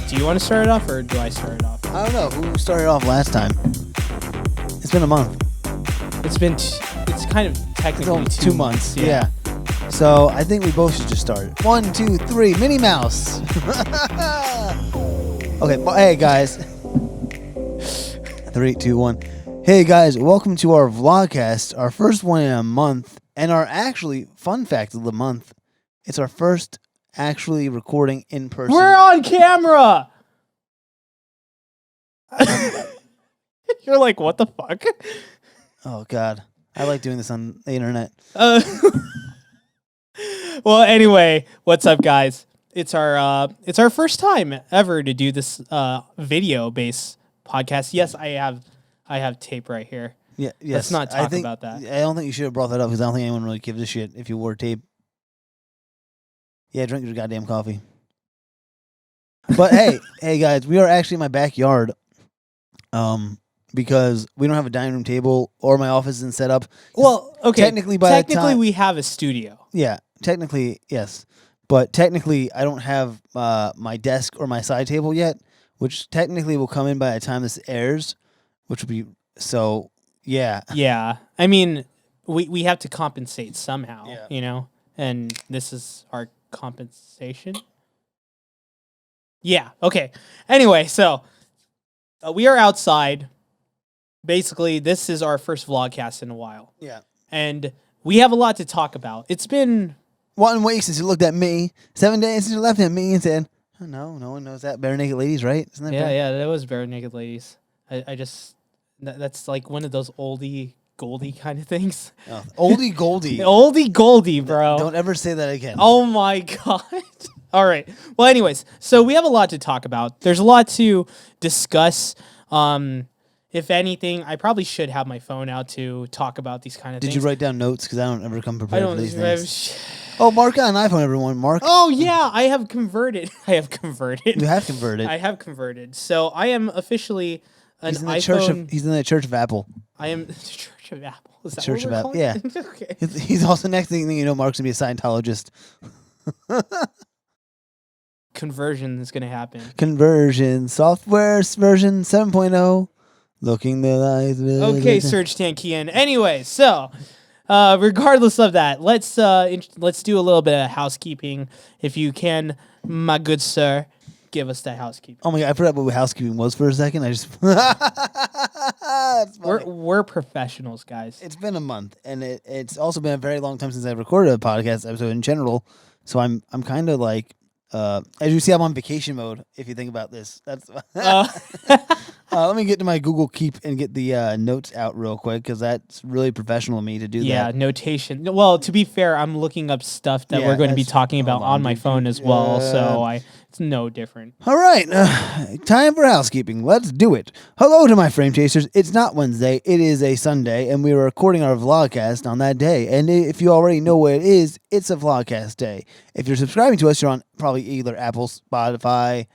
Do you want to start it off, or do I start it off? I don't know. Who started off last time? It's been a month. It's kind of technically 2 months. Yeah. So I think we both should just start. 1, 2, 3, Minnie Mouse. Okay, well, hey guys. 3, 2, 1. Hey guys, welcome to our vlogcast, our first one in a month, and our actually fun fact of the month. It's our first actually recording in person. We're on camera. You're like, what the fuck? Oh god, I like doing this on the internet. Well, anyway, what's up, guys? It's our first time ever to do this video-based podcast. Yes, I have tape right here. Yeah, yes. Let's not talk about that. I don't think you should have brought that up because I don't think anyone really gives a shit if you wore tape. Yeah, drink your goddamn coffee. But hey guys, we are actually in my backyard. Because we don't have a dining room table or my office isn't set up. Well, okay. Technically, we have a studio. Yeah, technically, yes. But technically, I don't have my desk or my side table yet, which technically will come in by the time this airs, which will be so. Yeah. Yeah. I mean, we have to compensate somehow, Yeah. you know? And this is our compensation. Yeah. Okay. Anyway, so we are outside. Basically, this is our first vlogcast in a while. Yeah. And we have a lot to talk about. It's been 1 week since you looked at me. 7 days since you left at me and said, oh, no one knows that. Bare Naked Ladies, right? Isn't that that was Bare Naked Ladies. I just... That's like one of those oldie goldie kind of things. Oh, oldie goldie. Oldie goldie, bro. Don't ever say that again. Oh my god. All right. Well, anyways, so we have a lot to talk about. There's a lot to discuss. If anything, I probably should have my phone out to talk about these kind of things. Did you write down notes? Because I don't ever come prepared for these things. Oh, Mark got an iPhone, everyone. Mark. Oh, yeah. I have converted. You have converted. I have converted. So I am officially an he's in the iPhone. He's in the Church of Apple. I am the Church of Apple. Is that Church what of we're Apple. Yeah. Okay. He's also, next thing you know, Mark's going to be a Scientologist. Conversion is going to happen. Conversion. Software version 7.0. Looking the eyes. Okay, Serge Tankian. Anyway, so regardless of that, let's do a little bit of housekeeping, if you can, my good sir. Give us that housekeeping. Oh my god, I forgot what housekeeping was for a second. I just we're professionals, guys. It's been a month, and it's also been a very long time since I recorded a podcast episode in general. So I'm kind of like, as you see, I'm on vacation mode. If you think about this, that's. Let me get to my Google Keep and get the notes out real quick because that's really professional of me to do that. Yeah, notation. Well, to be fair, I'm looking up stuff that we're going to be talking about on my phone as well, so it's no different. All right, time for housekeeping. Let's do it. Hello to my frame chasers. It's not Wednesday. It is a Sunday, and we are recording our vlogcast on that day. And if you already know what it is, it's a vlogcast day. If you're subscribing to us, you're on probably either Apple, Spotify,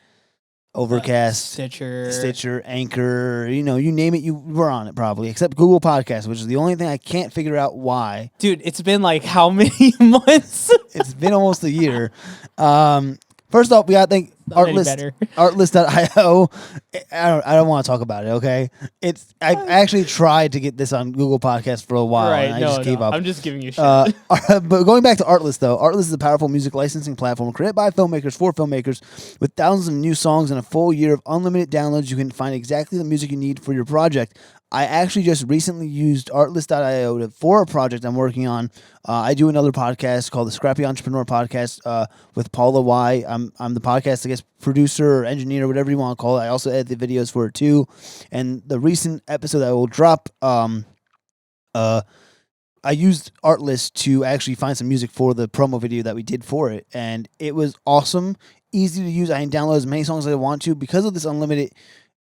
Overcast, Stitcher, Anchor, you name it, we're on it probably, except Google Podcasts, which is the only thing I can't figure out why. Dude, it's been like how many months? It's been almost a year. First off, we got to thank Artlist.io. I don't want to talk about it, okay? I actually tried to get this on Google Podcasts for a while, and I just gave up. I'm just giving you shit. But going back to Artlist, though, Artlist is a powerful music licensing platform created by filmmakers for filmmakers with thousands of new songs and a full year of unlimited downloads. You can find exactly the music you need for your project. I actually just recently used Artlist.io for a project I'm working on. I do another podcast called the Scrappy Entrepreneur Podcast with Paula Y. I'm the podcast, I guess, producer or engineer, whatever you want to call it. I also edit the videos for it too. And the recent episode that will drop, I used Artlist to actually find some music for the promo video that we did for it. And it was awesome, easy to use. I can download as many songs as I want to because of this unlimited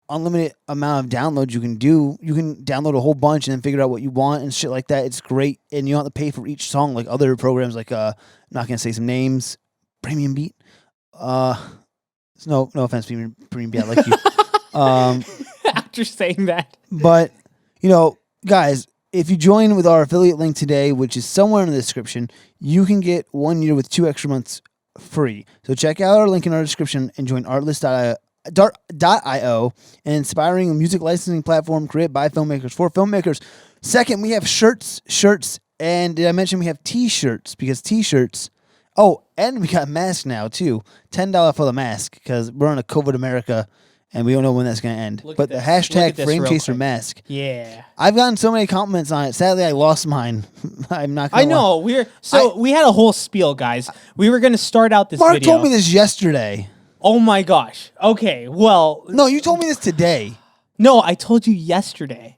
amount of downloads you can do. You can download a whole bunch and then figure out what you want and shit like that. It's great, and you don't have to pay for each song like other programs like I'm not gonna say some names. Premium Beat. No offense, Premium Beat. I like you. After saying that, but guys, if you join with our affiliate link today, which is somewhere in the description, you can get 1 year with 2 extra months free. So check out our link in our description and join Artlist.io Dart.io, an inspiring music licensing platform created by filmmakers for filmmakers. Second, we have shirts, and did I mention we have T-shirts? Because T-shirts. Oh, and we got masks now too. $10 for the mask because we're in a COVID America, and we don't know when that's going to end. But the hashtag Frame Chaser mask. Yeah. I've gotten so many compliments on it. Sadly, I lost mine. I'm not going to I know. We had a whole spiel, guys. We were going to start out this Mark video. told me this yesterday. Oh my gosh. Okay, well. No, you told me this today. No, I told you yesterday.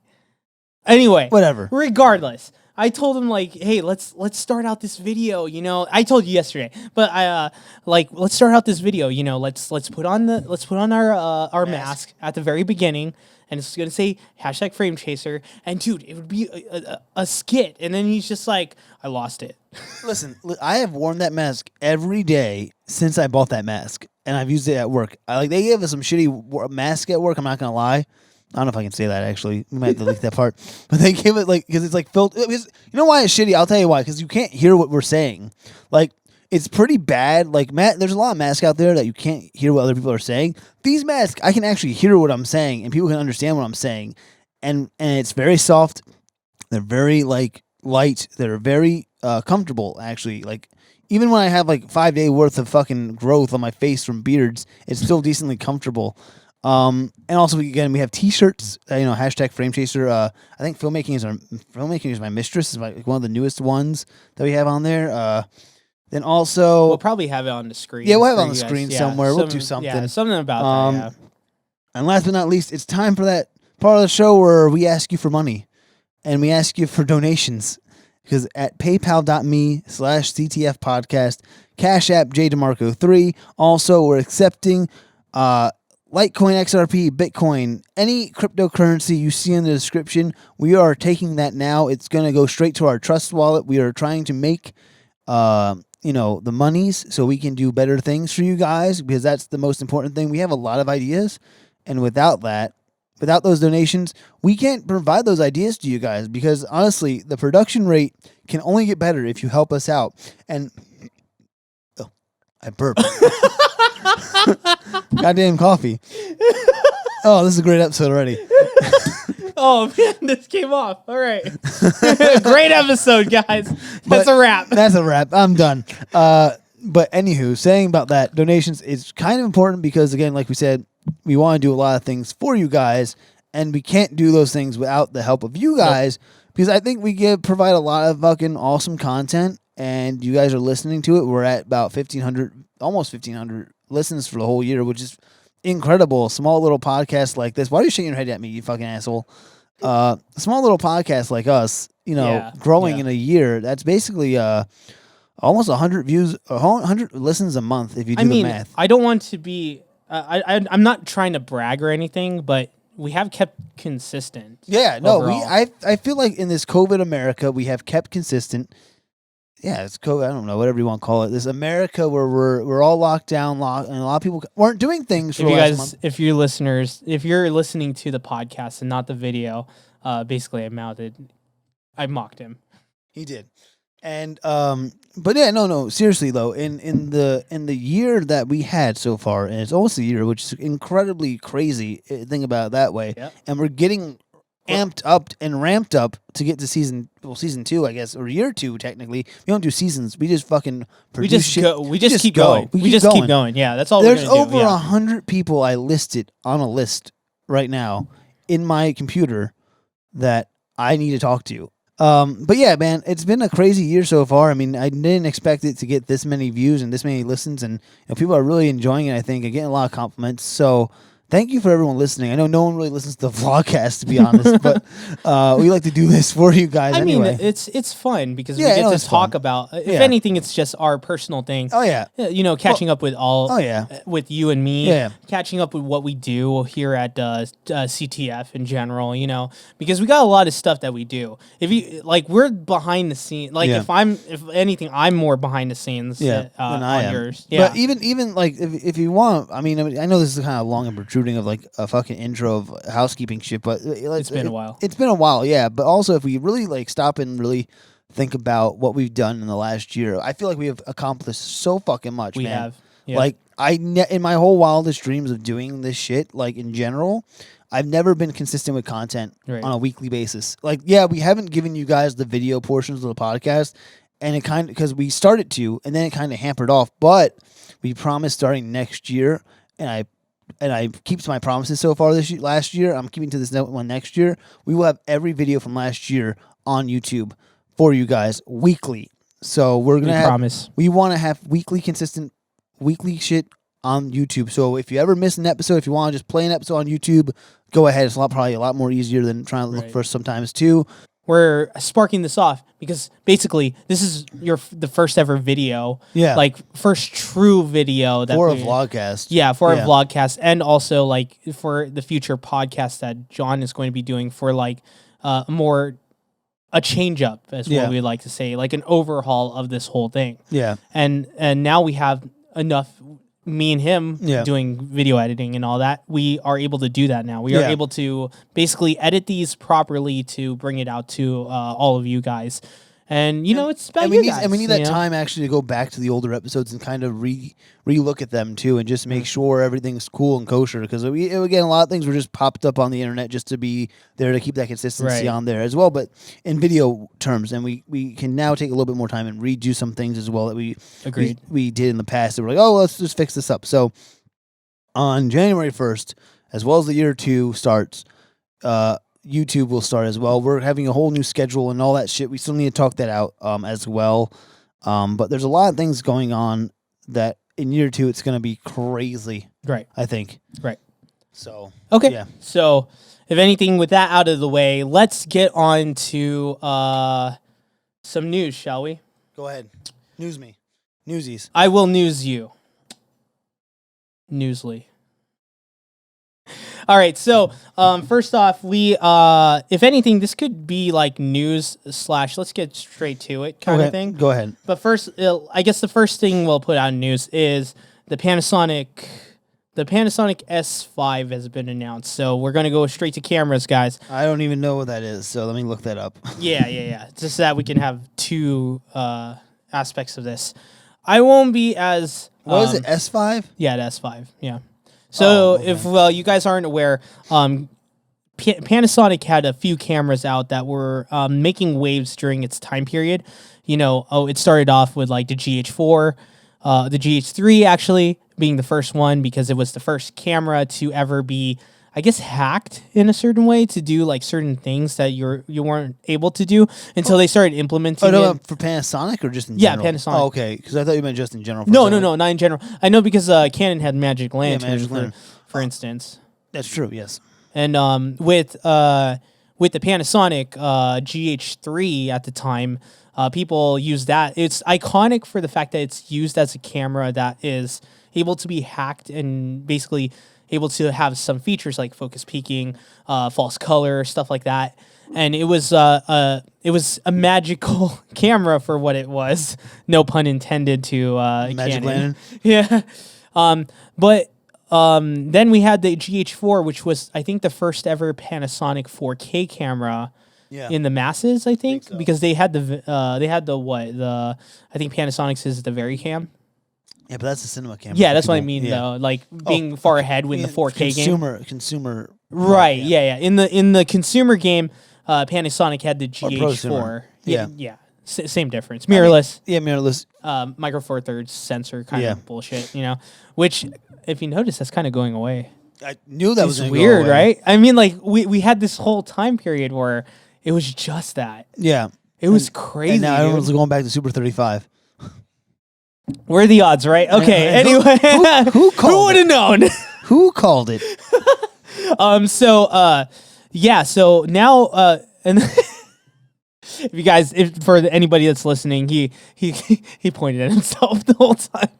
Anyway. Whatever. Regardless. I told him like, hey, let's start out this video, you know. I told you yesterday, but let's start out this video, you know. Let's put on our mask at the very beginning, and it's gonna say hashtag Frame Chaser. And dude, it would be a skit, and then he's just like, I lost it. Listen, I have worn that mask every day since I bought that mask, and I've used it at work. They gave us some shitty mask at work. I'm not gonna lie. I don't know if I can say that, actually. We might delete that part. But they give it, because it's, filtered. You know why it's shitty? I'll tell you why. Because you can't hear what we're saying. It's pretty bad. There's a lot of masks out there that you can't hear what other people are saying. These masks, I can actually hear what I'm saying, and people can understand what I'm saying. And it's very soft. They're very, light. They're very comfortable, actually. Even when I have, 5 day worth of fucking growth on my face from beards, it's still decently comfortable. And also, again, we have T-shirts. Hashtag Frame Chaser. I think filmmaking is my mistress. Is one of the newest ones that we have on there. Then also, we'll probably have it on the screen. Yeah, we'll have it on the screen somewhere. We'll do something. Yeah, something about that. Yeah. And last but not least, it's time for that part of the show where we ask you for money, and we ask you for donations. Because at paypal.me/CTF podcast, Cash App JDeMarco3. Also, we're accepting Litecoin, XRP, Bitcoin, any cryptocurrency you see in the description. We are taking that now. It's going to go straight to our trust wallet. We are trying to make, the monies so we can do better things for you guys, because that's the most important thing. We have a lot of ideas, and without those donations, we can't provide those ideas to you guys, because honestly, the production rate can only get better if you help us out. And I burped. Goddamn coffee. Oh, this is a great episode already. Oh, man, this came off. All right. Great episode, guys. That's a wrap. That's a wrap. I'm done. But anywho, saying about that, donations is kind of important because, again, like we said, we want to do a lot of things for you guys, and we can't do those things without the help of you guys, because I think we provide a lot of fucking awesome content, and you guys are listening to it. We're at about 1,500, almost 1,500 listens for the whole year, which is incredible. A small little podcast like this. Why are you shaking your head at me, you fucking asshole? A small little podcast like us, growing in a year, that's basically almost 100 views, 100 listens a month if you do the math. I don't want to be... I'm not trying to brag or anything, but we have kept consistent. Yeah, no, overall. I feel like in this COVID America, we have kept consistent. Yeah, it's COVID. I don't know, whatever you want to call it. This America where we're all locked down, and a lot of people weren't doing things for the last month. If you're listening to the podcast and not the video, basically I mocked him. He did. And but yeah, no, seriously though, in the year that we had so far, and it's almost a year, which is incredibly crazy. Think about it that way. Yep. And we're getting amped up and ramped up to get to season 2, I guess, or year 2 technically. We don't do seasons. We just fucking produce shit. We just keep going. We just keep going. Yeah, that's all we're gonna do. There's over 100 people I listed on a list right now in my computer that I need to talk to. But yeah, man, it's been a crazy year so far. I mean, I didn't expect it to get this many views and this many listens, and people are really enjoying it, I think, and getting a lot of compliments. So thank you for everyone listening. I know no one really listens to the Vlogcast, to be honest, but we like to do this for you guys anyway. I mean, it's fun because we get to talk about, if anything, it's just our personal thing. Oh, yeah. Catching up with with you and me, catching up with what we do here at CTF in general, because we got a lot of stuff that we do. If you we're behind the scenes. If anything, I'm more behind the scenes than I am. Yours. Yeah. But even if you want, I mean, I know this is kind of long and protruding of a fucking intro of housekeeping shit, but it's been a while. It's been a while, yeah. But also, if we really stop and really think about what we've done in the last year, I feel like we have accomplished so fucking much. We man. have. Yeah. Like in my whole wildest dreams of doing this shit, like in general, I've never been consistent with content on a weekly basis. Like, yeah, we haven't given you guys the video portions of the podcast, and it kind of because we started to, and then it kind of hampered off. But we promised starting next year, and I keep to my promises so far last year. I'm keeping to this one next year. We will have every video from last year on YouTube for you guys weekly. So we want to have consistent weekly shit on YouTube. So if you ever miss an episode, if you want to just play an episode on YouTube, go ahead. It's probably a lot more easier than trying to look for sometimes too. We're sparking this off because basically this is the first ever video. Yeah. Like first true video for a vlogcast. Yeah, for a vlogcast, and also like for the future podcast that John is going to be doing for like a change up, as what we like to say, like an overhaul of this whole thing. Yeah. And now we have enough, me and him doing video editing and all that. We are able to do that now. We are able to basically edit these properly to bring it out to all of you guys. And, it's about you guys. And we need that time actually to go back to the older episodes and kind of re-look at them too and just make sure everything's cool and kosher. Because, again, a lot of things were just popped up on the internet just to be there to keep that consistency on there as well. But in video terms, and we can now take a little bit more time and redo some things as well that we did in the past. That we're like, oh, let's just fix this up. So on January 1st, as well as the year 2 starts, YouTube will start as well. We're having a whole new schedule and all that shit. We still need to talk that out as well. But there's a lot of things going on that in year 2 it's going to be crazy. Right. I think. Right. So. Okay. Yeah. So if anything, with that out of the way, let's get on to some news, shall we? Go ahead. News me. Newsies. I will news you. Newsly. All right, so first off, we if anything, this could be like news / let's get straight to it kind of thing. Go ahead. But first, I guess the first thing we'll put out in news is the Panasonic S5 has been announced. So we're gonna go straight to cameras, guys. I don't even know what that is, so let me look that up. Yeah. Just so that we can have two aspects of this. I won't be as what is it? S5? Yeah, the S5. Yeah. So if you guys aren't aware, Panasonic had a few cameras out that were making waves during its time period. It started off with like the GH4, the GH3 actually being the first one because it was the first camera to ever be, I guess, hacked in a certain way to do like certain things that you weren't able to do until they started implementing it. For Panasonic or just in general? Yeah, Panasonic. Oh, okay, because I thought you meant just in general. No, not in general. I know because Canon had Magic Lantern, for instance. That's true, yes. And with the Panasonic GH3 at the time, people used that. It's iconic for the fact that it's used as a camera that is able to be hacked and basically able to have some features like focus peaking, false color, stuff like that. And it was a magical camera for what it was. No pun intended to Magic Canon. Lantern. Yeah. But then we had the GH4, which was I think the first ever Panasonic 4K camera. Yeah. In the masses, I think so. Because they had I think Panasonic's is the Vericam. Yeah, but that's a cinema camera. Yeah, that's what I mean though. Like being far ahead with the 4K consumer. Right. Yeah. In the consumer game, Panasonic had the GH4. Yeah. Same difference. Mirrorless. Mirrorless. Micro Four Thirds sensor kind of bullshit. Which, if you notice, that's kind of going away. I knew that was weird, right? I mean, like we had this whole time period where it was just that. Yeah. It was crazy. And now everyone's going back to Super 35. What are the odds, right? Okay. Anyway, who would have known? Who called it? So now, and if you guys, for anybody that's listening, he pointed at himself the whole time.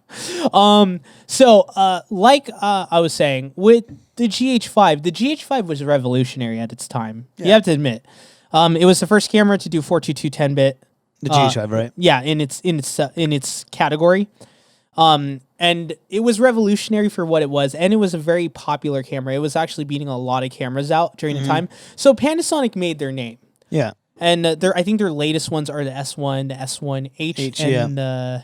I was saying with the GH5 was revolutionary at its time. Yeah. You have to admit, it was the first camera to do 422 10-bit. The GH5, right? Yeah, in its category. And it was revolutionary for what it was, and it was a very popular camera. It was actually beating a lot of cameras out during the time. So Panasonic made their name. Yeah. And I think their latest ones are the S1, the S1H,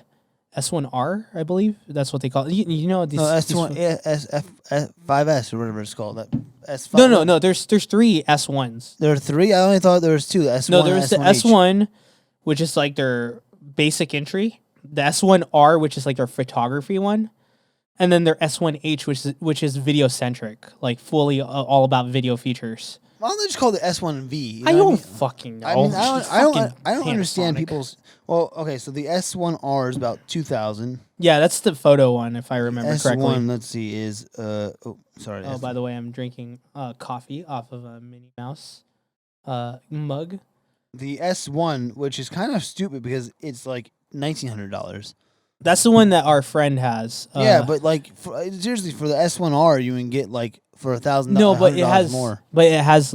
S1R, I believe that's what they call it. You know these. No, these S1, S5S or whatever it's called. That S5. no. There's 3 S1s. There are 3. I only thought there was 2. S1. No, there's the S1H. S1, which is like their basic entry. The S1R, which is like their photography one, and then their S1H, which is video centric, like fully all about video features. Why don't they just call it the S1V? You know I what don't mean? fucking know. I mean, I don't Fucking understand Panasonic. people's. Well, okay, so the S1R is about 2,000. Yeah, that's the photo one, if I remember S1, correctly. let's see, is sorry. Oh, by the way, I'm drinking coffee off of a Minnie Mouse mug. The S1, which is kind of stupid because it's like $1,900. That's the one that our friend has. Yeah, but like seriously, for the S1R, you can get like for $1,000. no, but it has more. But it has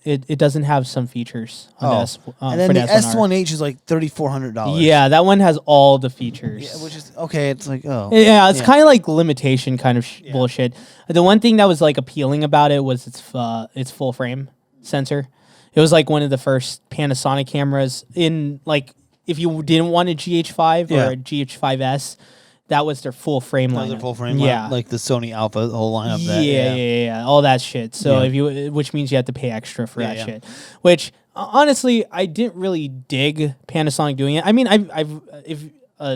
it doesn't have some features on the S. And then for the S1R. S1H is like $3,400. Yeah, that one has all the features. Yeah, which is okay. It's like Yeah, it's kind of like limitation kind of bullshit. The one thing that was like appealing about it was its full frame sensor. It was like one of the first Panasonic cameras in like if you didn't want a GH5 or a GH5S, that was their full frame line. That was their full frame yeah. line, like the Sony Alpha, the whole lineup. Yeah, all that shit. So Yeah. if you, which means you have to pay extra for that yeah. shit. Which honestly, I didn't really dig Panasonic doing it. I mean,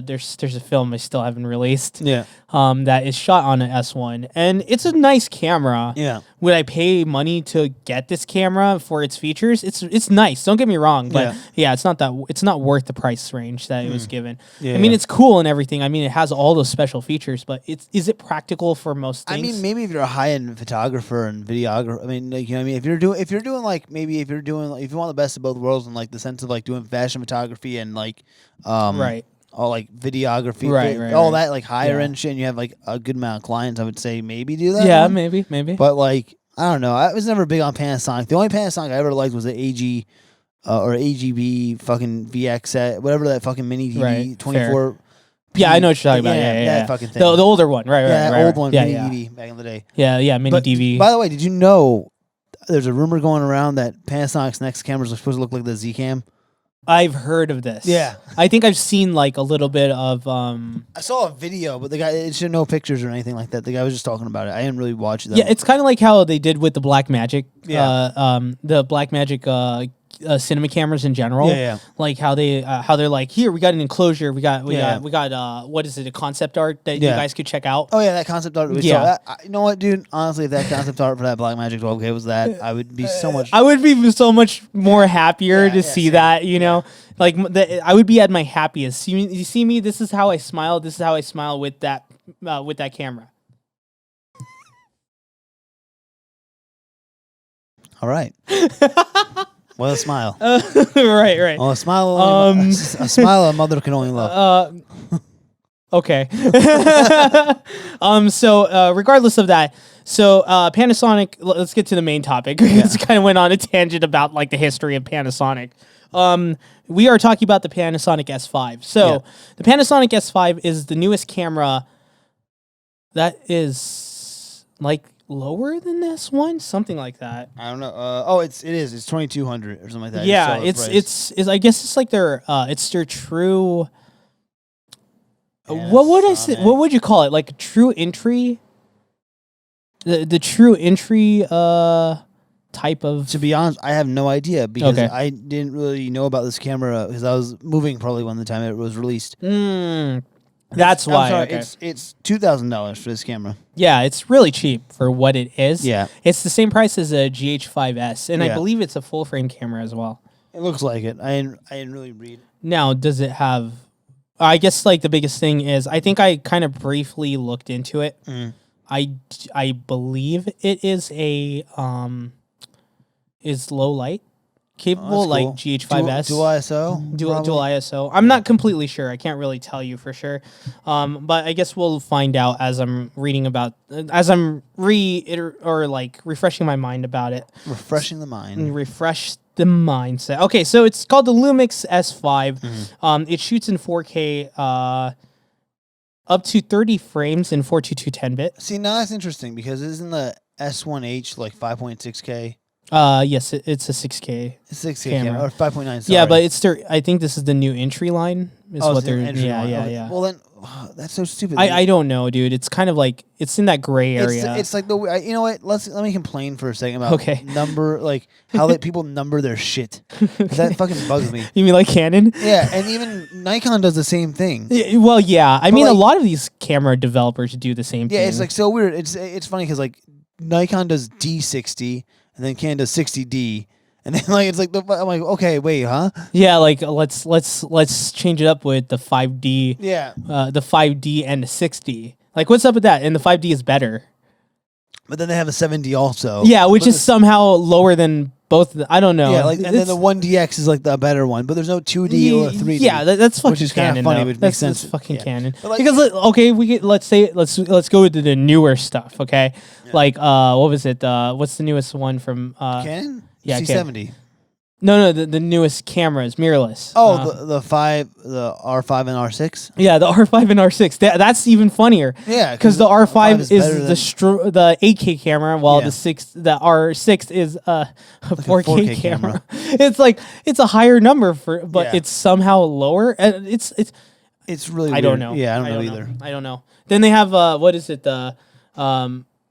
there's a film I still haven't released. Yeah. That is shot on an S1, and it's a nice camera. Yeah. Would I pay money to get this camera for its features? It's nice. Don't get me wrong, but yeah, it's not worth the price range that it was given. Yeah, I mean, yeah. it's cool and everything. I mean, it has all those special features, but is it practical for most things? I mean, maybe if you're a high-end photographer and videographer, I mean, like, you know what I mean? If you're doing like, maybe if you want the best of both worlds in like the sense of like doing fashion photography and like, right. all like videography, Right, all right. that like higher end shit, and you have like a good amount of clients, I would say maybe do that. Yeah, one. maybe. But like, I don't know. I was never big on Panasonic. The only Panasonic I ever liked was the AG or AGB fucking VX set, whatever that fucking mini TV Right, 24. Yeah, I know what you're talking about. that Yeah. fucking thing. The older one, right? Yeah, right, old one, Yeah, mini yeah. DV back in the day. Yeah, mini But DV. by the way, did you know there's a rumor going around that Panasonic's next cameras are supposed to look like the Z Cam? I've heard of this. Yeah. I think I've seen like a little bit of I saw a video, but the guy it showed no pictures or anything like that. The guy was just talking about it. I didn't really watch it. Yeah, it's kind of like how they did with the Blackmagic. Yeah. The Blackmagic cinema cameras in general. Yeah. Like how they're like, here we got an enclosure. We got what is it? A concept art that you guys could check out. Oh yeah, that concept art. We Yeah. saw. You know what, dude? Honestly, if that concept art for that Blackmagic 12K was that, I would be so much. I would be so much more happier to see same. that, you know, like I would be at my happiest. You see me. This is how I smile. This is how I smile with that camera. All right. Well, a smile. Right. Oh, a smile. A smile a mother can only love. Okay. So regardless of that, so Panasonic. Let's get to the main topic. It's kind of went on a tangent about like the history of Panasonic. We are talking about the Panasonic S5. So the Panasonic S5 is the newest camera that is like lower than the S1, something like that. I don't know. It is. It's 2,200 or something like that. Yeah, it's I guess it's like their true. What would I say? What would you call it? Like a true entry? The true entry type of. To be honest, I have no idea because Okay. I didn't really know about this camera because I was moving probably when the time it was released. That's why. I'm sorry, okay. it's $2,000 for this camera. Yeah, it's really cheap for what it is. Yeah. It's the same price as a GH5S, and I Yeah. believe it's a full frame camera as well. It looks like it. I didn't really read. Now, does it have? I guess like the biggest thing is I think I kind of briefly looked into it. I believe it is is low light capable, like cool. GH5S. Dual ISO? Dual ISO. I'm not completely sure. I can't really tell you for sure. But I guess we'll find out as I'm reading about, as I'm refreshing my mind about it. Refreshing the mind. And refresh the mindset. Okay, so it's called the Lumix S5. It shoots in 4K, up to 30 frames in 422 10-bit. See, now that's interesting because isn't the S1H like 5.6K? Yes, it's a 6K. 6K camera. camera or 5.9. Yeah, but it's I think this is the new entry line. Is what it's the they're entry line. yeah. Well then, That's so stupid. I don't know, dude. It's kind of like it's in that gray area. It's like you know what? Let me complain for a second about number, like how people number their shit. 'Cause that fucking bugs me. You mean like Canon? Yeah, and even Nikon does the same thing. Yeah, well, yeah. I mean, a lot of these camera developers do the same thing. Yeah, it's like so weird. It's funny because like Nikon does D60 and then Canon does 60D. And then like it's like I'm like, okay, wait, huh? Yeah, like let's change it up with the 5D. Yeah. The 5D and the 6D. Like, what's up with that? And the 5D is better. But then they have a 7D also. Yeah, which is somehow lower than both. I don't know. Yeah, like and then the 1DX is like the better one, but there's no 2D or 3D. Yeah, that's fucking which is Canon. Funny, though. which makes sense. That's fucking Canon. Like, because let's go to the newer stuff. Okay, like what was it? What's the newest one from Canon? Yeah, C70. No, the newest cameras, mirrorless. Oh, the R5 and R6. Yeah, the R5 and R6. That's even funnier. Yeah, because the R5 is the the 8K camera, while the R6 is a 4K camera. It's a higher number but it's somehow lower, and it's really weird. I don't know. Yeah, I don't know either. I don't know. Then they have what is it? The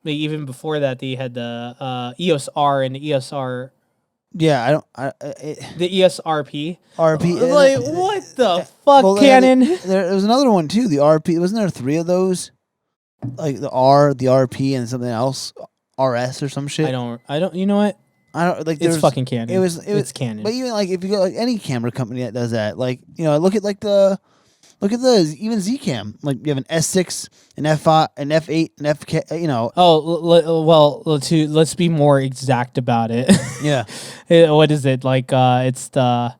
even before that they had the EOS R and the EOS R. Yeah, the EOS RP. RP. Like, what the fuck, Canon? There was another one too. The RP. Wasn't there 3 of those? Like the R, the RP, and something else, RS or some shit. I don't. You know what? I don't like. It's fucking Canon. It's Canon. But even like if you go like any camera company that does that, like look at even Zcam. Like you have an S6, an F5, an F8, an FK. Oh well, let's be more exact about it. Yeah. What is it like? It's the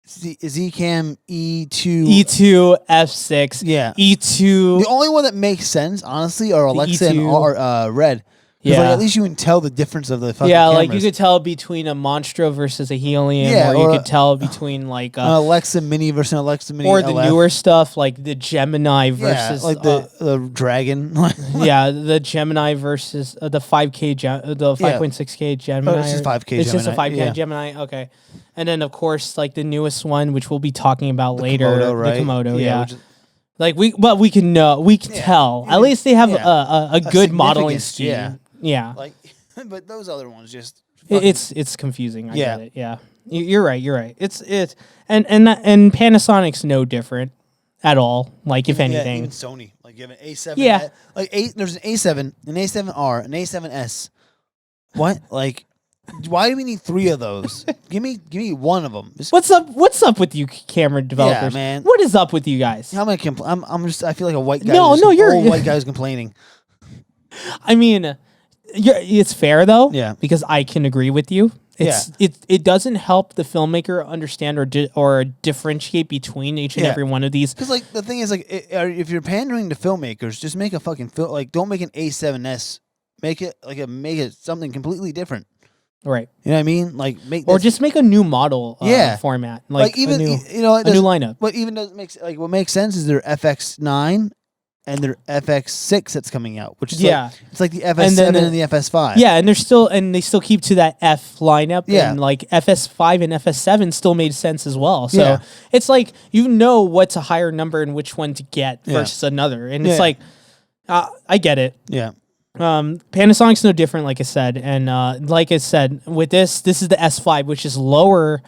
Zcam E2 F6. Yeah. E2. The only one that makes sense, honestly, are Alexa and Red. Yeah, like, at least you can tell the difference of the fucking cameras. Like you could tell between a Monstro versus a Helium, or you could tell between like an Alexa Mini versus an Alexa Mini, or the newer stuff like the Gemini versus like the Dragon. Yeah, the Gemini versus the 5K, the 5.6K Gemini. It's just 5K. It's Gemini. just a 5K Gemini. Okay, and then of course like the newest one, which we'll be talking about later, Komodo, right? The Komodo. Yeah. Like we can tell. At least they have a good modeling scheme. Yeah. Like, but those other ones just it's confusing. I get it. Yeah. You're right. It's and Panasonic's no different at all. Like if anything, even Sony. Like you have an A7. Yeah. There's an A7, an A7R, an A7S. What? Like, why do we need 3 of those? give me one of them. What's up with you camera developers? Yeah, man. What is up with you guys? How am I I feel like a white guy. No, you're a white guy who's complaining. I mean, it's fair though. Yeah. Because I can agree with you. It doesn't help the filmmaker understand or differentiate between each and every one of these. Because like the thing is like if you're pandering to filmmakers, just make a fucking don't make an A7S. Make it something completely different. Right. You know what I mean? Like just make a new model format. Like even a new lineup. What even doesn't make what makes sense is their FX9 and their FX6 that's coming out, which is it's like the FS7 and the FS5. Yeah, and they still keep to that F lineup. Yeah. And like FS5 and FS7 still made sense as well. So it's like what's a higher number and which one to get versus another. And it's like I get it. Yeah. Panasonic's no different, like I said, and like I said, with this is the S5, which is lower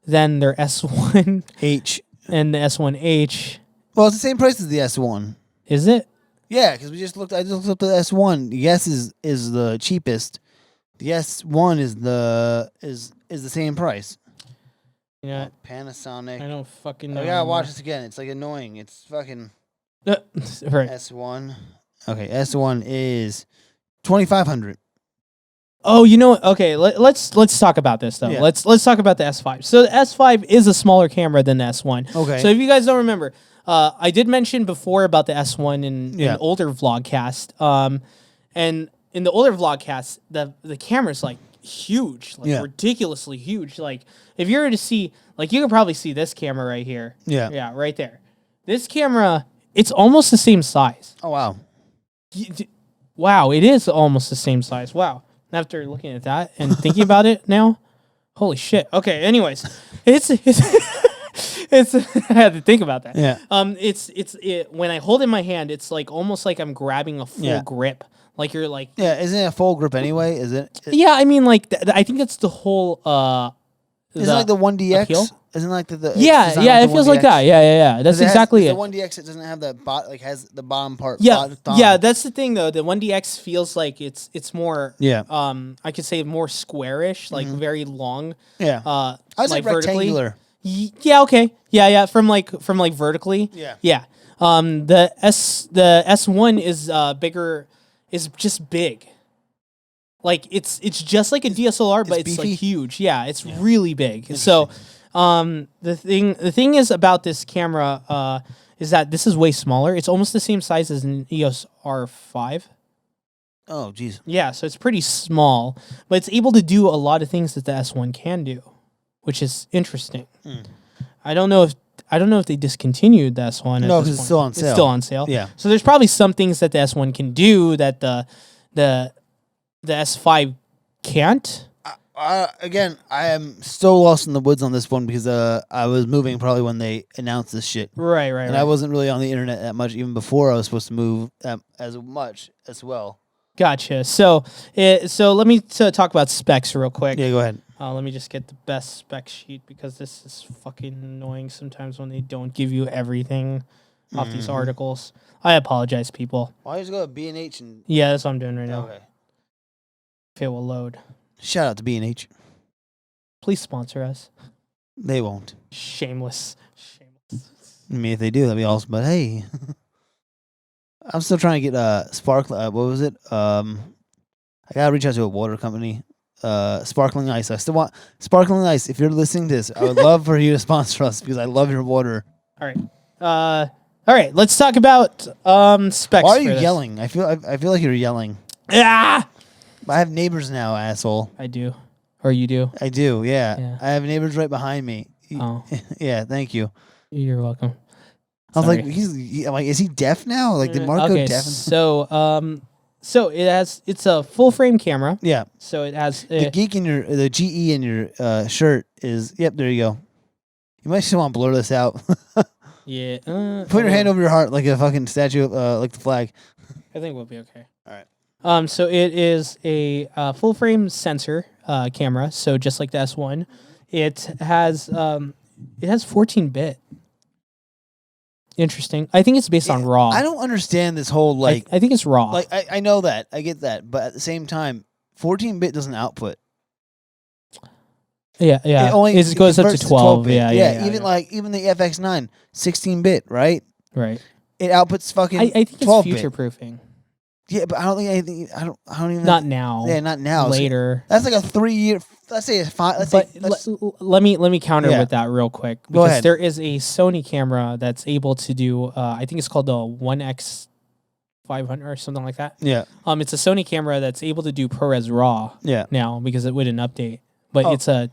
than their S1H and the S1H. Well, it's the same price as the S1. Is it? Yeah, because I just looked up the S1. The S is the cheapest. The S1 is the same price. You know, Panasonic. I don't fucking know. I gotta watch this again. It's like annoying. It's fucking right. S1. Okay, S1 is 2,500. Oh, okay. Let's talk about this though. Yeah. Let's talk about the S5. So the S5 is a smaller camera than the S1. Okay. So if you guys don't remember, I did mention before about the S1 in older Vlogcast. And in the older Vlogcast, the camera's like huge, like ridiculously huge. Like if you were to see, like you could probably see this camera right here. Yeah. Yeah, right there. This camera, it's almost the same size. Oh wow. Wow, it is almost the same size. Wow. After looking at that and thinking about it now, holy shit. Okay, anyways, it's it's I had to think about that. Yeah. When I hold it in my hand, it's like almost like I'm grabbing a full grip. Like you're like Yeah, isn't it a full grip anyway? Is it? yeah, I mean like I think that's the whole Isn't it like the 1DX? appeal? Isn't it like the yeah, it feels like that. Yeah. That's exactly it. The 1DX it doesn't have that has the bottom part. Yeah, that's the thing though. The 1DX feels like it's more I could say more squarish, like very long. Yeah. I was like rectangular. Yeah, okay. Yeah, from like vertically. Yeah. Yeah. The S1 is bigger, is just big. Like it's just like a DSLR, but it's like huge. Yeah, it's really big. So the thing is about this camera is that this is way smaller. It's almost the same size as an EOS R5. Oh, jeez. Yeah, so it's pretty small, but it's able to do a lot of things that the S1 can do, which is interesting. I don't know if they discontinued the S1. No, because it's still on sale. It's still on sale. Yeah. So there's probably some things that the S1 can do that the S5 can't. Again, I am so lost in the woods on this one because I was moving probably when they announced this shit. Right. And I wasn't really on the internet that much even before I was supposed to move as much as well. Gotcha. So let me talk about specs real quick. Yeah, go ahead. Let me just get the best spec sheet because this is fucking annoying sometimes when they don't give you everything off these articles. I apologize, people. Why don't you just go to B&H and... Yeah, that's what I'm doing right now. Okay. If it will load. Shout out to B&H. Please sponsor us. They won't. Shameless. I mean, if they do, that'd be awesome. But hey, I'm still trying to get sparkling. What was it? I gotta reach out to a water company. Sparkling Ice. I still want Sparkling Ice. If you're listening to this, I would love for you to sponsor us because I love your water. All right. Let's talk about specs. Why are you yelling? I feel like you're yelling. Ah! I have neighbors now, asshole. I do. Or you do? I do, yeah. I have neighbors right behind me. Oh. Yeah, thank you. You're welcome. I was like, I'm like, is he deaf now? Like, did Marco deafen? So it's a full frame camera. Yeah. So it has the GE in your shirt is, yep, there you go. You might just want to blur this out. Yeah. Put your hand over your heart like a fucking statue, like the flag. I think we'll be okay. All right. So it is a full frame sensor camera. So just like the S1, it has 14-bit. Interesting. I think it's based on RAW. I don't understand this whole like. I think it's RAW. Like I know that, I get that, but at the same time, 14-bit doesn't output. Yeah. It goes up to 12. Yeah. Even the FX9, 16-bit, right? Right. It outputs fucking. I think it's 12-bit. future proofing. Yeah, but I don't think anything. I don't even. Not now. Yeah, not now. Later. So that's like a 3-year. Let's say it's 5. Let me counter with that real quick because Go ahead. there is a Sony camera that's able to do. I think it's called the 1X 500 or something like that. Yeah. It's a Sony camera that's able to do ProRes RAW. Yeah. Now because it wouldn't update, but it's a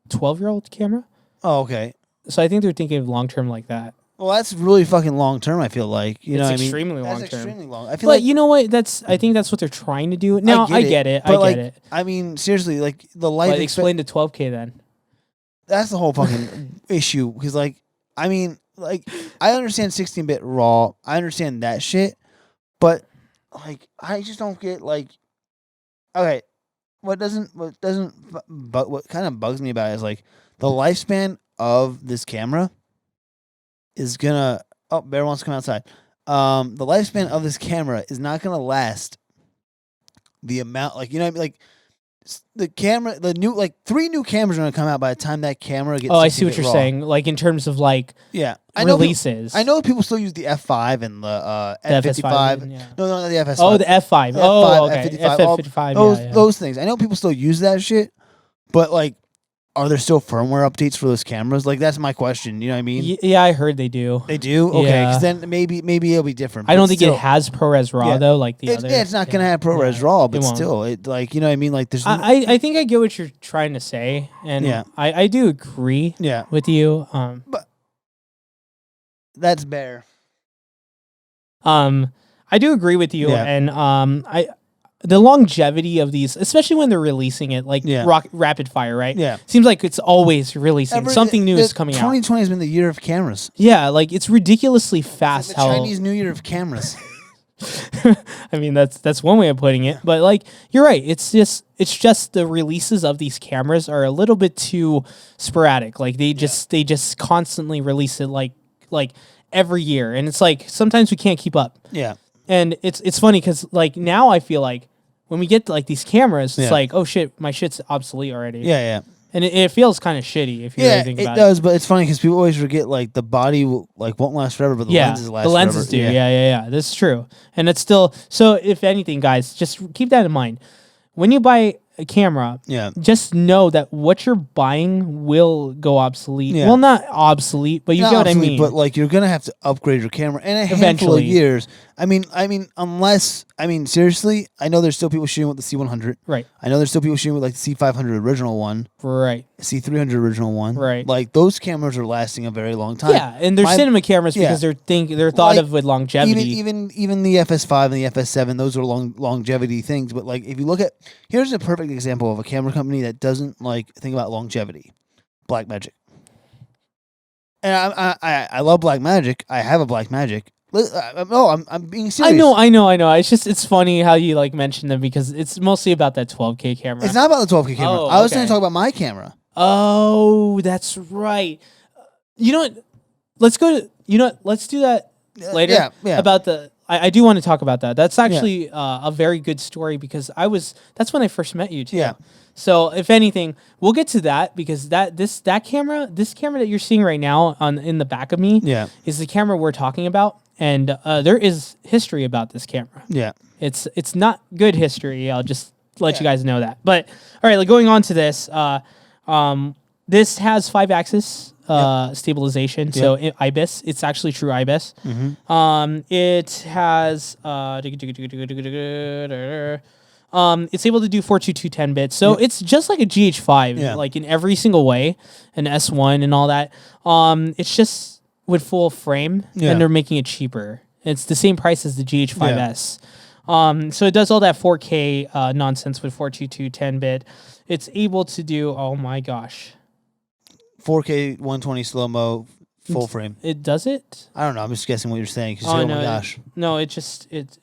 12-year-old camera. Oh, okay. So I think they're thinking of long term like that. Well, that's really fucking long term. I feel like It's extremely long term. That's extremely long. I feel but you know what? I think that's what they're trying to do. Now I get it. I get it. I mean, seriously, like the life. But explain the 12K then. That's the whole fucking issue. Because I understand 16-bit RAW. I understand that shit. But I just don't get okay. What kind of bugs me about it is the lifespan of this camera is gonna. Oh, Bear wants to come outside. The lifespan of this camera is not gonna last the amount, the camera, the new 3 new cameras are gonna come out by the time that camera gets. Oh, I see what you're saying. In terms of releases. I know people still use the F5 and the F55. No, not the FS5. Oh, the F5. Okay. F55. Those things. I know people still use that shit, but are there still firmware updates for those cameras? That's my question. You know what I mean? Yeah, I heard they do. They do? Okay, because then maybe it'll be different. I don't think it has ProRes RAW though, like the other. Yeah, it's not gonna have ProRes RAW, but still, you know what I mean? There's. I think I get what you're trying to say, and I do agree. With you. But that's Bear. I do agree with you, and the longevity of these, especially when they're releasing it, like rapid fire, right? Yeah. Seems like it's always releasing. Something new is coming out. 2020 has been the year of cameras. Yeah, like it's ridiculously fast. It's like the Chinese New Year of cameras. I mean, that's one way of putting it, but like you're right. It's just the releases of these cameras are a little bit too sporadic. Like they just constantly release it like every year, and it's like sometimes we can't keep up. Yeah. And it's funny because like now I feel like when we get to, like these cameras, it's like, oh shit, my shit's obsolete already. Yeah, yeah. And it feels kind of shitty if you really think about it. It does, but it's funny because people always forget like the body won't last forever, but the lenses last forever. The lenses do. Yeah. That's true. And it's still, so if anything, guys, just keep that in mind. When you buy a camera, just know that what you're buying will go obsolete. Yeah. Well, not obsolete, but you get what I mean. But like you're gonna have to upgrade your camera in a handful of years. I mean, seriously, I know there's still people shooting with the C100. Right. I know there's still people shooting with like the C500 original one. Right. C300 original one. Right. Like those cameras are lasting a very long time. Yeah, and they're cinema cameras because they're thought like, of with longevity. Even the FS5 and the FS7, those are longevity things. But like if you look at, here's a perfect example of a camera company that doesn't like think about longevity. Blackmagic. And I love Blackmagic. I have a Blackmagic. No, I'm being serious. I know. It's funny how you like mention them because it's mostly about that 12K camera. It's not about the 12K camera. I was going to talk about my camera. Oh, that's right. You know what? Let's do that later. Yeah. About the. I do want to talk about that. That's actually a very good story because that's when I first met you too. Yeah. So if anything, we'll get to that because this camera that you're seeing right now in the back of me is the camera we're talking about. And there is history about this camera. Yeah. It's not good history. I'll just let you guys know that. But all right, like going on to this, this has 5-axis stabilization. So IBIS, it's actually true IBIS. It has it's able to do 42210 bits. So it's just like a GH5, like in every single way, an S1 and all that. It's just with full frame, and they're making it cheaper. It's the same price as the GH5S. So it does all that 4K nonsense with 42210 bit. It's able to do, oh my gosh, 4K 120 slow mo full frame. It does it? I don't know. I'm just guessing what you're saying. Oh my gosh. No, it just it.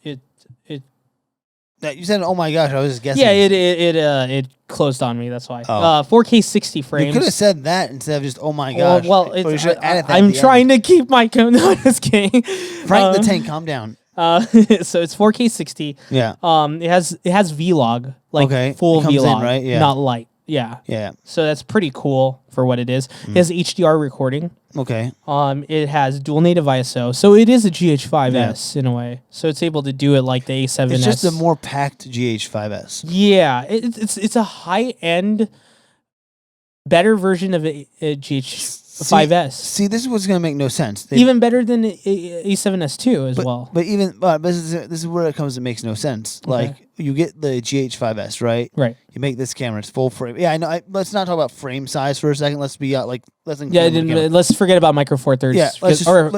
You said, "Oh my gosh!" I was just guessing. Yeah, it closed on me. That's why. 4K 60 frames. You could have said that instead of just, "Oh my gosh." Well, I'm trying to keep my. No, just kidding. Frank the Tank, calm down. So it's 4K 60. Yeah. It has Vlog, like full Vlog, right? Yeah. Not light. Yeah. Yeah. So that's pretty cool for what it is. It has HDR recording. Okay. It has dual native ISO, so it is a GH5S in a way. So it's able to do it like the A7S. It's just a more packed GH5S. Yeah, it's a high end, better version of a GH5S. See, this is what's going to make no sense. Even better than A7S2 as well. But this is where it comes. It makes no sense. Okay. Like you get the GH5S, right? Right. You make this camera. It's full frame. Yeah, I know. Let's not talk about frame size for a second. Let's be let's forget about Micro Four Thirds.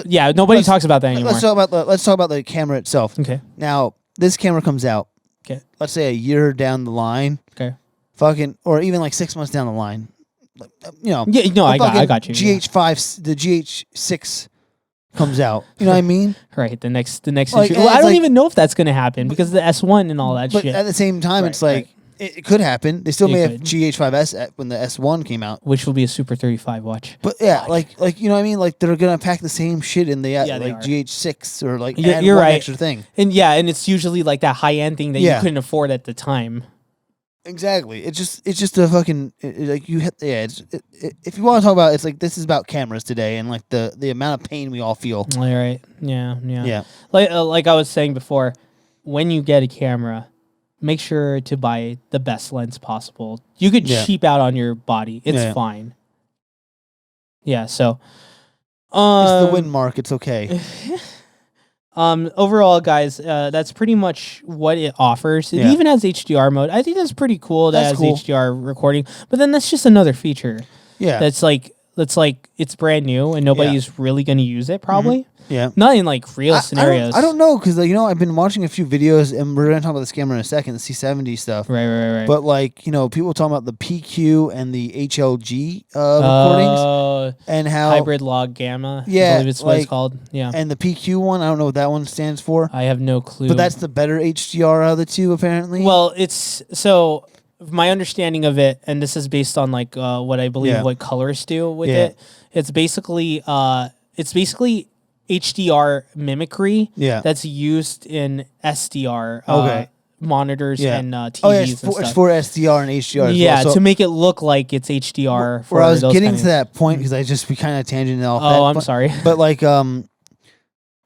Yeah, nobody talks about that anymore. Let's talk about the camera itself. Okay. Now this camera comes out. Okay. Let's say a year down the line. Okay. Or even like 6 months down the line. You know. Yeah. No, I got you. GH5, the GH6 comes out. You know what I mean? Right. The next like, well, I don't even know if that's going to happen because the S1 and all that shit. But at the same time, it's like it could happen. They still may have GH5S when the S1 came out, which will be a Super 35 watch. But like you know what I mean? Like they're gonna pack the same shit in the GH6 or like add you're one right. extra thing. And it's usually like that high end thing that you couldn't afford at the time. Exactly. It's just a fucking like you hit. Yeah. If you want to talk about, it's like this is about cameras today and like the amount of pain we all feel. All right. Yeah. Like I was saying before, when you get a camera, make sure to buy the best lens possible. You could cheap out on your body. It's fine. Yeah. So. It's the win mark. It's okay. Overall, guys, that's pretty much what it offers. It even has HDR mode. I think that's pretty cool. That has HDR recording, but then that's just another feature. Yeah, that's like that's like it's brand new and nobody's really going to use it probably. Yeah. Not in like real scenarios. I don't know because I've been watching a few videos and we're gonna talk about this camera in a second, the C70 stuff. Right. But like people talking about the PQ and the HLG recordings and how hybrid log gamma. Yeah, I believe it's what it's called. Yeah. And the PQ one, I don't know what that one stands for. I have no clue. But that's the better HDR out of the two, apparently. Well, it's so my understanding of it, and this is based on like what I believe what colorists do with it. It's basically HDR mimicry that's used in SDR monitors and TVs and stuff. It's for SDR and HDR as yeah, well. So, to make it look like it's HDR. Where I was getting to that point because we kind of tangented off that. Oh, I'm sorry. But like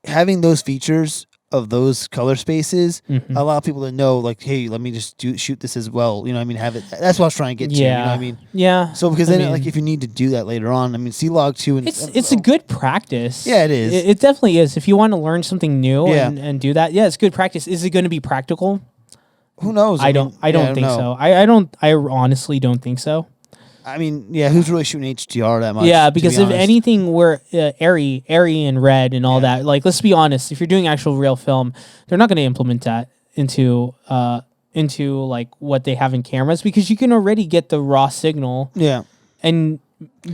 having those features of those color spaces allow people to know like, hey, let me just shoot this as well. You know what I mean? Have it. That's what I was trying to get to. You know what I mean? Yeah. So because then like if you need to do that later on, I mean C-Log 2 and it's a good practice. Yeah, it is. It definitely is. If you want to learn something new and do that, it's good practice. Is it going to be practical? Who knows? I don't think so. I honestly don't think so. I mean, who's really shooting HDR that much? Yeah, because if anything, we're airy and red and all that. Like, let's be honest. If you're doing actual real film, they're not going to implement that into like what they have in cameras because you can already get the raw signal. Yeah, and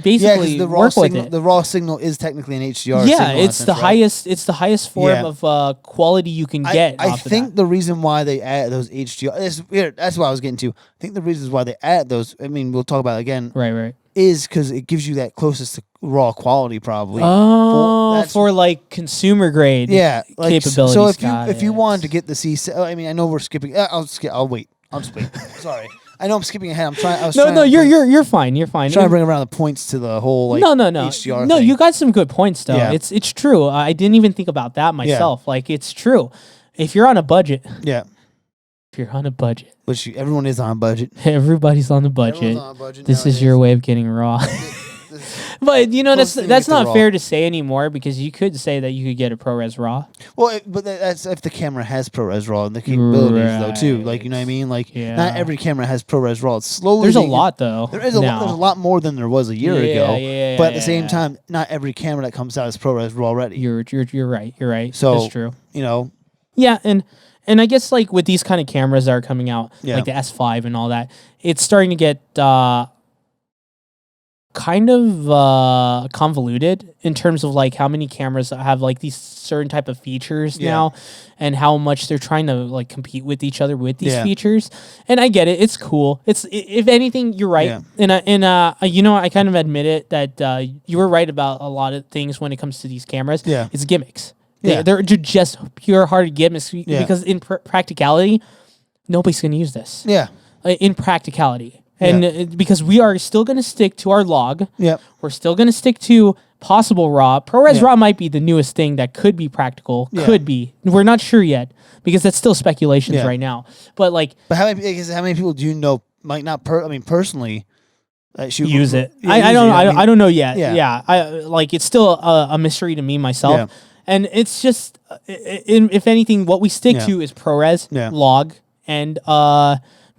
basically the work with it. The raw signal is technically an HDR. Yeah, it's the highest. It's the highest form of quality you can get. I think the reason why they add those HDR that's what I was getting to. I think the reasons why they add those. I mean, we'll talk about it again. Right. Is because it gives you that closest to raw quality, probably. Oh, for like consumer grade. Capabilities. So if you wanted to get the C, I mean, I know we're skipping. I'll wait. I'll just wait. Sorry. I know I'm skipping ahead. You're fine. You're fine. Trying to bring around the points to the whole like HDR No, thing. you got some good points though. Yeah. It's true. I didn't even think about that myself. Yeah. Like it's true. If you're on a budget. Yeah. If you're on a budget. Which everyone is on a budget. Everybody's on a budget. This is your way of getting raw. But that's not fair to say anymore because you could say that you could get a ProRes RAW. Well, but that's if the camera has ProRes RAW and the capabilities though too. Like you know what I mean? Like not every camera has ProRes RAW. It's slowly. There's a lot though. There is a lot. There's a lot more than there was a year ago. But at the same time, not every camera that comes out is ProRes RAW ready. You're right. You're right. So that's true. Yeah, and I guess like with these kind of cameras that are coming out, like the S5 and all that, it's starting to get kind of convoluted in terms of like how many cameras have like these certain type of features now and how much they're trying to like compete with each other with these features. And I get it. It's cool. It's if anything, you're right. And I kind of admit it that you were right about a lot of things when it comes to these cameras. Yeah. It's gimmicks. They're just pure hard gimmicks because in practicality, nobody's going to use this. Yeah. In practicality. And because we are still going to stick to our log. Yep. We're still going to stick to possible RAW. ProRes RAW might be the newest thing that could be practical. Yeah. Could be. We're not sure yet because that's still speculations right now. But how many people do you know might not personally use it? I don't know yet. Yeah. It's still a mystery to me myself. Yeah. And it's just if anything what we stick to is ProRes log and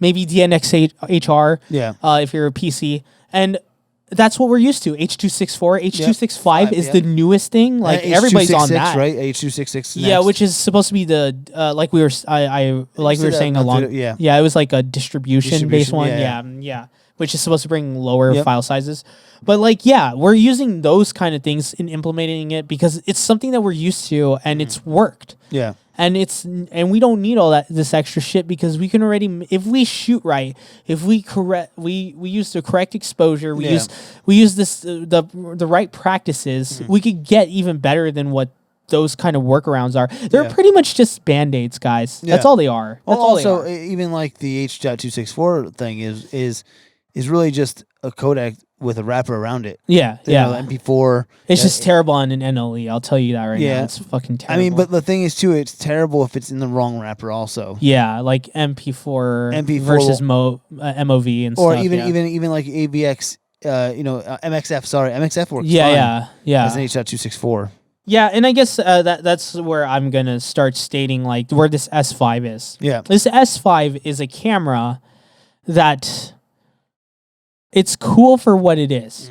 maybe DNX HR if you're a PC. And that's what we're used to. H.264, H.265 is the newest thing. Like everybody's on that. Right? H.266 Yeah, which is supposed to be the like we were saying a long it was like a distribution based one. Yeah. Which is supposed to bring lower file sizes. But we're using those kind of things in implementing it because it's something that we're used to and it's worked. Yeah. And we don't need all this extra shit because we can already, if we shoot right, if we use the correct exposure, we use this the right practices, we could get even better than what those kind of workarounds are. They're pretty much just band-aids, guys. That's all they are. That's all also, even like the H.264 thing is really just a codec with a wrapper around it. Yeah, MP4. It's just terrible on an NLE. I'll tell you that right now. It's fucking terrible. I mean, but the thing is too, it's terrible if it's in the wrong wrapper also. Yeah, like MP4 versus MOV and or stuff. Or even like AVX, MXF. Sorry, MXF works. Yeah. As an H.264. Yeah, and I guess that's where I'm gonna start stating like where this S5 is. Yeah, this S5 is a camera that. It's cool for what it is.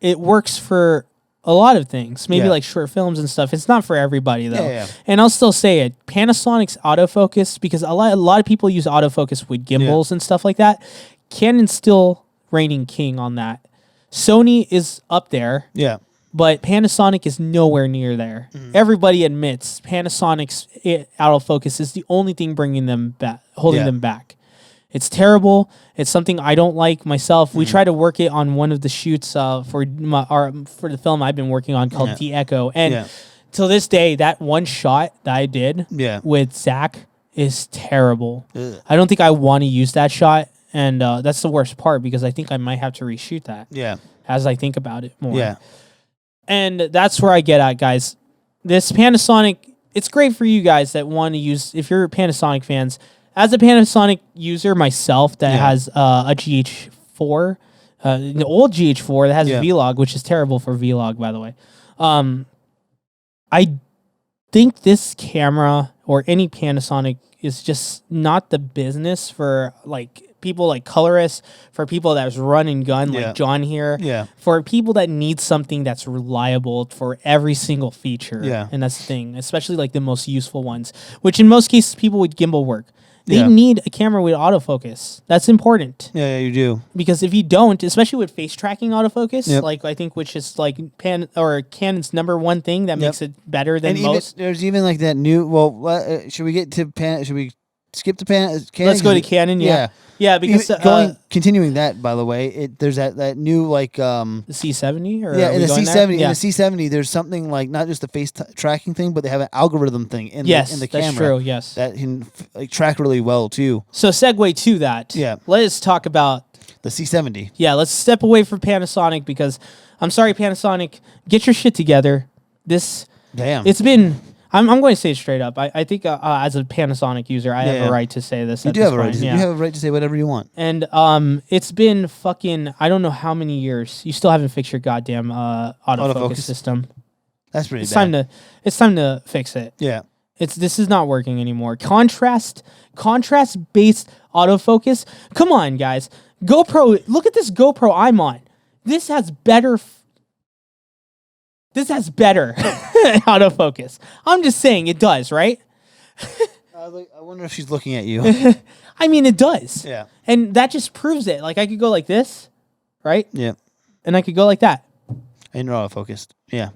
it works for a lot of things, maybe Yeah. like short films and stuff. It's not for everybody though. Yeah. And I'll still say it. Panasonic's autofocus, because a lot of people use autofocus with gimbals and stuff like that. Canon's still reigning king on that. Sony is up there, Yeah. but Panasonic is nowhere near there. Everybody admits Panasonic's autofocus is the only thing bringing them back, holding them back. It's terrible. It's something I don't like myself. We tried to work it on one of the shoots for the film I've been working on called The Echo. And till this day, that one shot that I did with Zach is terrible. Ugh. I don't think I want to use that shot. And that's the worst part because I think I might have to reshoot that as I think about it more. Yeah. And that's where I get at, guys. This Panasonic, it's great for you guys that want to use, if you're Panasonic fans. As a Panasonic user myself that has a GH4, an old GH4 that has Vlog, which is terrible for Vlog, by the way. I think this camera or any Panasonic is just not the business for like people like colorists, for people that's run and gun like John here, for people that need something that's reliable for every single feature. And that's the thing, especially like the most useful ones, which in most cases people with gimbal work. They need a camera with autofocus. That's important. Yeah, you do. Because if you don't, especially with face tracking autofocus, like I think which is like Canon's #1 thing that makes it better than most. There's even like that new. Well, should we get to Pan? Should we skip to Pan? Canon? Let's go to Canon. Yeah, because continuing that, by the way, there's that new like the C70 or in the C70. Yeah. In the C70, there's something like not just the face tracking thing, but they have an algorithm thing in the camera. That's true. Yes, that can like track really well too. So segue to that. Let's talk about the C70. Yeah, let's step away from Panasonic because I'm sorry, Panasonic, get your shit together. It's been. I'm going to say it straight up. I think as a Panasonic user, I have a right to say this. You do have a right. You have a right to say whatever you want. And it's been fucking I don't know how many years. You still haven't fixed your goddamn autofocus system. That's pretty bad. It's time to fix it. Yeah. This is not working anymore. Contrast based autofocus. Come on, guys. GoPro. Look at this GoPro I'm on. This has better autofocus. I'm just saying it does, right? I wonder if she's looking at you. I mean, it does. Yeah. And that just proves it. Like I could go like this, right? Yeah. And I could go like that. And you're auto-focused. Yeah.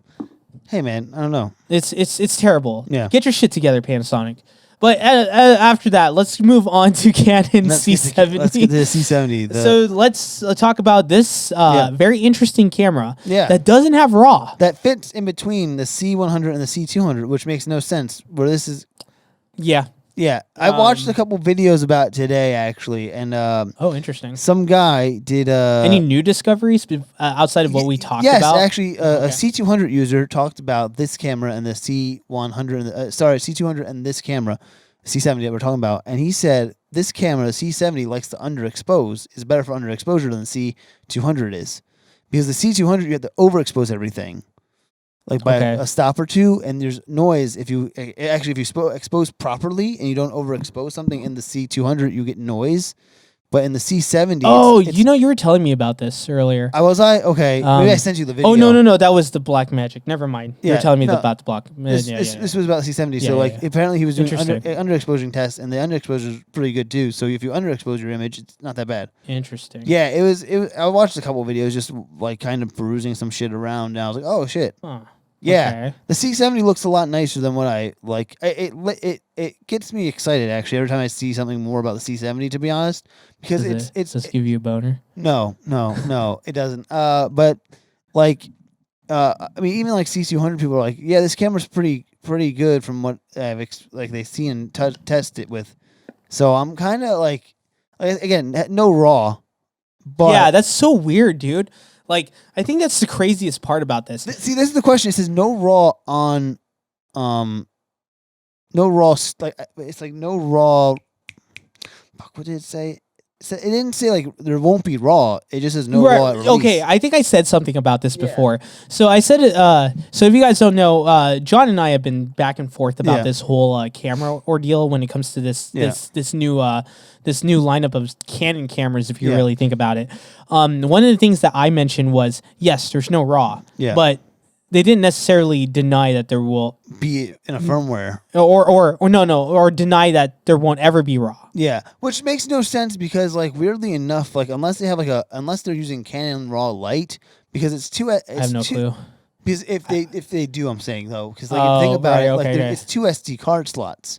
Hey, man, I don't know. It's terrible. Yeah. Get your shit together, Panasonic. But after that, let's move on to Canon C70. Let's get to the C70. So let's talk about this very interesting camera that doesn't have RAW. That fits in between the C100 and the C200, which makes no sense. Where this is... Yeah. Yeah. I watched a couple videos about it today, actually. And interesting. Some guy did... Any new discoveries outside of what we talked about? Yes, actually, a C200 user talked about this camera and the C100... C200 and this camera, C70 that we're talking about. And he said this camera, the C70, likes to underexpose. Is better for underexposure than the C200 is. Because the C200, you have to overexpose everything. Like by a stop or two, and there's noise. If you expose properly and you don't overexpose something in the C200, you get noise. But in the C70, you were telling me about this earlier. Okay. Maybe I sent you the video. Oh no, that was the Black Magic. Never mind. You were telling me about the Black. This was about the C70. So apparently he was doing underexposing tests, and the underexposure is pretty good too. So if you underexpose your image, it's not that bad. Interesting. Yeah, it was. I watched a couple of videos, just like kind of perusing some shit around, and I was like, oh shit. Huh. Yeah, okay. The C70 looks a lot nicer than what I like. It gets me excited actually every time I see something more about the C70. To be honest, because does this give you a boner? No, it doesn't. But like, I mean, even like C200 people are like, yeah, this camera's pretty good from what I've they see and test it with. So I'm kind of like, again, no RAW. But yeah, that's so weird, dude. Like, I think that's the craziest part about this. See, this is the question. It says no RAW on, no RAW. Like it's like no RAW. Fuck, what did it say? it didn't say like there won't be RAW. It just says no RAW at release. Okay, I think I said something about this before. So I said it. So if you guys don't know, John and I have been back and forth about this whole camera ordeal when it comes to this new lineup of Canon cameras. If you really think about it, one of the things that I mentioned was yes, there's no RAW, but they didn't necessarily deny that there will be in a firmware, or deny that there won't ever be RAW. Yeah, which makes no sense because, like, weirdly enough, like unless they have unless they're using Canon RAW Lite, because it's too. I have no clue. Because if they do, I'm saying though, because like if you think about it, it's 2 SD card slots.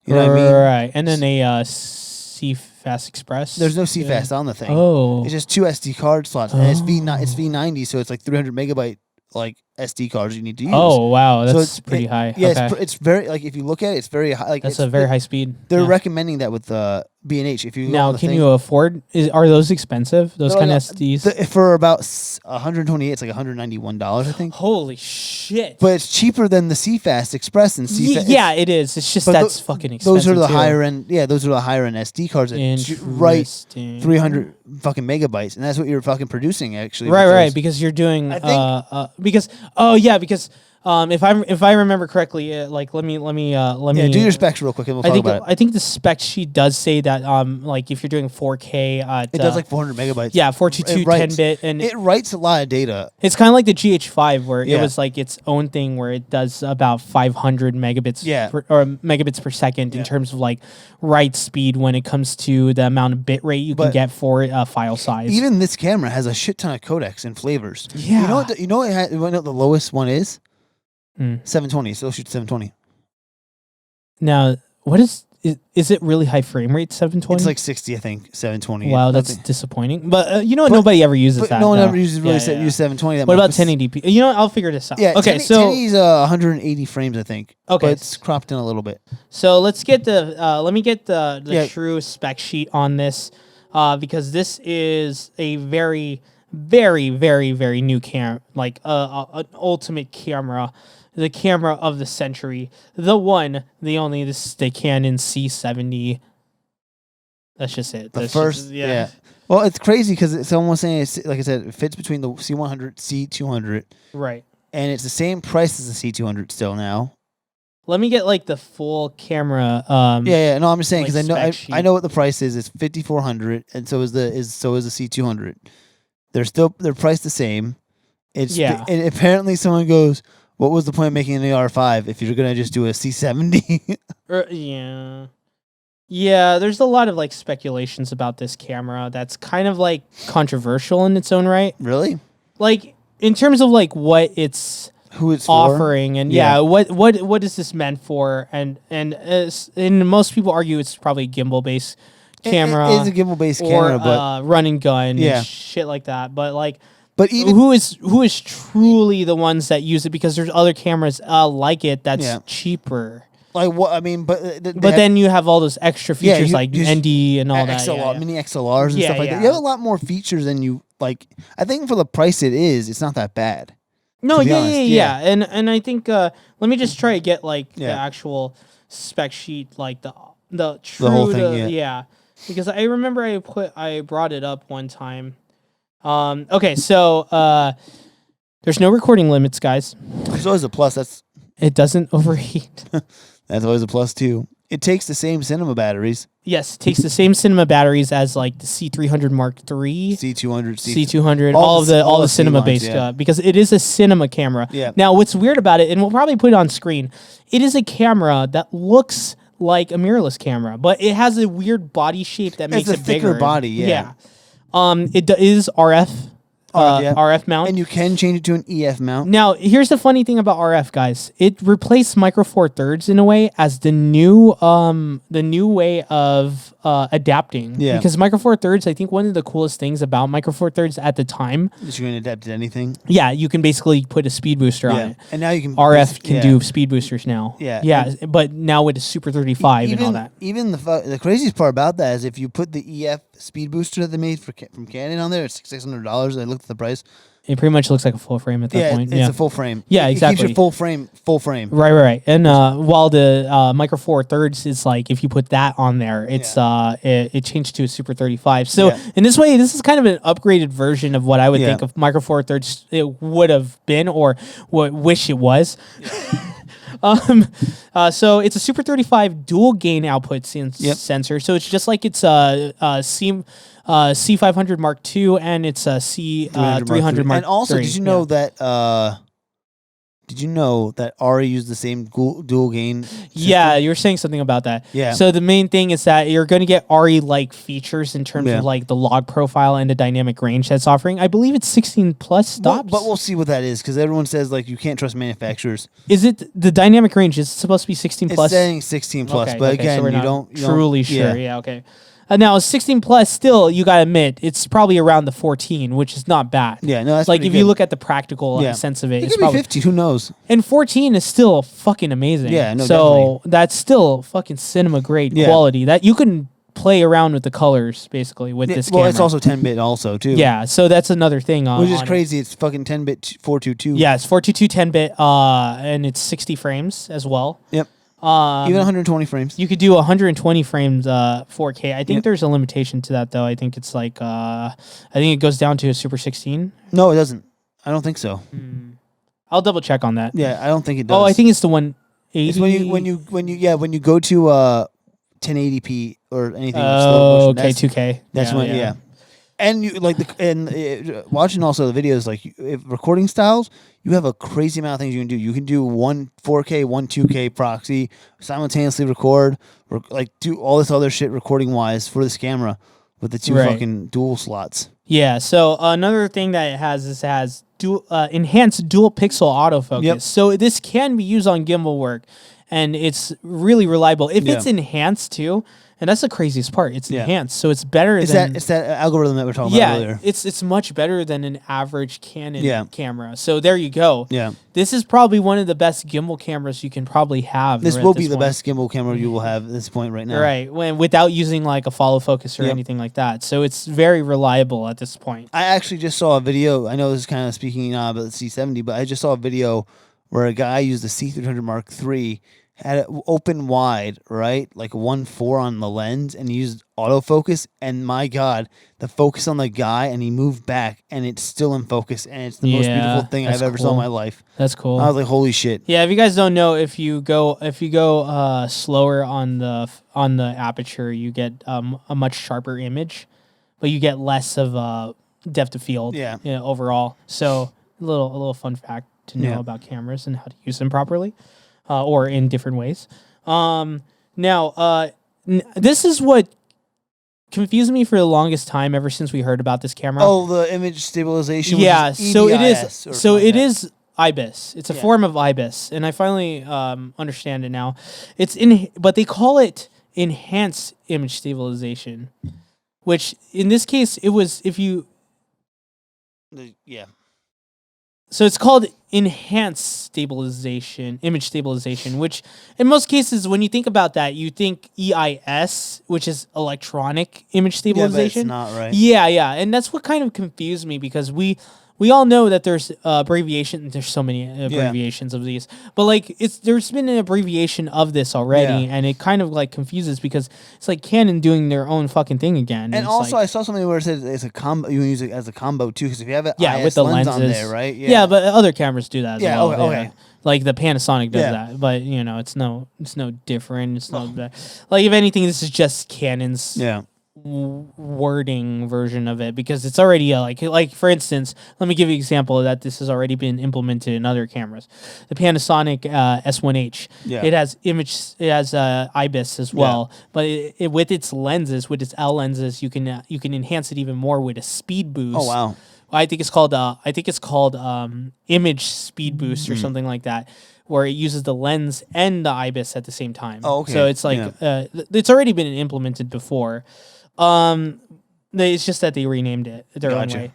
You know what I mean? Right, and then a CFast Express. There's no CFast on the thing. Oh, it's just 2 SD card slots, and it's V90, so it's like 300 megabyte like SD cards you need to use. Oh wow, that's pretty high. Yeah, okay. it's very like if you look at it, it's very high. Like that's a very high speed. They're recommending that with B&H. If you now, can you afford? Are those expensive? Those kind of SDs for about 128, it's like $191, I think. Holy shit! But it's cheaper than the CFast Express and CFast. Yeah, it is. It's just that's fucking expensive. Those are the higher end. Yeah, those are the higher end SD cards that write 300 fucking megabytes, and that's what you're fucking producing actually. Right, because you're doing because if I remember correctly, let me do your specs real quick and we'll talk about it. I think the spec sheet does say that like if you're doing 4K, it does like 400 megabytes. Yeah, 422 10-bit, and it writes a lot of data. It's kind of like the GH5 where it was like its own thing where it does about 500 megabits megabits per second in terms of like write speed when it comes to the amount of bit rate you can get for file size. Even this camera has a shit ton of codecs and flavors. Yeah, you know what the lowest one is? 720. Still shoots 720. Now, what is it really high frame rate 720? It's like 60, I think. 720. Wow, that's disappointing. But nobody ever uses that. No one ever uses use 720. That what about 1080p? You know what? I'll figure this out. Yeah. Okay. So 1080's 180 frames, I think. Okay. But it's cropped in a little bit. So let's get let me get the true spec sheet on this, because this is a very, very, very, very new camera, like an ultimate camera. The camera of the century, the one, the only, this is the Canon C70. That's just it. The first, yeah. Well, it's crazy because it's almost saying, like I said, it fits between the C100, C200. Right. And it's the same price as the C200 still now. Let me get like the full camera. No, I'm just saying because I know what the price is. It's $5,400, and so is the C200. They're priced the same. And apparently someone goes, what was the point of making an AR5 if you're going to just do a C70? Yeah, there's a lot of like speculations about this camera that's kind of like controversial in its own right. Really? Like in terms of like what it's offering for? And what is this meant for? And most people argue it's probably a gimbal based camera. It is a gimbal based camera, but run and gun and shit like that. But even who is truly the ones that use it? Because there's other cameras like it that's cheaper. Like what I mean, but then you have all those extra features like ND and all that, mini XLRs and stuff like that. You have a lot more features than you like. I think for the price it's not that bad. No, and I think let me just try to get like the actual spec sheet, like the whole thing, because I remember I brought it up one time. Okay, so there's no recording limits, guys. There's always a plus. It doesn't overheat. That's always a plus too. It takes the same cinema batteries. Yes, it takes the same cinema batteries as like the C300 Mark III, C200, C200, all the cinema based because it is a cinema camera. Yeah. Now, what's weird about it, and we'll probably put it on screen, it is a camera that looks like a mirrorless camera, but it has a weird body shape that makes it bigger. Thicker body. Yeah. It is RF. RF mount, and you can change it to an EF mount. Now, here's the funny thing about RF, guys. It replaced Micro Four Thirds in a way as the new way of adapting. Yeah. Because Micro Four Thirds, I think one of the coolest things about Micro Four Thirds at the time, is you can adapt to anything. Yeah, you can basically put a speed booster on it, and now you can RF can do speed boosters now. Yeah, but now with a Super 35 and all that. Even the craziest part about that is if you put the EF speed booster that they made from Canon on there, it's $600. I looked at the price. It pretty much looks like a full frame at that point. It's a full frame. Yeah, It exactly. keeps your full frame. Right. And while the Micro Four Thirds is like, if you put that on there, it's it changed to a Super 35. So in this way, this is kind of an upgraded version of what I would think of Micro Four Thirds it would have been, or what wish it was. So it's a Super 35 dual gain output sensor. So it's just like it's C500 Mark II and it's a C300 Mark And also, III. did you know that? Did you know that Ari used the same dual gain system? Yeah, you were saying something about that. Yeah. So the main thing is that you're going to get RE-like features in terms of like the log profile and the dynamic range that's offering. I believe it's 16 plus stops. But we'll see what that is because everyone says like you can't trust manufacturers. Is it the dynamic range? Is it supposed to be 16 plus? It's saying 16 plus, but again, so we're you not don't truly sure. Yeah, okay. Now 16 plus, still you gotta admit it's probably around the 14, which is not bad. Yeah, no, that's like pretty if good. you look at the practical sense of it, It it's could probably be 15. Who knows? And 14 is still fucking amazing. Yeah, no, so definitely. that's still fucking cinema grade quality. That you can play around with the colors basically with this camera. Well, it's also 10-bit also too. Yeah, so that's another thing on which is on crazy. It's fucking 10-bit 422. Yeah, it's 422 10-bit, and it's 60 frames as well. Yep. Even 120 frames. You could do 120 frames 4K. I think there's a limitation to that though. I think it's like I think it goes down to a Super 16. No, it doesn't. I don't think so. I'll double check on that. Yeah, I don't think it does. Oh, I think it's the 180. It's when you go to 1080p or anything. Oh, okay, 2K. That's when And you like watching also the videos like if recording styles, you have a crazy amount of things you can do. You can do one 4K, one 2K proxy, simultaneously record, or like do all this other shit recording wise for this camera with the two fucking dual slots. Yeah. So another thing that it has is enhanced dual pixel autofocus. Yep. So this can be used on gimbal work, and it's really reliable. If it's enhanced too. And that's the craziest part. It's enhanced, so it's better than... It's that algorithm that we're talking about earlier. Yeah, it's much better than an average Canon camera. So there you go. Yeah. This is probably one of the best gimbal cameras you can probably have. This will be the best gimbal camera you will have at this point right now. Right, without using like a follow focus or anything like that. So it's very reliable at this point. I actually just saw a video. I know this is kind of speaking now about the C70, but I just saw a video where a guy used the C300 Mark III, had it open wide, right? Like 1.4 on the lens, and he used autofocus, and my God, the focus on the guy, and he moved back, and it's still in focus, and it's the most beautiful thing I've ever saw in my life. That's cool. I was like, holy shit. Yeah, if you guys don't know, if you go slower on the aperture, you get a much sharper image, but you get less of depth of field overall. So a little fun fact to know about cameras and how to use them properly. Or in different ways. Now, this is what confused me for the longest time ever since we heard about this camera. Oh, the image stabilization. Yeah, so it is. So it that. is IBIS. It's a form of IBIS, and I finally understand it now. But they call it enhanced image stabilization, which in this case it was So it's called enhanced stabilization, image stabilization, which in most cases, when you think about that, you think EIS, which is electronic image stabilization. Yeah, but it's not, right? Yeah. And that's what kind of confused me because we all know that there's abbreviation. There's so many abbreviations of these, but like there's been an abbreviation of this already, and it kind of like confuses because it's like Canon doing their own fucking thing again. And also, I saw something where it says it's a combo. You can use it as a combo too, because if you have an IS with the lens lenses on there, right? Yeah, but other cameras do that as well. Okay. Like the Panasonic does that, but it's no different. It's not like if anything, this is just Canon's wording version of it because it's already like for instance, let me give you an example that this has already been implemented in other cameras. The Panasonic S1H, it has IBIS as well, but it with its lenses, with its L lenses, you can enhance it even more with a speed boost. Oh wow. I think it's called image speed boost or something like that, where it uses the lens and the IBIS at the same time. Oh, okay. So it's like it's already been implemented before. It's just that they renamed it their own way.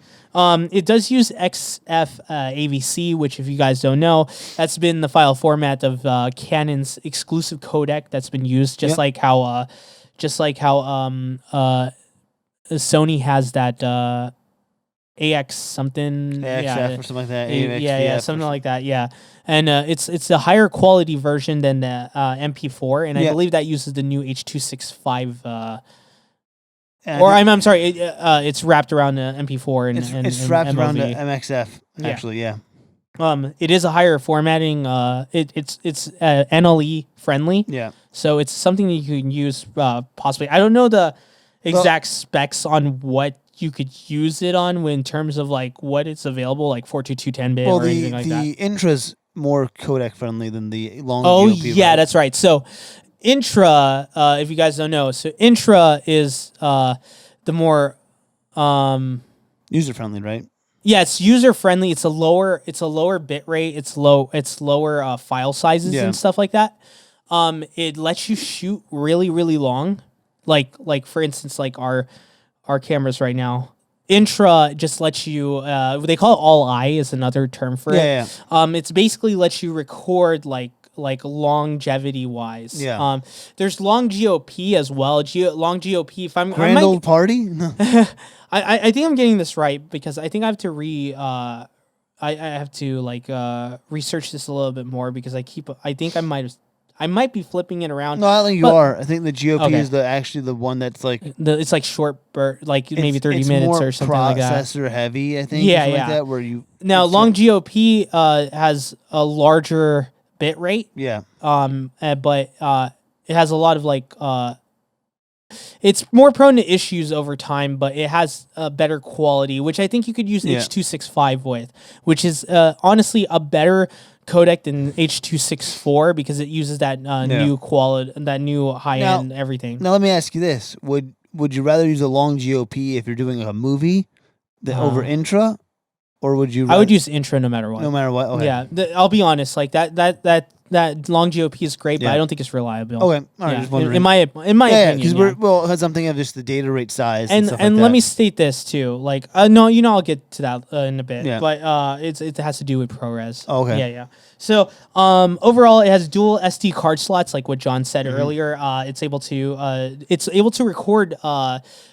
It does use XF AVC, which if you guys don't know, that's been the file format of Canon's exclusive codec that's been used, just like how Sony has that AX something, AXF or something like that. yeah, something like that, yeah. And it's a higher quality version than the MP4, and I believe that uses the new H.265. I'm sorry, it's wrapped around the MP4 and it's wrapped MOV. around the MXF. Actually, yeah. It is a higher formatting. It's NLE friendly. Yeah. So it's something that you can use possibly. I don't know the exact specs on what you could use it on in terms of like what it's available, like 422 10-bit or anything like that. The Intra's more codec friendly than the long GOP. Yeah, right? That's right. So Intra, if you guys don't know, so Intra is the more user friendly, right? Yeah, it's user friendly. It's a lower bit rate. It's lower file sizes and stuff like that. It lets you shoot really, really long. Like for instance, like our cameras right now. Intra just lets you. They call it all I is another term for it. Yeah. It's basically lets you record like longevity wise. Yeah. There's long GOP as well. Long GOP. If I'm Grand old party. I think I'm getting this right because I think I have to I have to like research this a little bit more because I think I might be flipping it around. No, I don't think you are. I think the GOP is actually the one that's like it's like short like maybe 30 minutes or something like that. Processor heavy, I think. Yeah, like that, where you long GOP has a larger bit rate. Yeah. But it has a lot of like it's more prone to issues over time, but it has a better quality, which I think you could use H.265 with, which is honestly a better codec than H.264 because it uses that new quality, that new high end everything. Now let me ask you this: Would you rather use a long GOP if you're doing a movie over Intra, or would you? I would use Intra no matter what. No matter what. Okay. Yeah, I'll be honest. Like that long GOP is great, but I don't think it's reliable. Okay, all right. Just wondering. In my opinion, because that's something of just the data rate size and let me state this too. Like, no, I'll get to that in a bit. Yeah. But it has to do with ProRes. Oh, okay. Yeah. So overall, it has dual SD card slots, like what John said earlier. It's able to record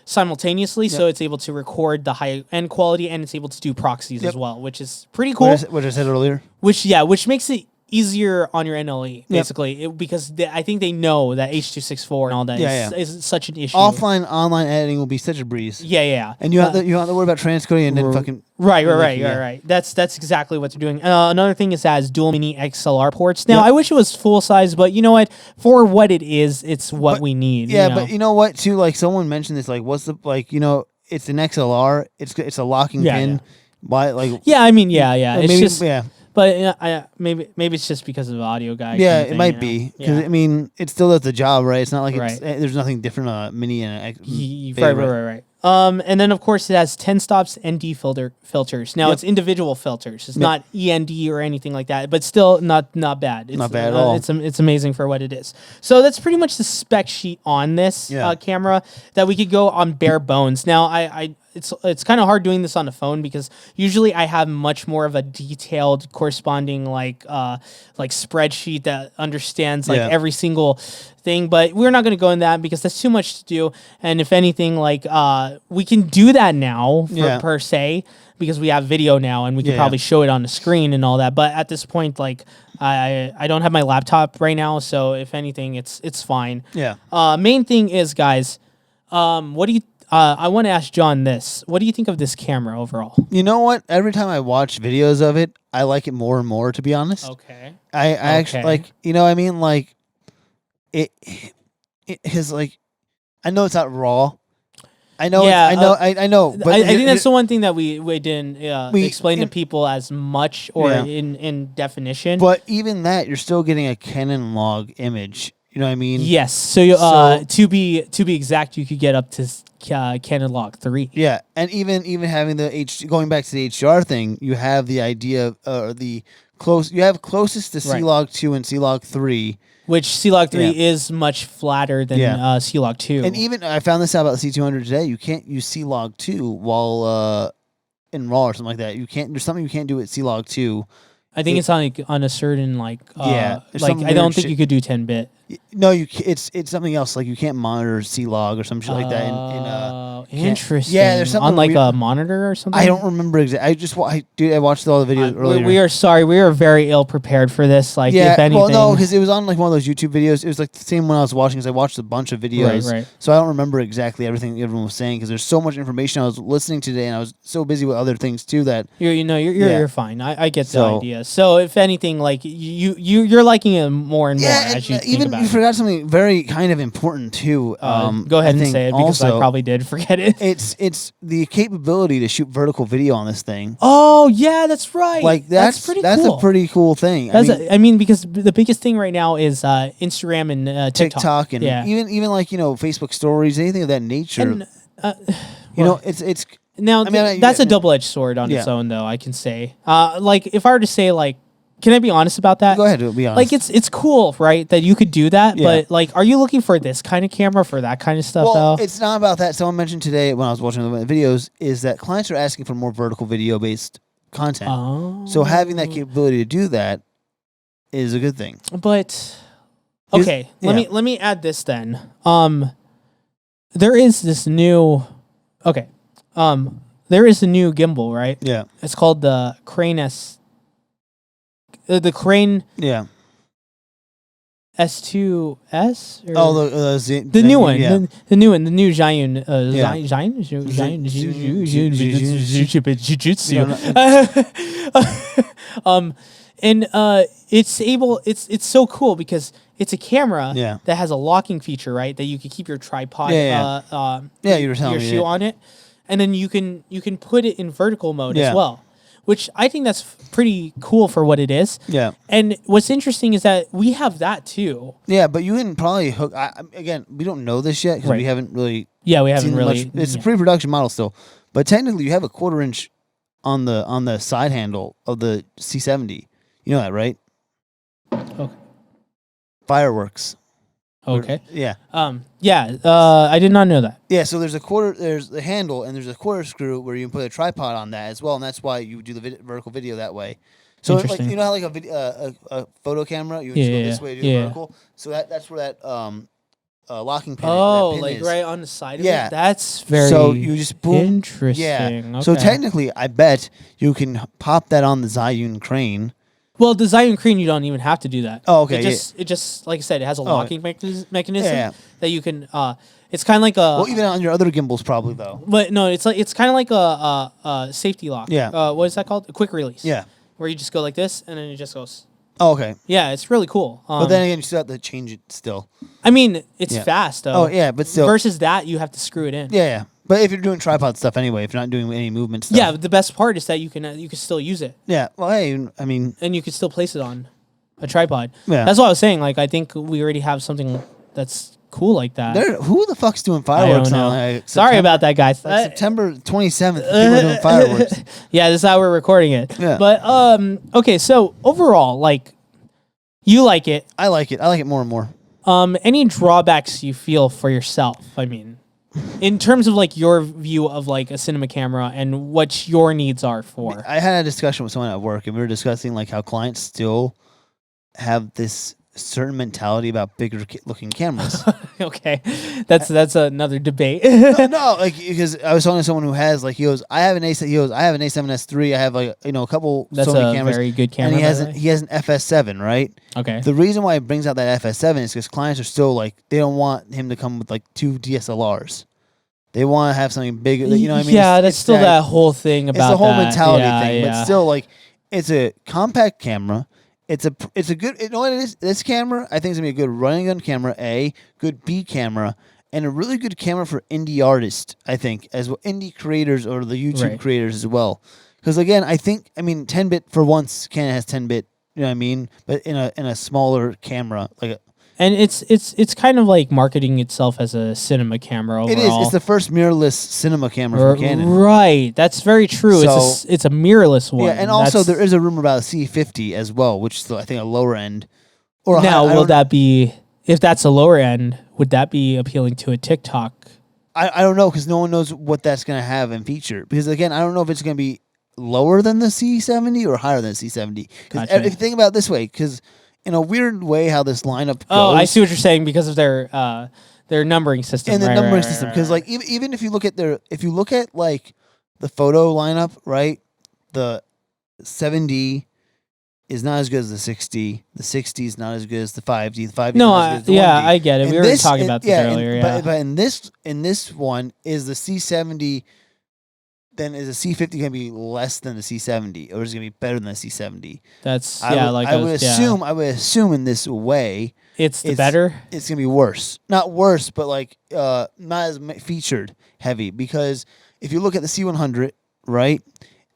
simultaneously, so it's able to record the high end quality, and it's able to do proxies as well, which is pretty cool. What I said earlier. Which makes it easier on your NLE, basically, because I think they know that H.264 and all that is such an issue. Offline, online editing will be such a breeze. Yeah. And you have to worry about transcoding and then fucking... Right. That's exactly what they're doing. Another thing is that it has dual mini XLR ports. Now, I wish it was full size, but you know what? For what it is, it's what we need. Yeah, but you know what, too? Like, someone mentioned this, like, what's the... Like, it's an XLR. It's a locking pin. Yeah. Why, like... Yeah, I mean, yeah. It's maybe, just... Yeah. But maybe it's just because of the audio guy. Yeah, kind of thing, it might be because I mean it still does the job, right? It's not like there's nothing different on a mini and right. And then of course it has 10 stops ND filters. Now it's individual filters. It's not END or anything like that, but still not bad. It's not bad at all. It's amazing for what it is. So that's pretty much the spec sheet on this camera that we could go on bare bones. Now it's kind of hard doing this on the phone because usually I have much more of a detailed corresponding like spreadsheet that understands every single thing, but we're not going to go in that because that's too much to do. And if anything, like we can do that now per se because we have video now and we can probably show it on the screen and all that. But at this point, like I don't have my laptop right now, so if anything, it's fine. Yeah. Main thing is, guys, what do you? I want to ask John this. What do you think of this camera overall? You know what? Every time I watch videos of it, I like it more and more, to be honest. Okay. I actually like, what I mean? Like, it is like, I know it's not raw. I know. Yeah, I know. But I think that's the one thing that we didn't explain to people as much or in definition. But even that, you're still getting a Canon log image. You know what I mean? Yes. So, to be exact, you could get up to Canon log 3. Yeah, and even having going back to the HDR thing, you have the idea of you have closest to C-Log 2 and C-Log 3. Which C-Log 3 is much flatter than C-Log 2. And even, I found this out about the C200 today, you can't use C-Log 2 while in RAW or something like that. There's something you can't do with C-Log 2. I think it's on a certain I don't think you could do 10-bit. No, it's something else. Like you can't monitor C-Log or some shit like that. Interesting. Yeah, there's something on like weird. a monitor or something. I don't remember exactly. I watched all the videos earlier. We are sorry. We are very ill prepared for this. Like, yeah, if anything, well, no, because it was on like one of those YouTube videos. It was like the same one I was watching because I watched a bunch of videos. Right. So I don't remember exactly everything everyone was saying because there's so much information I was listening to today, and I was so busy with other things too that you're fine. I get the idea. So if anything, like you're liking it more and more as you think about you it. forgot something very kind of important too. Go ahead and say it because I probably did forget it. It's the capability to shoot vertical video on this thing. Oh yeah, that's right. Like that's pretty that's cool. a pretty cool thing. I mean, because the biggest thing right now is Instagram and TikTok and even like Facebook stories, anything of that nature. And, it's now that's a double-edged sword on its own, though. I can say, like if I were to say, like, can I be honest about that? Go ahead, be honest. Like it's cool, right, that you could do that, but like, are you looking for this kind of camera for that kind of stuff? Well, though it's not about that. Someone mentioned today when I was watching the videos is that clients are asking for more vertical video based content. Oh. So having that capability to do that is a good thing. But okay, let me add this then. There is this new there is a new gimbal, right? Yeah. It's called the Crane the Crane S2S. The new one, yeah. the new one, the new Jian and it's so cool because it's a camera that has a locking feature, right? That you can keep your tripod you were telling your me, shoe on it, and then you can put it in vertical mode as well, which I think that's pretty cool for what it is. Yeah. And what's interesting is that we have that too. Yeah, but you can probably hook. Again, we don't know this yet because we haven't really. Yeah, we haven't really. Much. It's a pre-production model still, but technically you have a 1/4 inch on the side handle of the C70. You know that, right? Okay. Fireworks. Okay. Yeah. I did not know that. Yeah, so there's the handle, and there's a 1/4 screw where you can put a tripod on that as well, and that's why you do the vertical video that way. So like, you know how like a photo camera, you just go this way to do the vertical. So that's where that locking pin. Oh, that pin like is. right on the side of Yeah. it. That's very. So you just boom. Interesting. Yeah. Okay. So technically, I bet you can pop that on the Zhiyun Crane. Well, the Xeon Crane, you don't even have to do that. Oh, okay. It just like I said, it has a locking mechanism that you can. It's kind of like a. Well, even on your other gimbals, probably though. But no, it's kind of like a safety lock. Yeah. What is that called? A quick release. Yeah. Where you just go like this, and then it just goes. Oh, okay. Yeah, it's really cool. But then again, you still have to change it still. I mean, it's fast though. Oh yeah, but still. Versus that, you have to screw it in. Yeah. But if you're doing tripod stuff anyway, if you're not doing any movement stuff. Yeah, but the best part is that you can still use it. Yeah. Well, hey, I mean. And you can still place it on a tripod. Yeah. That's what I was saying. Like, I think we already have something that's cool like that. Who the fuck's doing fireworks I don't know. on? Like, Sorry about that, guys. Like September 27th, people are doing fireworks. Yeah, this is how we're recording it. Yeah. But okay, so overall, like, you like it. I like it. I like it more and more. Any drawbacks you feel for yourself? I mean, in terms of like your view of like a cinema camera and what your needs are for. I had a discussion with someone at work, and we were discussing like how clients still have this certain mentality about bigger looking cameras. Okay, that's another debate. no, like because I was talking to someone who has like he goes, I have an A7S III. I have like a couple Sony cameras. Very good camera. And he has an FS7, right? Okay. The reason why he brings out that FS7 is because clients are still like they don't want him to come with like 2 DSLRs. They want to have something bigger. You know what I mean? Yeah, that's still that whole thing about it's the whole that. mentality Yeah, thing, yeah. but still like it's a compact camera. It's a good. You know what it is? This camera, I think, is gonna be a good running gun camera. Good B camera, and a really good camera for indie artists. I think as well, indie creators or the YouTube creators as well. Because again, I 10-bit for once. Canon has 10-bit. You know what I mean? But in a smaller camera, and it's kind of like marketing itself as a cinema camera overall. It is. It's the first mirrorless cinema camera from Canon. Right. That's very true. So, it's a mirrorless one. Yeah, and also there is a rumor about a C50 as well, which is I think a lower end. Or now, will that be, if that's a lower end, would that be appealing to a TikTok? I don't know because no one knows what that's going to have and feature. Because again, I don't know if it's going to be lower than the C70 or higher than the C70. Because if you think about it this way, because in a weird way how this lineup goes. Oh, I see what you're saying because of their numbering system. And the right, numbering right, system, right, because right. like even if you look at like the photo lineup, right, the 7D is not as good as the 6D. The 6D is not as good as the 5D. The 5D is No, not as good as the 1D. I get it. We were talking about this earlier. Yeah, But in this one is the C70. Then is the C50 going to be less than the C70, or is it going to be better than the C70? that's I would assume assume in this way it's the better. It's going to be worse. Not worse, but like not as featured heavy, because if you look at the C100, right?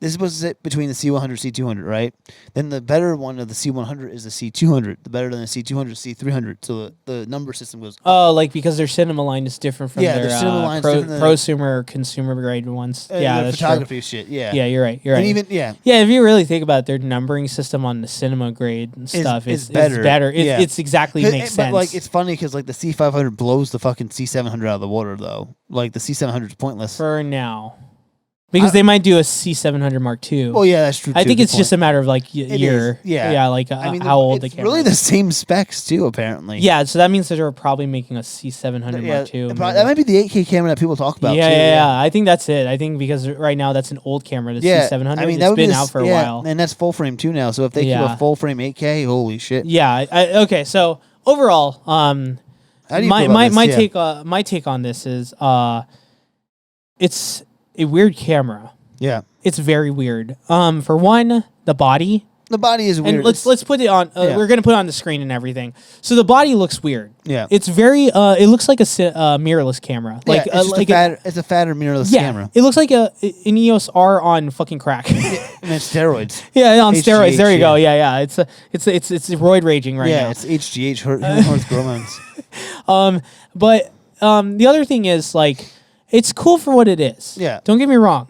This is supposed to sit between the C100 and C200, right? Then the better one of the C100 is the C200. The better than the C200 is C300. So the number system goes up. Oh, like because their cinema line is different from Yeah, their their cinema line's different than prosumer or consumer grade ones. Yeah, the that's photography shit. Yeah. true. Yeah, you're right. You're right. And even yeah. Yeah, if you really think about it, their numbering system on the cinema grade and stuff is better. Yeah. It's exactly makes sense. But like it's funny because like the C500 blows the fucking C700 out of the water though. Like the C700 is pointless for now. Because they might do a C700 Mark II. Well, yeah, that's true. I think it's just a matter of like year. Yeah, like I mean, how old the it's camera really is. the same specs too, apparently. Yeah, so that means that they're probably making a C700 Mark II. That might be the 8K camera that people talk about. Yeah. I think that's it. I think because right now that's an old camera, the C700. I mean, it's been out for a while. and that's full frame too now. So if they keep a full frame 8K, holy shit. Yeah. Okay. So overall, How do you my feel about this? my take on this is, it's a weird camera. Yeah. It's very weird. For one, the body. The body is weird. And let's put it on. We're gonna put it on the screen and everything. So the body looks weird. Yeah. It's very. It looks like a mirrorless camera. Like it's a fatter mirrorless camera. It looks like an EOS R on fucking crack. And it's steroids. Yeah, on HGH, steroids. There you go. Yeah. It's roid raging right now. Yeah, it's HGH, horse hormones. But the other thing is like, it's cool for what it is. Yeah. Don't get me wrong.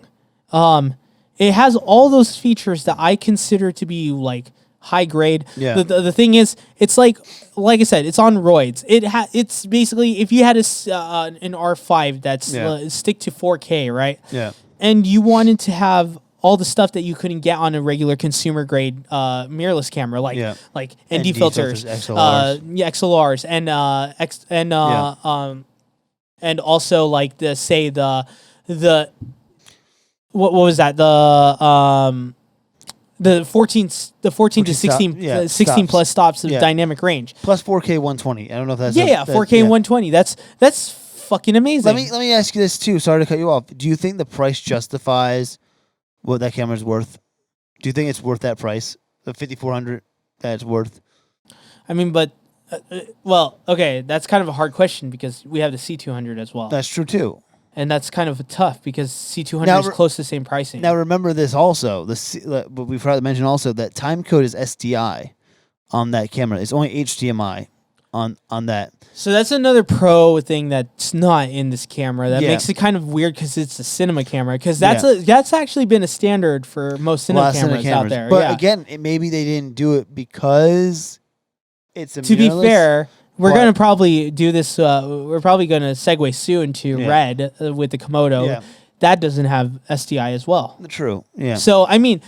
It has all those features that I consider to be like high grade. Yeah. The thing is, it's like I said, it's on roids. It's basically if you had an R5 that's stick to 4K, right? Yeah. And you wanted to have all the stuff that you couldn't get on a regular consumer grade mirrorless camera, like ND filters, XLRs, XLRs, and also like the what was that? The 14 to 16 16 plus stops of dynamic range. Plus 4K 120. I don't know if that's 4K 120. That's fucking amazing. Let me ask you this too. Sorry to cut you off. Do you think the price justifies what that camera's worth? Do you think it's worth that price? The 5400 that it's worth? I mean, but well, okay, that's kind of a hard question because we have the C200 as well. That's true too. And that's kind of tough because C200 is close to the same pricing. Now remember this also. But we forgot to mention also that time code is SDI on that camera. It's only HDMI on that. So that's another pro thing that's not in this camera. That makes it kind of weird because it's a cinema camera. Because that's actually been a standard for most cinema cameras out there. But again, maybe they didn't do it because it's a To be fair, we're going to probably do this. We're probably going to segue soon to Red with the Komodo. Yeah. That doesn't have SDI as well. True. Yeah. So, I mean,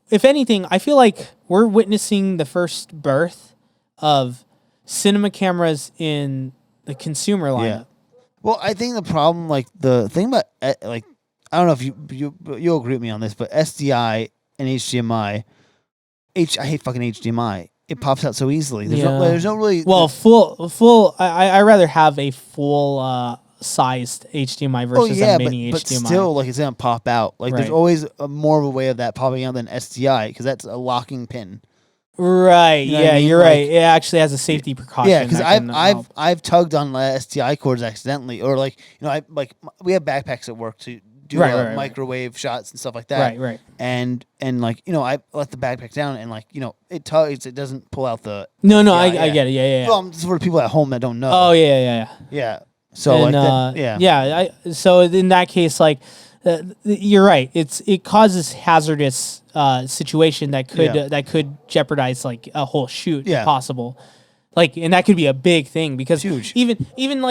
if anything, I feel like we're witnessing the first birth of cinema cameras in the consumer lineup. Yeah. Well, I think the problem, like the thing about, like, I don't know if you'll agree with me on this, but SDI and HDMI, I hate fucking HDMI. It pops out so easily. There's no really... Well, full. I rather have a full sized HDMI versus a mini HDMI. But still, like, it's gonna pop out. Like, there's always more of a way of that popping out than SDI because that's a locking pin. Right. You know what I mean? You're right. It actually has a safety precaution. Yeah, because I've tugged on SDI cords accidentally, or like we have backpacks at work to do microwave shots and stuff like that. Right. And like I let the backpack down and like it tugs. It doesn't pull out the. No. I get it. Yeah. Well, this is for people at home that don't know. Oh yeah. Yeah. So So in that case, like you're right. It causes hazardous situation that could jeopardize like a whole shoot if possible. Like, and that could be a big thing because huge. even in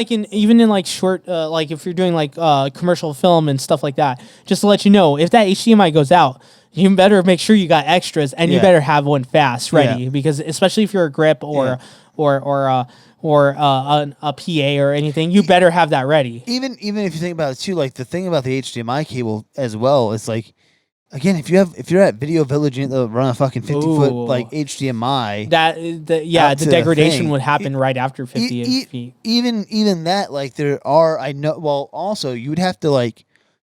like short, like if you're doing like commercial film and stuff like that, just to let you know, if that HDMI goes out, you better make sure you got extras, and you Yeah. better have one fast ready Yeah. because especially if you're a grip or a PA or anything, you better have that ready. Even if you think about it too, like the thing about the HDMI cable as well, is like, again, if you're at Video Village and you have to run a fucking 50-foot Ooh. like HDMI, The to the degradation thing. would happen right after 50 feet. even that, like there are, I know. Well, also you would have to like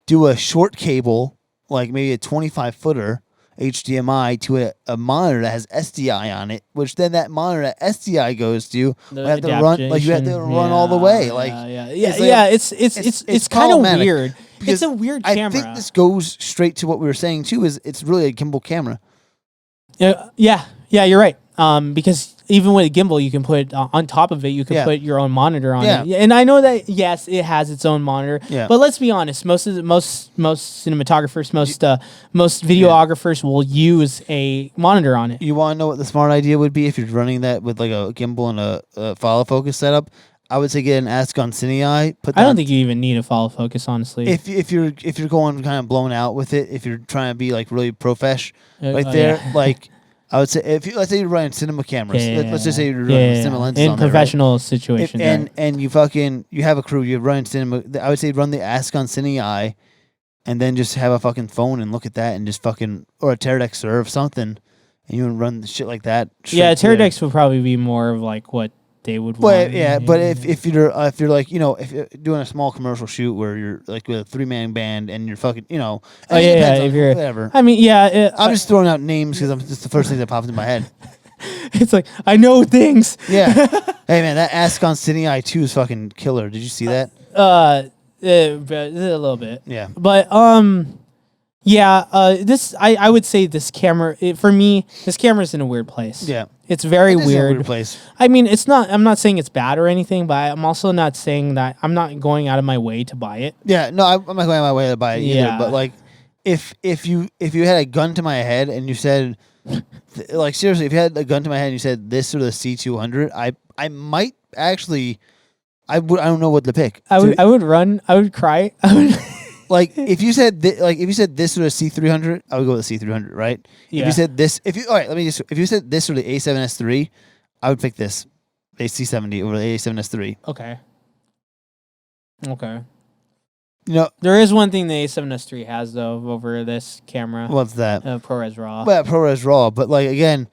do a short cable, like maybe a 25-footer HDMI to a monitor that has SDI on it, which then that monitor that SDI goes to, you have to run, like you have to run all the way, like it's kind of problematic weird. because It's a weird I camera. think this goes straight to what we were saying too. Is it's really a gimbal camera. Yeah, you're right. Because even with a gimbal, you can put on top of it, you can put your own monitor on it. Yeah, and I know that yes, it has its own monitor. Yeah. But let's be honest, most cinematographers, most videographers will use a monitor on it. You want to know what the smart idea would be if you're running that with like a gimbal and a follow focus setup? I would say get an Ascon Cine. I don't think you even need a follow focus, honestly. If you're going kind of blown out with it, if you're trying to be like really profesh Yeah. like I would say let's say you're running cinema cameras. Let's just say you're running cinema lenses in on there, professional right? situations. And you have a crew, you're running cinema. I would say run the Ascon Cine, and then just have a fucking phone and look at that and just fucking, or a Teradek Serve something, and you would run the shit like that. Yeah, straight there. Teradeks would probably be more of like what they would But want. yeah, but if you're like, you know, if you're doing a small commercial shoot where you're like with a 3-man band and you're fucking, you know, Oh yeah, depends on if you're whatever. I mean, yeah, I'm just throwing out names because I'm just the first thing that pops in my head. it's like I know things. Yeah. Hey man, that Ascon Cine i2 is fucking killer. Did you see that? A little bit. Yeah. But this I would say this camera for me, this camera's in a weird place. Yeah. It's very It is in a weird. weird place. I mean, it's not. I'm not saying it's bad or anything, but I'm also not saying that I'm not going out of my way to buy it. Yeah, no, I'm not going out of my way to buy it either. Yeah. But like, if you had a gun to my head and you said, like seriously, if you had a gun to my head and you said this or the C200, I might actually, I don't know what to pick. I would run. I would cry. I would. Like if you said this or the C300, I would go with the C300, right? Yeah. If you said this, if you said this or the A7S3, I would pick this, the C70 over the A7S3. Okay. You know, There is one thing the A7S3 has though over this camera. what's that? ProRes RAW. Well, ProRes RAW, but like again,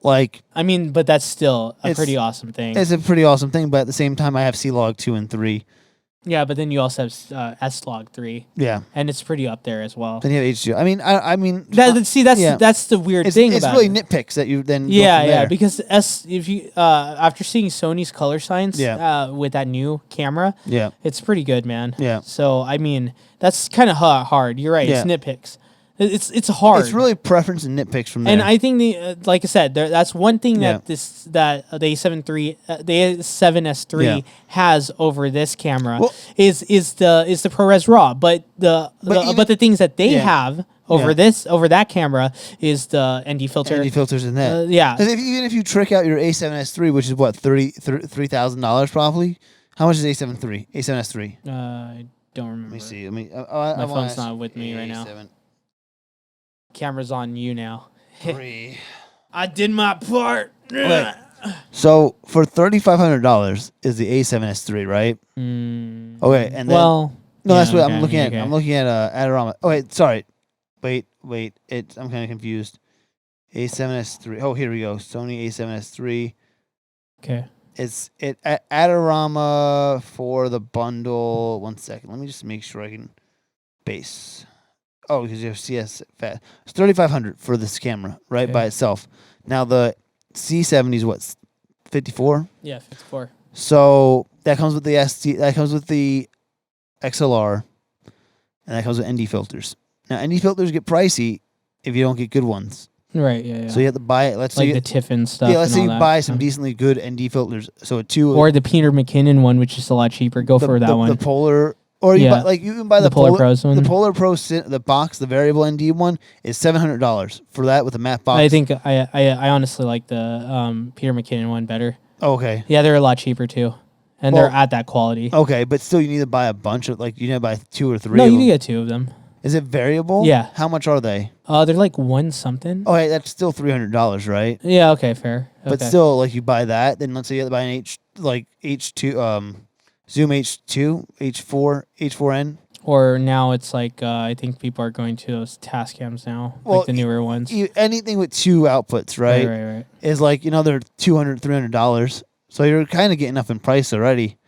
like I mean, but that's still a It's- pretty awesome thing. it's a pretty awesome thing. But at the same time, I have C-Log 2 and 3. Yeah, but then you also have S-Log 3, Yeah, and it's pretty up there as well. then you have H2. I mean, That's that's the weird thing it's about really it. nitpicks that you then. go Yeah, from yeah, there. because if you after seeing Sony's color science with that new camera, Yeah, it's pretty good, man. Yeah. So I mean, that's kind of hard. You're right. Yeah. It's nitpicks. It's hard. it's really preference and nitpicks from there. And I think like I said, that's one thing Yeah. that the A7S3 Yeah. has over this camera Well- is the ProRes RAW, but the things that they Yeah. have over Yeah. over that camera is the ND filter. ND filters in that. Yeah. 'Cause even if you trick out your A7S3, which is what $3,000 probably. How much is A7 S3? I don't remember. Let me see. My phone's not with me right now. Camera's on you now. A7 I did my part. Okay. So for $3,500 is the A7S3, right? Mm, Okay, and then well, no, that's yeah, what okay, I'm looking at. okay. I'm looking at Adorama. Oh wait, sorry. Wait. I'm kind of confused. A7S3. Oh, here we go. Sony A7S3. Okay. It's Adorama for the bundle. 1 second. Let me just make sure I can base. Oh, because you have CS fat. It's $3,500 for this camera, right, Okay. by itself. Now the C70 is what, 54? Yeah, 54. So that comes with the that comes with the XLR, and that comes with ND filters. Now ND filters get pricey if you don't get good ones. Right. Yeah. So you have to buy it. Let's like say the Tiffin stuff. let's and say all you that. buy some decently good ND filters. So or the Peter McKinnon one, which is a lot cheaper. Go for that one. The Polar, or you Yeah. you can buy The Polar Pros one. The Polar Pro, the box, the variable ND one is $700 for that with a matte box. I think I honestly like the Peter McKinnon one better. Okay. Yeah, they're a lot cheaper too, and Well, they're at that quality. Okay, but still, you need to buy a bunch of you need to buy 2 or 3. No, of you them. can get 2 of them. Is it variable? Yeah. How much are they? They're like one something. Oh, hey, that's still $300, right? Yeah. Okay. Fair. But Okay. still, like you buy that, then let's say you buy an H2 Zoom H2 H4N. Or now it's like I think people are going to those task cams now, Well, like the newer ones. Anything with 2 outputs, right? Right. Is like another $200-$300. So you're kind of getting up in price already.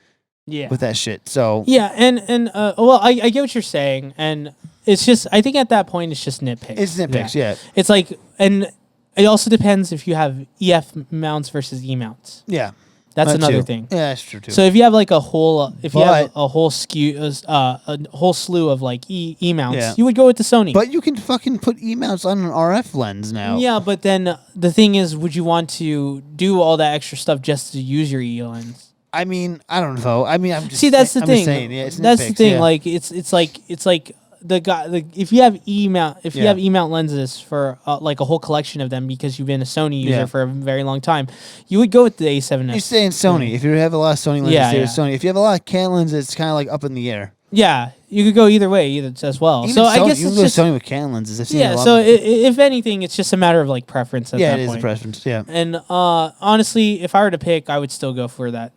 Yeah. With that shit. So yeah, and well, I get what you're saying, and it's just I think at that point it's just nitpicks. It's nitpicks, yeah. It's like, and it also depends if you have EF mounts versus E mounts. Yeah. That's another too. thing. Yeah, that's true too. So if you have like a whole, you have a whole a whole slew of like E mounts, you would go with the Sony. But you can fucking put E mounts on an RF lens now. Yeah, but then the thing is, would you want to do all that extra stuff just to use your E lens? I mean, I don't know. I mean, I'm just that's the thing. Saying, yeah, it's that's nitpicks, the thing. yeah. Like it's like the guy. If you have E mount, you have E mount lenses for like a whole collection of them because you've been a Sony user for a very long time, you would go with the A7S. You're saying Sony. If you have a lot of Sony lenses, Sony. If you have a lot of Canon lenses, it's kind of like up in the air. Yeah, you could go either way, as well. Even so Sony, I guess you it's can go just Sony with Canon lenses. I've seen a lot So of if anything, it's just a matter of like preference at that point. Yeah, it is a preference. Yeah. And honestly, if I were to pick, I would still go for that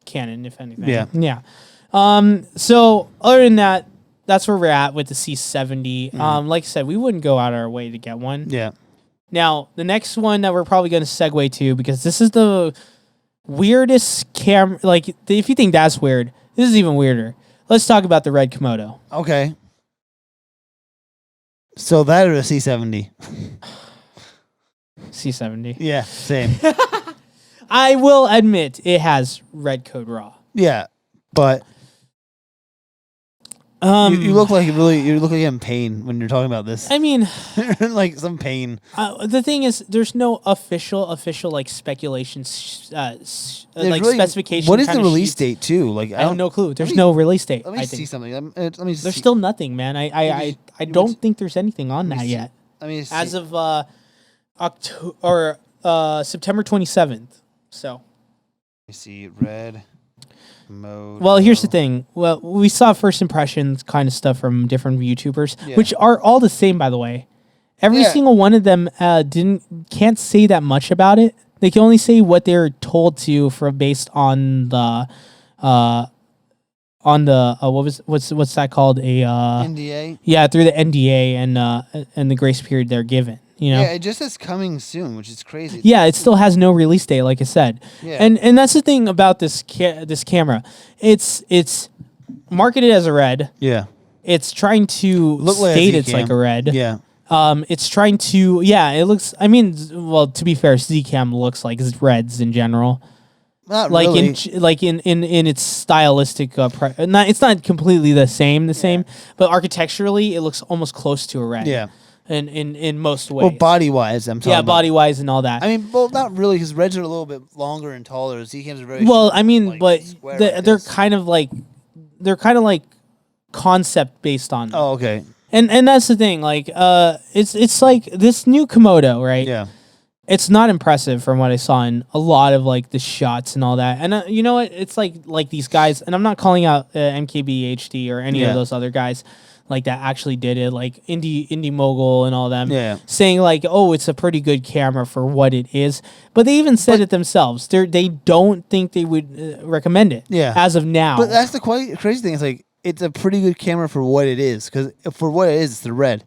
Canon, if anything. Yeah. So other than that, that's where we're at with the C70. Like I said, we wouldn't go out our way to get one. Yeah. Now, the next one that we're probably going to segue to, because this is the weirdest camera. Like, if you think that's weird, this is even weirder. Let's talk about the Red Komodo. Okay. So that or a C70? C70. Yeah, same. I will admit it has red code raw. Yeah, but you look like you look like you're in pain when you're talking about this. I mean, like some pain. The thing is, there's no official like speculations, like really, specification. What is the release sheets. date too? Like I have no clue. There's no release date. Let me see something. Let me. There's still nothing, man. I don't think there's anything on that yet. Let me see. As of October or September 27th. So. Let me see. Red Mode. Well, here's the thing. Well, we saw first impressions kind of stuff from different YouTubers, which are all the same, by the way. Every single one of them can't say that much about it. They can only say what they're told to based on the what's that called, a NDA. Yeah, through the NDA and the grace period they're given. You know? Yeah, it just says coming soon, which is crazy. Yeah, it still has no release date, like I said. Yeah. And that's the thing about this camera. It's marketed as a red. Yeah. It's trying to state it's like a red. Yeah. It's trying to it looks. I mean, well, to be fair, Zcam looks like reds in general. Not like really. in its stylistic. It's not completely the same, but architecturally, it looks almost close to a red. Yeah. In most ways. Well, body wise, I'm talking. Yeah, about. body wise and all that. I mean, well, not really, because reds are a little bit longer and taller. Zcams are very. Well, short, I mean, like, but square they're kind of like concept based on. Oh, okay. And that's the thing. Like, it's like this new Komodo, right? Yeah. It's not impressive from what I saw in a lot of like the shots and all that. And you know what? It's like these guys, and I'm not calling out MKB HD or any of those other guys like that actually did it, like Indie Mogul and all them, saying like, oh, it's a pretty good camera for what it is. But they even said it themselves. They don't think they would recommend it. Yeah. As of now. But that's the crazy thing. It's like it's a pretty good camera for what it is, because for what it is, it's the red.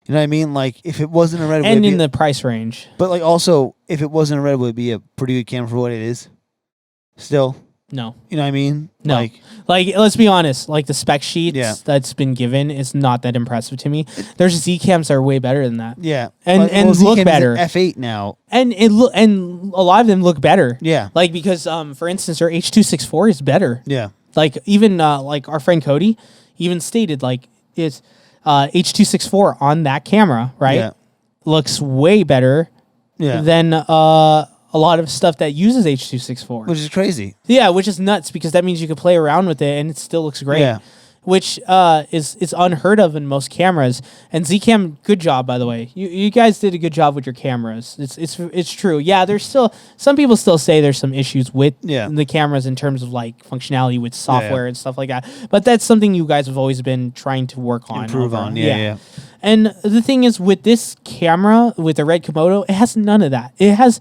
You know what I mean? Like, if it wasn't a red, and in the price range. But like, also, if it wasn't a red, would it be a pretty good camera for what it is? Still, no. You know what I mean? No. Like let's be honest. Like the spec sheets that's been given is not that impressive to me. There's Zcams that are way better than that. Yeah, and look better. F8 now, and a lot of them look better. Yeah, like because for instance, our H.264 is better. Yeah, like even like our friend Cody even stated like it's. H.264 on that camera, right? Looks way better than a lot of stuff that uses H.264. Which is crazy. Yeah, which is nuts, because that means you can play around with it and it still looks great. Yeah. which is unheard of in most cameras. And Zcam, good job, by the way. You guys did a good job with your cameras. It's true. Yeah, there's still some people still say there's some issues with the cameras in terms of like functionality with software and stuff like that. But that's something you guys have always been trying to work on, improve on. Yeah. And the thing is, with this camera, with the Red Komodo, it has none of that. It has.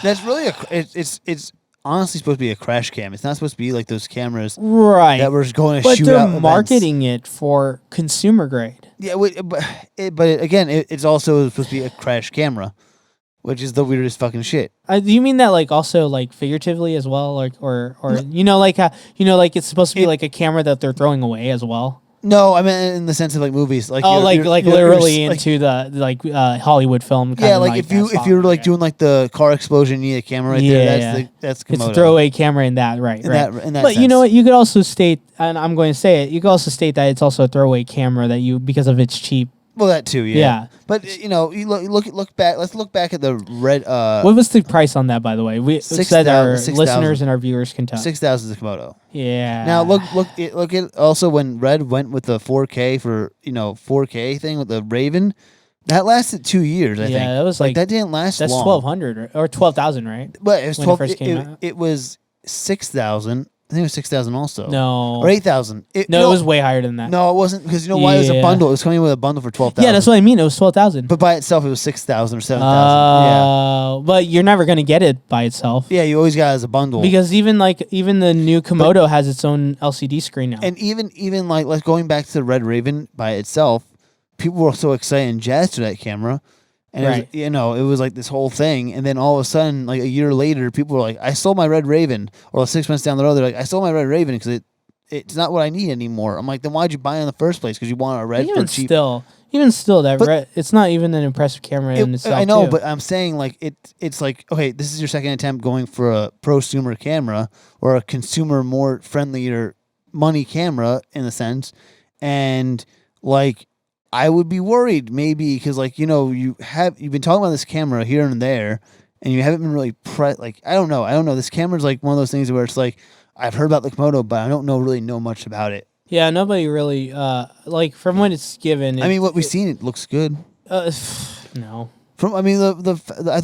That's really it's honestly supposed to be a crash cam. It's not supposed to be like those cameras that were going to shoot out events. But they're marketing it for consumer grade. Yeah, but again, it's also supposed to be a crash camera, which is the weirdest fucking shit. Do you mean that like also like figuratively as well, like or like like it's supposed to be like a camera that they're throwing away as well? No, I mean in the sense of like movies, like literally into the like Hollywood film. Yeah, like if you're like doing like the car explosion, you need a camera right there. That's Komodo. It's a throwaway camera in that, right? In that but sense. You know what? You could also state, and I'm going to say it. You could also state that it's also a throwaway camera because of its cheap. Well, that too, yeah. But you look back. Let's look back at the red. What was the price on that, by the way? We said our listeners and our viewers can tell. 6,000 is a Komodo. Yeah. Now look at also when Red went with the 4K for 4K thing with the Raven. That lasted 2 years, I think. Yeah, that was like that didn't last long. That's 1,200 or 12,000, right? But it was 12. When it first came out. It was 6,000. I think it was 6,000 also. No. Or 8,000. No, it was way higher than that. No, it wasn't, because you know why? It was a bundle. It was coming with a bundle for 12,000. Yeah, that's what I mean. It was 12,000. But by itself, it was 6,000 or 7,000. But you're never going to get it by itself. Yeah, you always got it as a bundle. Because even the new Komodo has its own LCD screen now. And even like going back to the Red Raven by itself, people were so excited and jazzed to that camera. And it was like this whole thing, and then all of a sudden, like a year later, people were like, "I sold my Red Raven," or 6 months down the road, they're like, "I sold my Red Raven because it's not what I need anymore." I'm like, "Then why'd you buy it in the first place? Because you want a red for cheap." Even still, Red, it's not even an impressive camera in itself. I know, but I'm saying like it's like, okay, this is your second attempt going for a prosumer camera or a consumer more friendlier money camera in a sense, and like. I would be worried maybe because like you've been talking about this camera here and there, and you haven't been really I don't know. This camera's like one of those things where it's like I've heard about the Komodo, but I don't really know much about it. Yeah, nobody really like from when it's given. I mean, what we've seen, it looks good. No. I thought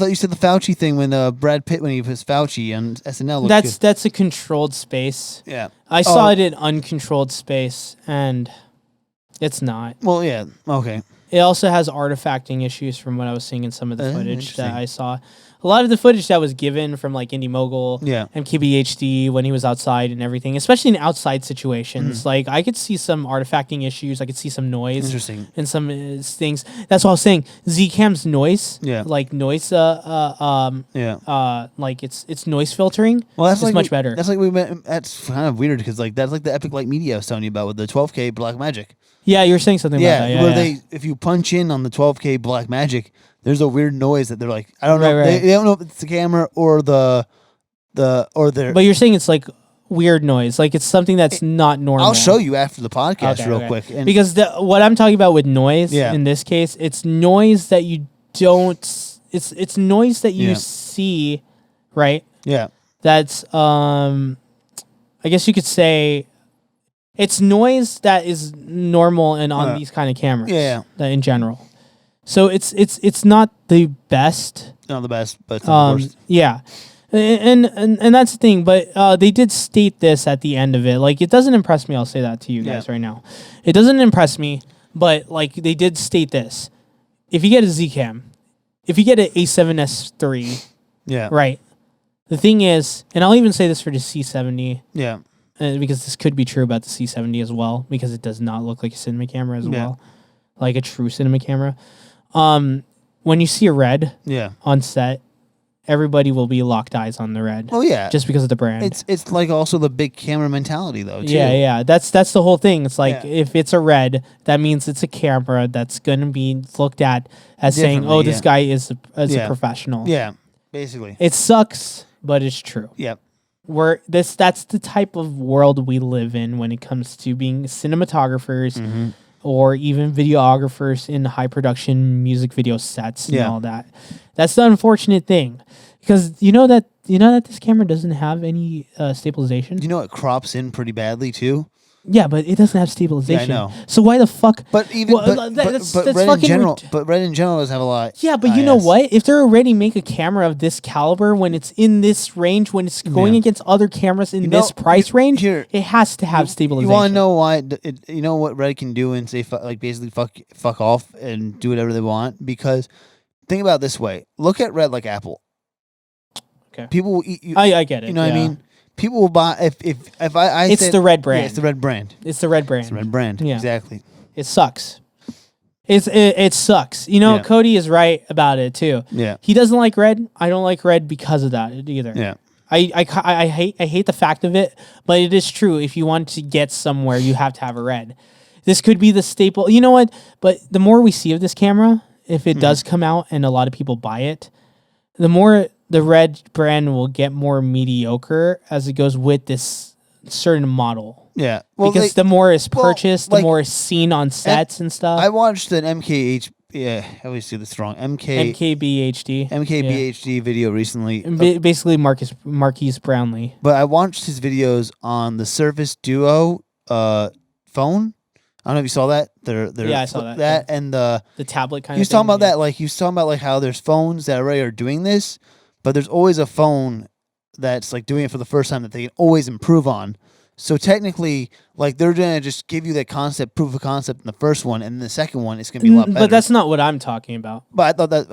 you said the Fauci thing when Brad Pitt when he was Fauci on SNL. Looked good. That's a controlled space. Yeah, I saw it in uncontrolled space and. It's not. Well, yeah. Okay. It also has artifacting issues from what I was seeing in some of the footage that I saw. A lot of the footage that was given from like Indie Mogul and KBHD when he was outside and everything, especially in outside situations, like I could see some artifacting issues. I could see some noise. Interesting. And some things. That's what I was saying. Zcam's noise, like noise, like it's noise filtering. Well, that's much better. That's like that's kind of weird because like that's like the Epic Light Media I was telling you about with the 12K Blackmagic. Yeah, you were saying something about that. Yeah, if you punch in on the 12K Blackmagic, there's a weird noise that they're like, I don't know. They don't know if it's the camera or their. But you're saying it's like weird noise, like it's something that's not normal. I'll show you after the podcast real quick. And because what I'm talking about with noise in this case, it's noise that you don't. It's noise that you see, right? Yeah. That's I guess you could say. It's noise that is normal and on these kind of cameras. In general. So it's not the best. Not the best, but it's the worst. Yeah. And that's the thing, but they did state this at the end of it. Like it doesn't impress me, I'll say that to you guys right now. It doesn't impress me, but like they did state this. If you get a Zcam, if you get an A7S III, right? The thing is, and I'll even say this for the C70. Yeah. Because this could be true about the C70 as well, because it does not look like a cinema camera as well, like a true cinema camera. When you see a Red on set, everybody will be locked eyes on the Red. Oh yeah, just because of the brand. It's like also the big camera mentality though. Too. Yeah. That's the whole thing. It's like if it's a Red, that means it's a camera that's gonna be looked at as saying, "Oh, this guy is a professional." Yeah, basically. It sucks, but it's true. Yep. That's the type of world we live in when it comes to being cinematographers or even videographers in high production music video sets and all that. That's the unfortunate thing, because you know that this camera doesn't have any stabilization. You know it crops in pretty badly too. Yeah, but it doesn't have stabilization. know. So why the fuck? But even that's red in fucking general, but red in general doesn't have a lot. Yeah, but you know what? If they're already make a camera of this caliber when it's in this range, when it's going against other cameras in this price range, it has to have stabilization. You want to know why? You know what red can do and say like basically fuck off and do whatever they want? Because think about it this way: look at red like Apple. Okay, people will eat you. I get it. You know what I mean? People will buy if I it's the red brand. Yeah, it's the red brand. It's the red brand. It's the red brand. Yeah. Exactly. It sucks. It sucks. You know, Cody is right about it too. Yeah. He doesn't like red. I don't like red because of that either. Yeah. I hate the fact of it, but it is true. If you want to get somewhere, you have to have a red. This could be the staple. You know what? But the more we see of this camera, if it does come out and a lot of people buy it, the more the red brand will get more mediocre as it goes with this certain model. Yeah. Well, because the more is purchased, the more is seen on sets and stuff. I watched an MKH. Yeah, I always do this wrong. MKBHD video recently. Basically, Marquise Brownlee. But I watched his videos on the Surface Duo phone. I don't know if you saw that. Yeah, I saw that. And the tablet kind of thing. He was talking about that. Like, he was talking about like how there's phones that already are doing this, but there's always a phone that's like doing it for the first time that they can always improve on. So technically, like, they're gonna just give you that proof of concept in the first one, and the second one it's gonna be a lot better. But that's not what I'm talking about. But I thought that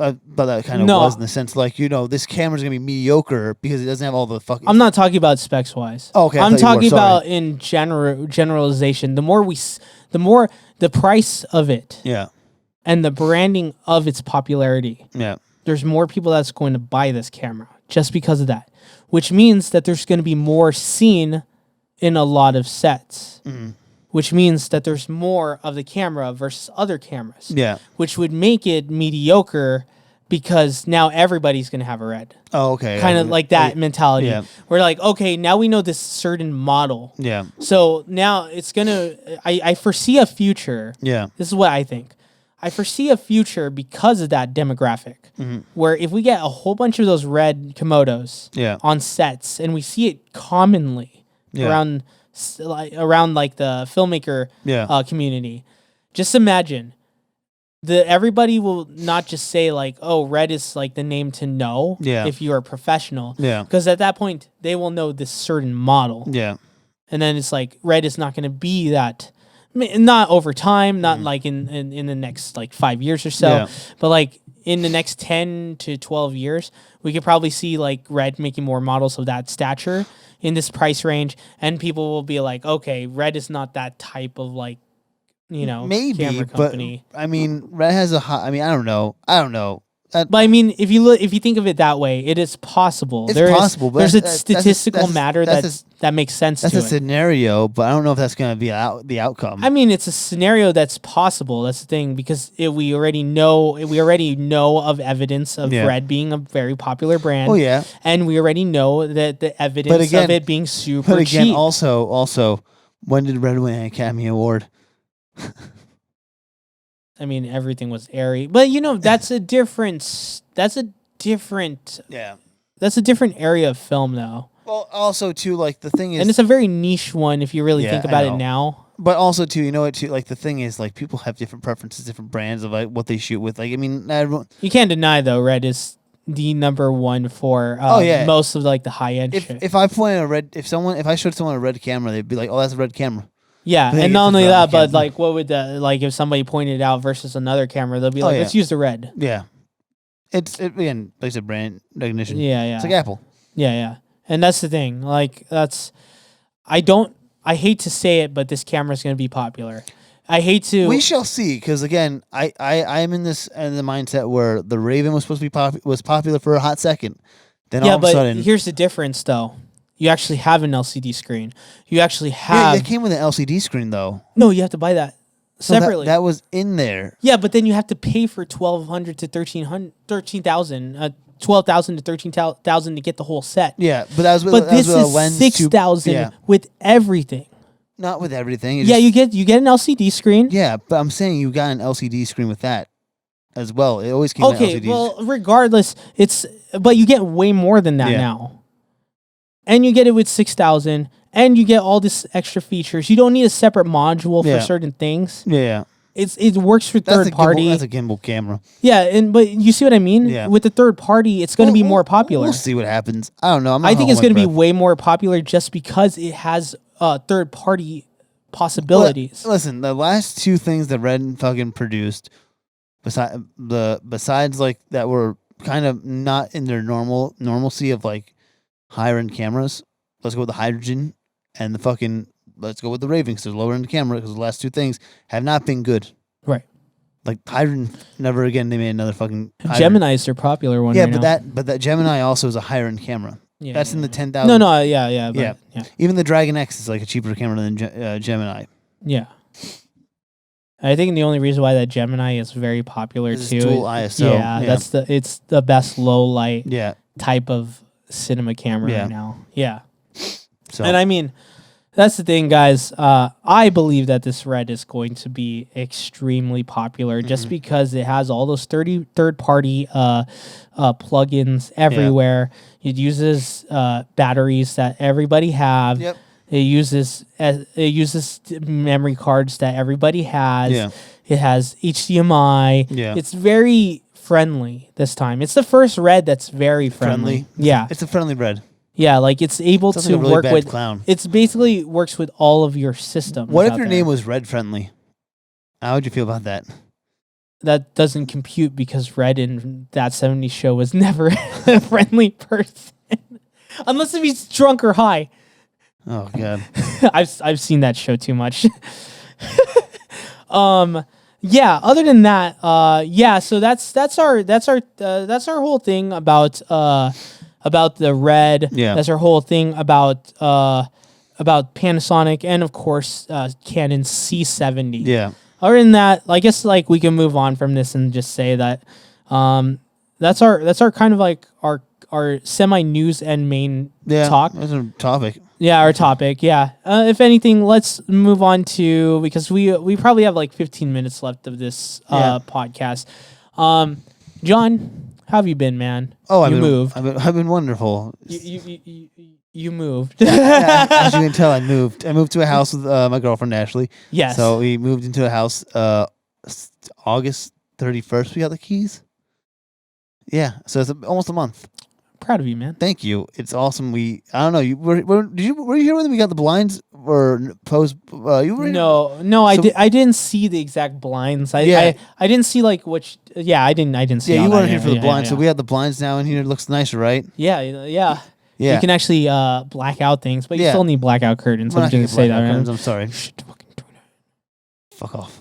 kind of was in the sense, like, you know, this camera's gonna be mediocre because it doesn't have all the fucking. I'm not talking about specs wise. Oh, okay, I'm talking about in generalization. The more the price of it, and the branding of its popularity, there's more people that's going to buy this camera just because of that, which means that there's going to be more seen in a lot of sets, which means that there's more of the camera versus other cameras, which would make it mediocre because now everybody's going to have a red. Oh, okay. Kind of like that mentality. Yeah. We're like, okay, now we know this certain model. Yeah. So now it's going to, I foresee a future. Yeah. This is what I think. I foresee a future because of that demographic, where if we get a whole bunch of those red Komodos on sets and we see it commonly, around like the filmmaker community. Just imagine everybody will not just say like, oh, red is like the name to know if you are a professional. Yeah. Because at that point they will know this certain model. Yeah. And then it's like red is not going to be that, not over time, not like in the next like 5 years or so, but like in the next 10 to 12 years, we could probably see like red making more models of that stature in this price range, and people will be like, okay, red is not that type of like, you know, camera company. But I mean, red has a high. I mean, I don't know. But I mean, if you think of it that way, it is possible. It's possible. But there's a statistical matter that makes sense. That's a scenario, but I don't know if that's going to be the outcome. I mean, it's a scenario that's possible. That's the thing, because we already know of evidence of red being a very popular brand. Oh yeah, and we already know that the evidence of it being super cheap. But again, cheap. Also, when did red win an Academy Award? I mean, everything was airy, but you know, that's a different area of film, though. Well, also too, like the thing is, and it's a very niche one if you really think about it now. But also too, you know what? Too, like the thing is, like people have different preferences, different brands of like what they shoot with. Like, I mean, you can't deny though, red is the number one for most of like the high end shit. If I point a red, if I showed someone a red camera, they'd be like, "Oh, that's a red camera." Yeah, and not only that, but like, what would if somebody pointed it out versus another camera, they'll be like, let's use the red. Yeah, again, like I said, brand recognition. Yeah. It's like Apple. Yeah, and that's the thing. Like, I hate to say it, but this camera is going to be popular. I hate to. We shall see, because again, I am in the mindset where the Raven was supposed to be was popular for a hot second, then all of a sudden. Here's the difference, though. You actually have an LCD screen. You actually have. Yeah, it came with an LCD screen, though. No, you have to buy that separately. That was in there. Yeah, but then you have to pay for $1,200 to $13,000, $12,000 to $13,000 to get the whole set. Yeah, but that was with. But this is $6,000 with everything. Not with everything. You get an LCD screen. Yeah, but I'm saying you got an LCD screen with that as well. It always came with LCD. Okay, well, regardless, but you get way more than that now. And you get it with $6,000, and you get all this extra features. You don't need a separate module Yeah. for certain things. Yeah. It works for third party. That's a gimbal camera. Yeah, but you see what I mean? Yeah. With the third party, it's going to be more popular. We'll see what happens. I don't know. I think it's going to be way more popular just because it has third party possibilities. Listen, the last two things that Red fucking produced, besides like that were kind of not in their normalcy of like higher end cameras. Let's go with the Hydrogen and the fucking. Let's go with the Raven because they're lower end camera because the last two things have not been good. Right. Like Hydrogen, never again. They made another fucking Hydrogen. Gemini is their popular one. Yeah, right but that Gemini also is a higher end camera. Yeah, that's yeah, in the yeah. 10,000. No, yeah. Even the Dragon X is like a cheaper camera than Gemini. Yeah. I think the only reason why that Gemini is very popular It's too. dual ISO. Yeah, it's the best low light Yeah. type of cinema camera right now. Yeah. So And I mean, that's the thing, guys. I believe that this Red is going to be extremely popular just because it has all those third-party plugins everywhere. It uses batteries that everybody have. Yep. It uses memory cards that everybody has. Yeah. It has HDMI. Yeah. It's very friendly this time. It's the first Red that's very friendly. Yeah. It's a friendly Red. Yeah, like it's able Sounds to like a really work bad with. clown. It's basically works with all of your systems. What if out your there. name was Red Friendly? How would you feel about that? That doesn't compute because Red in that '70s show was never a friendly person, unless if he's drunk or high. Oh god. I've seen that show too much. Yeah. Other than that, yeah. So that's our whole thing about the Red. Yeah. That's our whole thing about Panasonic and of course Canon C70. Yeah. Other than that, I guess like we can move on from this and just say that that's our kind of like our semi news and main talk. That's a topic. Yeah, our topic. Yeah. If anything, let's move on to because we probably have like 15 minutes left of this podcast. John, how have you been, man? Oh, you moved. I've been wonderful. You moved. Yeah, as you can tell, I moved. I moved to a house with my girlfriend Ashley. Yes. So we moved into a house August 31st. We got the keys. Yeah. So it's almost a month. Proud of you, man. Thank you. It's awesome. I don't know. Were you here when we got the blinds or post? You were No. I didn't see the exact blinds. I didn't see like which. Yeah, I didn't see. Yeah, all you that. weren't here for the blinds, yeah. so we had the blinds now in here. It looks nicer, right? Yeah. Yeah. You can actually black out things, but you still need blackout curtains. I'm just gonna say that. Curtains, I'm sorry. Fuck off.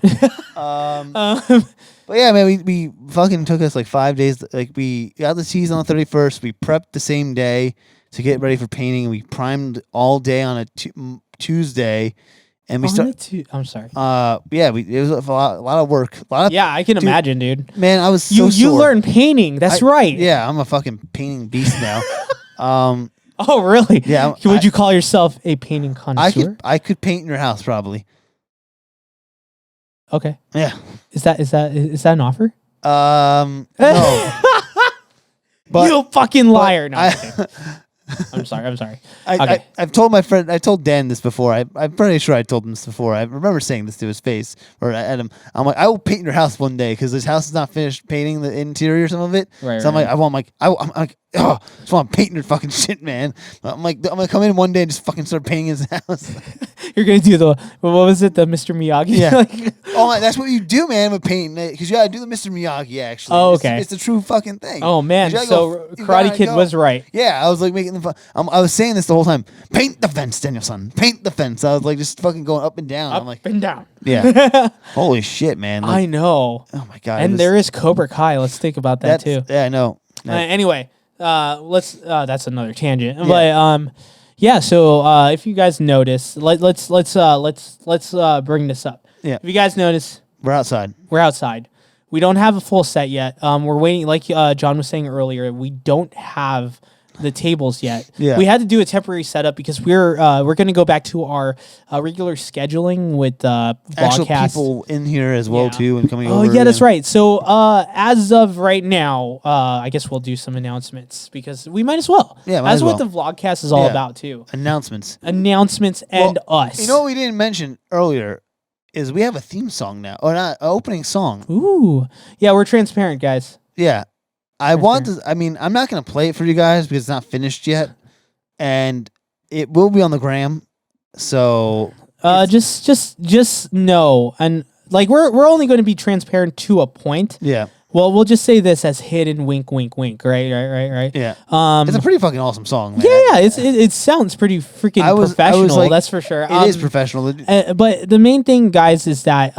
But yeah, man, we fucking took us like 5 days. Like we got the keys on the 31st. We prepped the same day to get ready for painting. We primed all day on a Tuesday, and we started. I'm sorry. Yeah, it was a lot of work. Yeah, I can imagine, dude. Man, I was so you sore. learned painting. That's right. Yeah, I'm a fucking painting beast now. Oh, really? Yeah. Would you call yourself a painting connoisseur? I could paint in your house probably. Okay. Yeah. Is that an offer? No. But you fucking liar! No, I'm sorry. Okay. I've told my friend. I told Dan this before. I'm pretty sure I told him this before. I remember saying this to his face or at him. I'm like, I will paint your house one day because this house is not finished painting the interior, some of it. Right. So I'm like, I'm like, oh, I just want to paint your fucking shit, man. I'm like, I'm gonna come in one day and just fucking start painting his house. You're gonna do what was it, the Mr. Miyagi? Yeah. Oh, that's what you do, man, with painting because you gotta do the Mr. Miyagi actually. Oh, okay. It's the true fucking thing. Oh man, so Karate Kid was right. Yeah, I was like making the fun. I was saying this the whole time. Paint the fence, Danielson. Paint the fence. I was like just fucking going up and down. I'm like, and down. Yeah. Holy shit, man. Like, I know. Oh my god. And there is Cobra Kai. Let's think about that too. Yeah, I know. Anyway, let's. That's another tangent. Yeah. But yeah. So if you guys notice, let's bring this up. Yeah. If you guys notice, we're outside. We don't have a full set yet. We're waiting. Like John was saying earlier, we don't have the tables yet. Yeah. We had to do a temporary setup because we're going to go back to our regular scheduling with Actual Vlogcast. people in here as well Yeah. too, and coming Oh over. yeah, that's right. So as of right now, I guess we'll do some announcements because we might as well. Yeah, might that's as what well. the Vlogcast is all Yeah. about too. Announcements. Announcements and us. You know what we didn't mention earlier is we have a theme song now, or not, an opening song. Ooh, yeah, we're transparent, guys. Yeah, I want to. I mean, I'm not gonna play it for you guys because it's not finished yet, and it will be on the gram. So just know, and like we're only going to be transparent to a point. yeah, Well, we'll just say this as hidden wink, wink, wink. Right. yeah. Um, It's a pretty fucking awesome song, man. yeah, it sounds pretty freaking I was professional. like, That's for sure. It is professional. But the main thing, guys, is that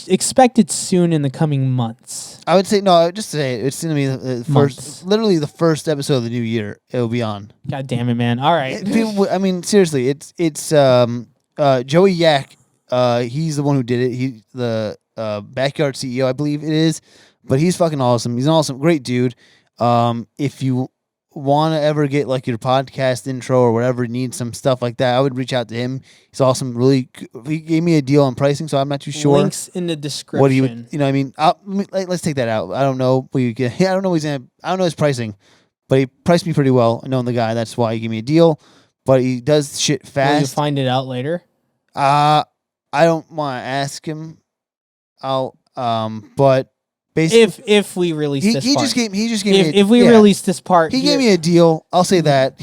expect it soon in the coming months. I would say no. Just say it's gonna be the Months. first, literally the first episode of the new year. It will be on. God damn it, man! All right. I mean, seriously, it's Joey Yak. He's the one who did it. He the Backyard CEO, I believe it is. But he's fucking awesome. He's an awesome, great dude. If you want to ever get like your podcast intro or whatever, need some stuff like that, I would reach out to him. He's awesome. Really, he gave me a deal on pricing, so I'm not too sure. Links in the description. What he would, you know, what I mean, let's take that out. I don't know. I don't know. I don't know his pricing, but he priced me pretty well. I know the guy. That's why he gave me a deal. But he does shit fast. Will you find it out later? I don't want to ask him. But basically, if we release this part. He just gave me if we release this part, he gave me a deal. I'll say that.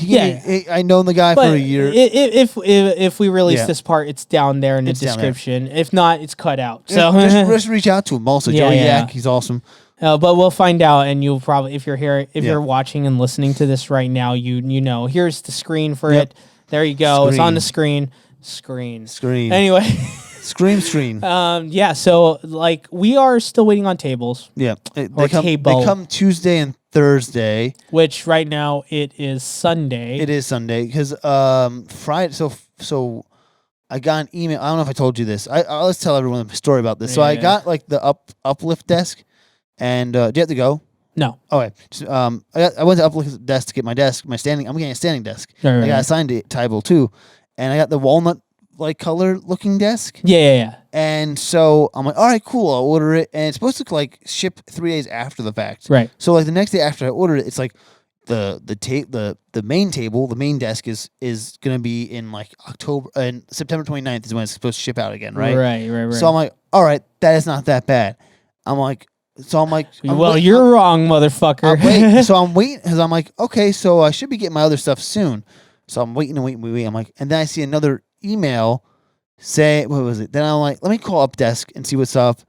I known the guy but for a year. If we release Yeah. this part, it's down there in the It's down there. description. If not, it's cut out. So just reach out to him. Also, Yeah, Joey yeah. Yak, he's awesome. but we'll find out, and you'll probably, if you're here, if Yeah. you're watching and listening to this right now, you know, here's the screen for Yep. it. There you go. It's on Screen. the screen. Screen. Anyway, Screen. yeah. So like we are still waiting on tables, Yeah. Or They table. come Tuesday and Thursday. which right now it is Sunday. It is Sunday because Friday. So I got an email. I don't know if I told you this. Let's tell everyone the story about this. So I Yeah. got like the uplift desk, and do you have to go? No. Okay. So, I went to uplift desk to get my desk, my standing. I'm getting a standing desk. Right. I got a signed table too, and I got the walnut like color looking desk. Yeah. And so I'm like, all right, cool. I'll order it, and it's supposed to like ship 3 days after the fact. Right. So like the next day after I ordered it, it's like the main table, the main desk is gonna be in like October and September 29th is when it's supposed to ship out again, right? Right. So I'm like, all right, that is not that bad. I'm like, well, you're wrong, motherfucker. So I'm waiting because I'm like, okay, so I should be getting my other stuff soon. So I'm waiting. I'm like, and then I see another email say, what was it? Then I'm like, let me call up desk and see what's up.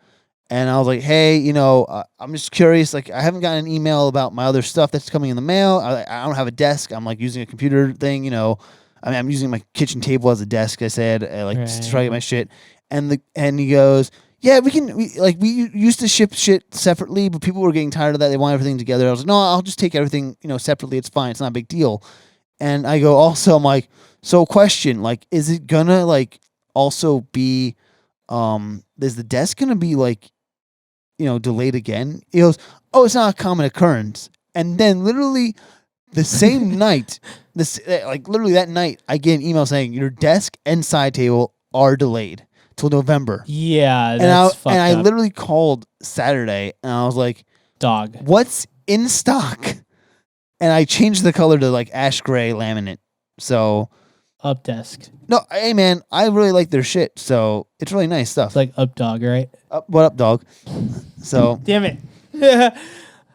And I was like, hey, you know, I'm just curious. Like, I haven't gotten an email about my other stuff that's coming in the mail. I don't have a desk. I'm like using a computer thing, you know. I mean, I'm using my kitchen table as a desk. I said, to try to get my shit. And he goes, yeah, we used to ship shit separately, but people were getting tired of that. They want everything together. I was like, no, I'll just take everything, you know, separately. It's fine. It's not a big deal. And I go, also, I'm like, so question, like, is it gonna like also be, is the desk gonna be like, you know, delayed again? He goes, oh, it's not a common occurrence. And then literally the same night, literally that night, I get an email saying your desk and side table are delayed till November. Yeah, And I literally called Saturday and I was like, dog, what's in stock? And I changed the color to like ash gray laminate. So up desk. no, hey man, I really like their shit. So it's really nice stuff. It's like up dog, right? What up, dog? So Damn it.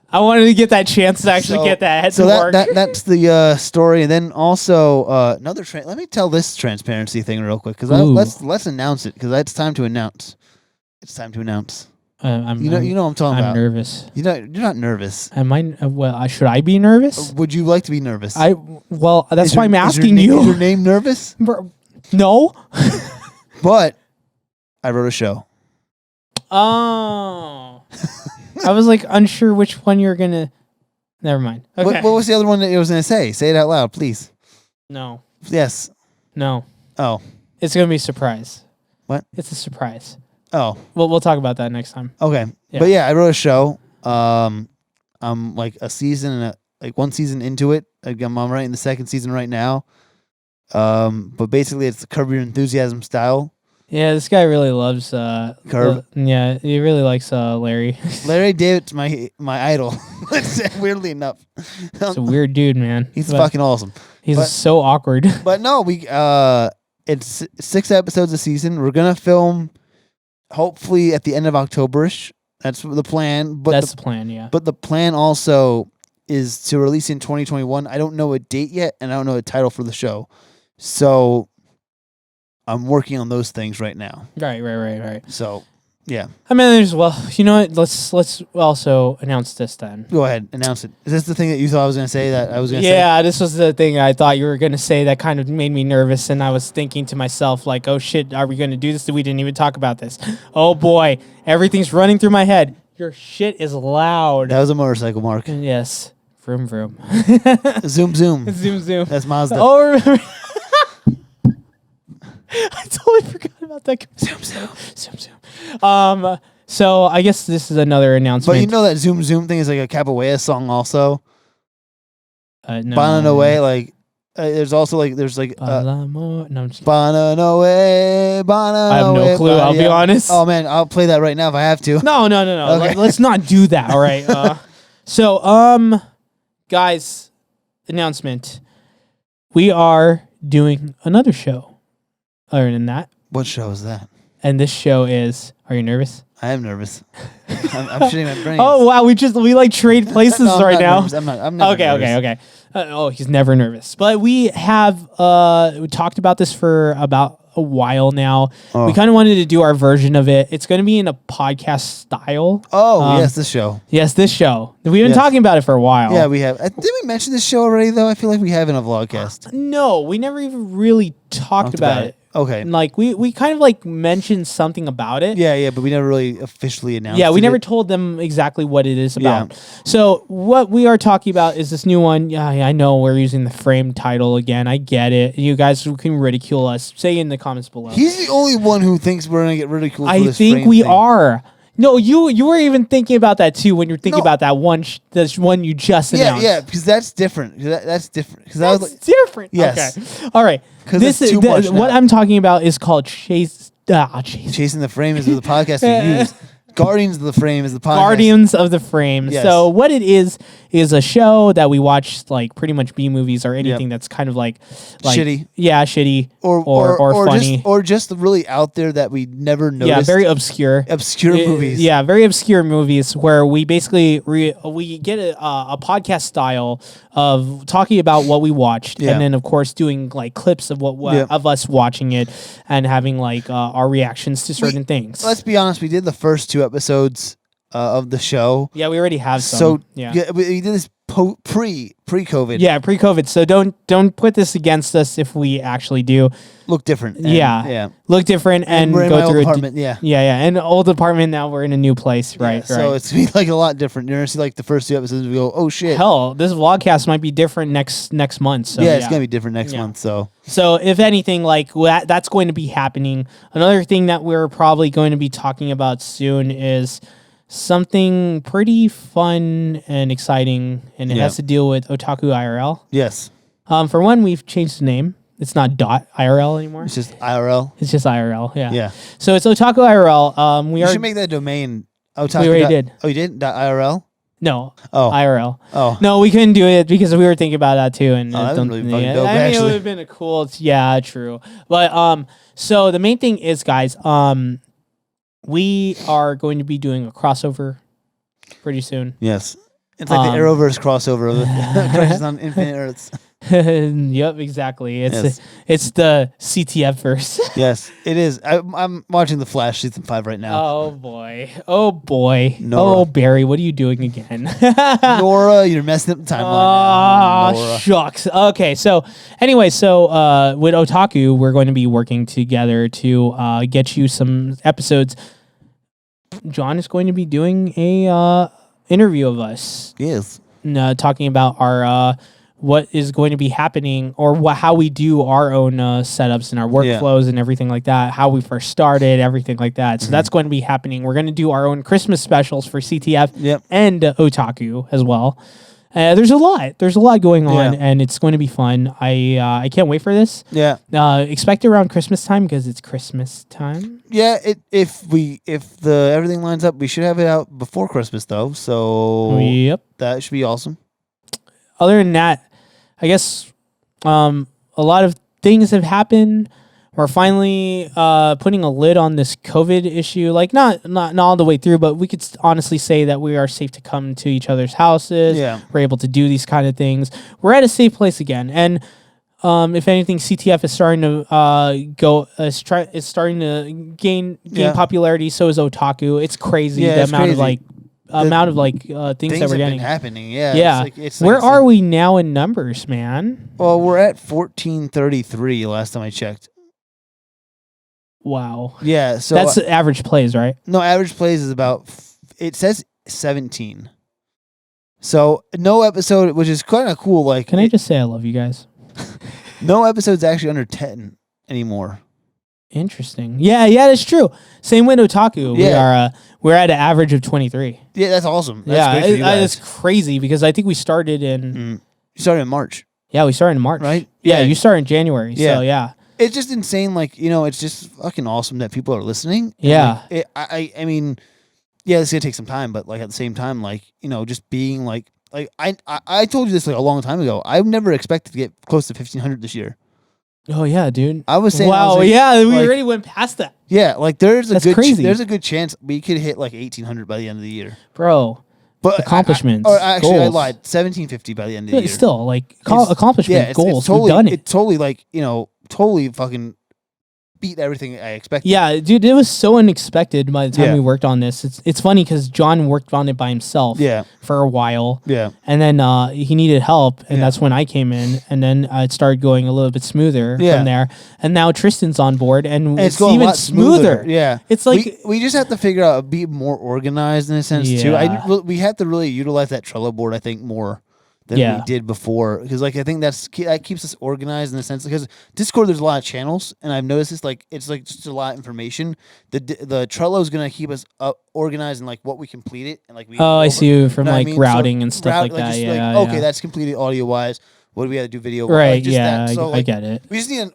I wanted to get that chance to actually get that to work. That's the story. And then also another. Let me tell this transparency thing real quick because let's announce it because it's time to announce. It's time to announce. You know what I'm talking about. I'm nervous. You're not nervous. Am I? Well, should I be nervous? Would you like to be nervous? That's why I'm asking you. Is your name nervous? No. But I wrote a show. Oh. I was like unsure which one you're gonna. Never mind. Okay. What was the other one that you was gonna say? Say it out loud, please. No. Yes. No. Oh. It's gonna be a surprise. What? It's a surprise. Oh. We'll talk about that next time. Okay. Yeah. But yeah, I wrote a show. I'm like a season like one season into it. Like, I'm writing the second season right now. But basically, it's the Curb Your Enthusiasm style. Yeah, this guy really loves Curb. yeah, he really likes Larry. Larry David's my idol. Weirdly enough, He's a weird dude, man. he's fucking awesome. He's so awkward. But no, it's 6 episodes a season. We're gonna film hopefully at the end of Octoberish. That's the plan. But That's the plan, yeah. But the plan also is to release in 2021. I don't know a date yet, and I don't know a title for the show. So I'm working on those things right now. Right. So, yeah. I mean, there's you know what? Let's also announce this then. Go ahead, announce it. Is this the thing that you thought I was going to say that I was going to say? Yeah, this was the thing I thought you were going to say that kind of made me nervous, and I was thinking to myself, like, oh shit, are we going to do this? We didn't even talk about this. Oh boy, everything's running through my head. Your shit is loud. That was a motorcycle, Mark. Yes. Vroom, vroom. Zoom, zoom. Zoom, zoom. That's Mazda. Oh, remember. I totally forgot about that. Zoom, zoom. Zoom, zoom. So I guess this is another announcement. But you know that zoom, zoom thing is like a Capoeira song also? No. Bananoe, like, there's also like, there's like... no, I'm just Bananoe. I have no clue, I'll be honest. Oh, man, I'll play that right now if I have to. No. Okay. Let's not do that, all right? Guys, announcement. We are doing another show. Other than that. What show is that? And this show is... Are you nervous? I am nervous. I'm shitting my brains. Oh, wow. We like trade places No, right now. Nervous. I'm never nervous. Okay. He's never nervous. But we have we talked about this for about a while now. Oh. We kind of wanted to do our version of it. It's going to be in a podcast style. Oh, yes, this show. Yes, this show. We've been talking about it for a while. Yeah, we have. Did we mention this show already, though? I feel like we have in a vlogcast. No, we never even really talked about it. Okay. And like we kind of like mentioned something about it. Yeah, but we never really officially announced it. Yeah, we never told them exactly what it is about. Yeah. So what we are talking about is this new one. Yeah, I know we're using the frame title again. I get it. You guys can ridicule us. Say in the comments below. He's the only one who thinks we're going to get ridiculed for this I think frame we thing. are. No, you were even thinking about that too when you're thinking about that one this one you just announced. Yeah, because that's different. That's different. That's like, different. Yes. Okay. All right. This is too much what I'm talking about is called Chasing the Frame is the podcast we use. Guardians of the Frame is the podcast. Guardians of the Frame. Yes. So what it is a show that we watch like pretty much B movies or anything that's kind of like shitty. Yeah, shitty or funny. Or just really out there that we never noticed. Yeah, very obscure. Movies. Yeah, very obscure movies where we basically we get a podcast style of talking about what we watched and then of course doing like clips of of us watching it and having like our reactions to certain things. Let's be honest, we did the first 2 episodes of the show. Yeah, we already have some. So yeah, we did this pre-COVID. Yeah, pre-COVID. So don't put this against us if we actually do look different. And, look different and we're in go my through old apartment. Yeah, and old apartment. Now we're in a new place, right? So it's gonna be like a lot different. You're gonna see like the first 2 episodes. We go, oh shit. Hell, this vlogcast might be different next month. So it's gonna be different next month. So if anything, like that's going to be happening. Another thing that we're probably going to be talking about soon is something pretty fun and exciting, and it has to deal with Otaku IRL. Yes. For one, we've changed the name. It's not .IRL anymore. It's just IRL. It's just IRL. Yeah. Yeah. So it's Otaku IRL. We should make that domain. Otaku. We already did. Oh, you did? .IRL. No. Oh. IRL. Oh. No, we couldn't do it because we were thinking about that too, and that would really fucking dope, I mean, actually. it would have been a cool. Yeah, true. But so the main thing is, guys, we are going to be doing a crossover pretty soon. Yes. It's like the Arrowverse crossover of Crisis on Infinite Earths. Yep, exactly. It's the CTF verse. Yes, it is. I'm watching The Flash season 5 right now. Oh boy. Nora. Oh Barry, what are you doing again? Nora, you're messing up the timeline. Oh shucks. Okay, so anyway, with Otaku, we're going to be working together to get you some episodes. John is going to be doing a interview of us. Yes. Talking about our what is going to be happening or how we do our own setups and our workflows and everything like that, how we first started, everything like that. So that's going to be happening. We're going to do our own Christmas specials for CTF and Otaku as well. There's a lot going on, Yeah. and it's going to be fun. I can't wait for this. Yeah. Expect it around Christmas time because it's Christmas time. Yeah, if the everything lines up, we should have it out before Christmas though. So Yep. that should be awesome. Other than that, I guess a lot of things have happened. We're finally putting a lid on this COVID issue. Like not all the way through, but we could honestly say that we are safe to come to each other's houses. Yeah. We're able to do these kind of things. We're at a safe place again. And if anything, CTF is starting to is starting to gain popularity. So is otaku. It's crazy the it's amount crazy. of things that we're have getting. been happening. Yeah. Yeah. It's Where are we now in numbers, man? Well, we're at 1433 last time I checked. Wow. Yeah. So that's average plays, right? No, average plays is about. It says 17. So no episode, which is kind of cool. Like, can I just say I love you guys? No episode's actually under 10 anymore. Interesting. Yeah, that's true. Same with Otaku. Yeah. We're at an average of 23. Yeah, that's awesome. That's great for you guys. It's crazy because I think we started in. You started in March. Yeah, we started in March. Right? Yeah, you started in January. Yeah. So yeah. It's just insane. Like, it's just fucking awesome that people are listening. Yeah. Like, I mean, yeah, it's gonna take some time, but like at the same time, like, just being like I told you this like a long time ago. I've never expected to get close to 1,500 this year. Oh yeah, dude. I was saying, wow, we already went past that. Yeah, like there's That's crazy. There's a good chance we could hit like 1,800 by the end of the year, bro. But accomplishments. Actually, goals. I lied. 1,750 by the end of the year. Still, like accomplishment goals. It's totally, We've done it. It's totally like totally fucking beat everything I expected. Yeah, dude, it was so unexpected by the time we worked on this. It's funny because John worked on it by himself for a while. Yeah. And then he needed help, and that's when I came in, and then it started going a little bit smoother from there. And now Tristan's on board, and it's going even a lot smoother. Yeah. It's like... We just have to figure out, be more organized in a sense, too. We have to really utilize that Trello board, I think, more than we did before, because like I think that keeps us organized in a sense, because Discord there's a lot of channels, and I've noticed this, like it's like just a lot of information. The Trello is gonna keep us organized and like what we completed and like I see you from like routing and stuff like that. Okay, that's completed audio wise. What do we have to do video? Right. I get it. We just need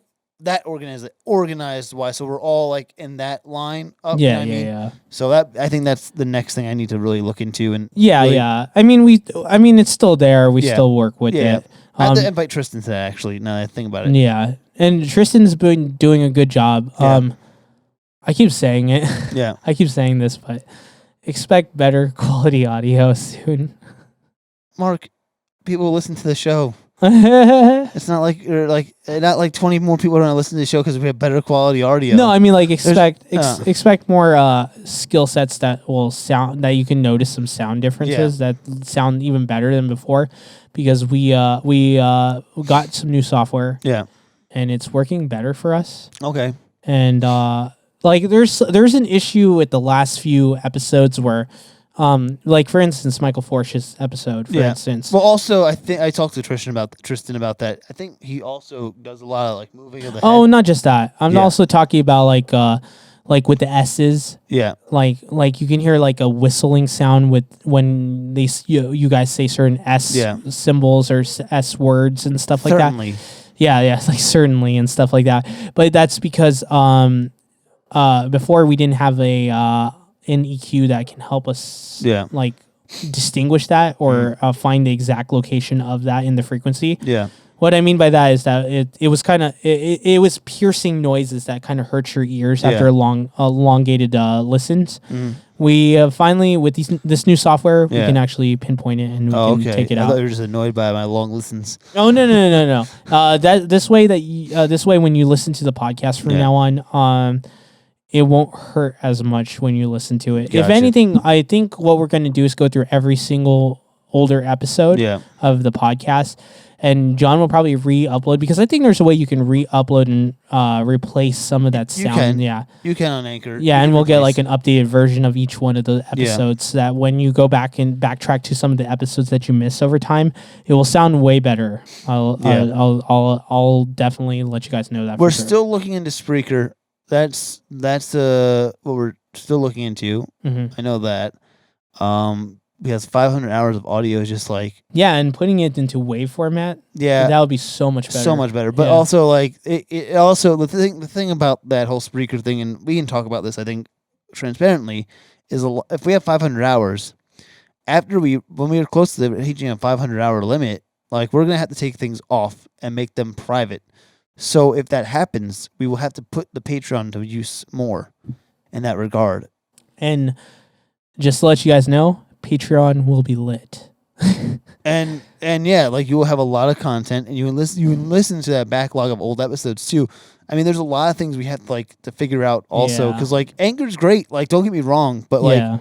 that organized wise, so we're all like in that line up. Yeah. So that I think that's the next thing I need to really look into. And I mean it's still there. We still work with it. I have to invite Tristan to that, actually. Now that I think about it. Yeah, and Tristan's been doing a good job. I keep saying it. Yeah. I keep saying this, but expect better quality audio soon. Mark, people listen to the show. It's not like not like 20 more people are going to listen to the show because we have better quality audio. No, I mean like expect more skill sets that will sound, that you can notice some sound differences that sound even better than before, because we got some new software. Yeah. And it's working better for us. Okay. And like there's an issue with the last few episodes where like for instance, Michael Forsh's episode, for instance. Well, also I think I talked to Tristan about that. I think he also does a lot of like moving of the head. Oh, not just that. I'm also talking about like with the S's. Yeah. Like you can hear like a whistling sound with when you guys say certain S symbols or S words and stuff like that. Yeah, it's like certainly and stuff like that. But that's because before we didn't have an EQ that can help us like distinguish that or find the exact location of that in the frequency. Yeah. What I mean by that is that it was kind of it was piercing noises that kind of hurt your ears after elongated listens. We finally, with this new software, we can actually pinpoint it and we can take it out. I thought you were just annoyed by my long listens. Oh no. This way when you listen to the podcast from now on, it won't hurt as much when you listen to it. Gotcha. If anything, I think what we're going to do is go through every single older episode of the podcast, and John will probably re-upload, because I think there's a way you can re-upload and replace some of that sound. You can on Anchor. Yeah, and we'll get like an updated version of each one of the episodes, so that when you go back and backtrack to some of the episodes that you miss over time, it will sound way better. I'll definitely let you guys know that. We're still looking into Spreaker. That's what we're still looking into. I know that. because 500 hours of audio is just like Yeah, and putting it into WAV format, that would be so much better. So much better. But Yeah. also like it also the thing about that whole Spreaker thing, and we can talk about this I think transparently, is if we have 500 hours, when we are close to the HGM 500 hour limit, like we're gonna have to take things off and make them private. So if that happens, we will have to put the Patreon to use more in that regard. And just to let you guys know, Patreon will be lit. and yeah, like you will have a lot of content, and you can listen to that backlog of old episodes too. I mean, there's a lot of things we have to figure out also, because like Anchor's great. Like, don't get me wrong, but like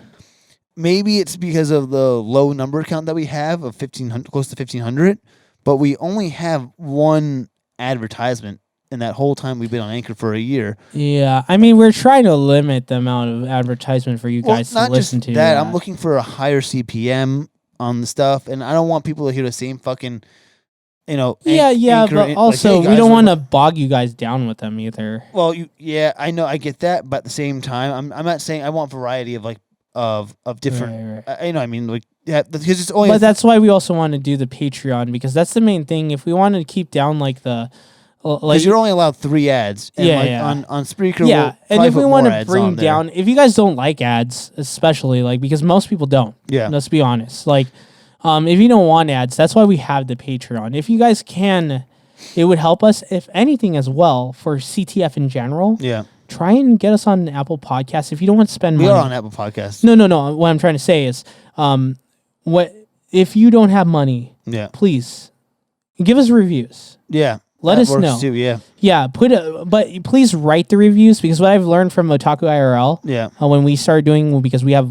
maybe it's because of the low number count that we have of 1,500, close to 1,500, but we only have one advertisement in that whole time we've been on Anchor for a year. Yeah, I mean, we're trying to limit the amount of advertisement for you guys to listen to. That I'm looking for a higher CPM on the stuff, and I don't want people to hear the same fucking, Anchor, but also like, hey, we don't want to bog you guys down with them either. Well, I know, I get that, but at the same time, I'm not saying I want variety of like of different. Right. I mean, like, yeah, because it's only. But that's why we also want to do the Patreon, because that's the main thing. If we wanted to keep down like the. Because you're only allowed 3 ads. And on Spreaker, and if we want to bring down, if you guys don't like ads, especially like, because most people don't. Yeah. Let's be honest. Like, if you don't want ads, that's why we have the Patreon. If you guys can, it would help us, if anything, as well for CTF in general. Yeah. Try and get us on Apple Podcasts. If you don't want to spend money. We are on Apple Podcasts. No. What I'm trying to say is, what if you don't have money? Yeah. Please give us reviews. Yeah. Let us know. Too, yeah. Yeah, but please write the reviews, because what I've learned from Otaku IRL, when we started doing, because we have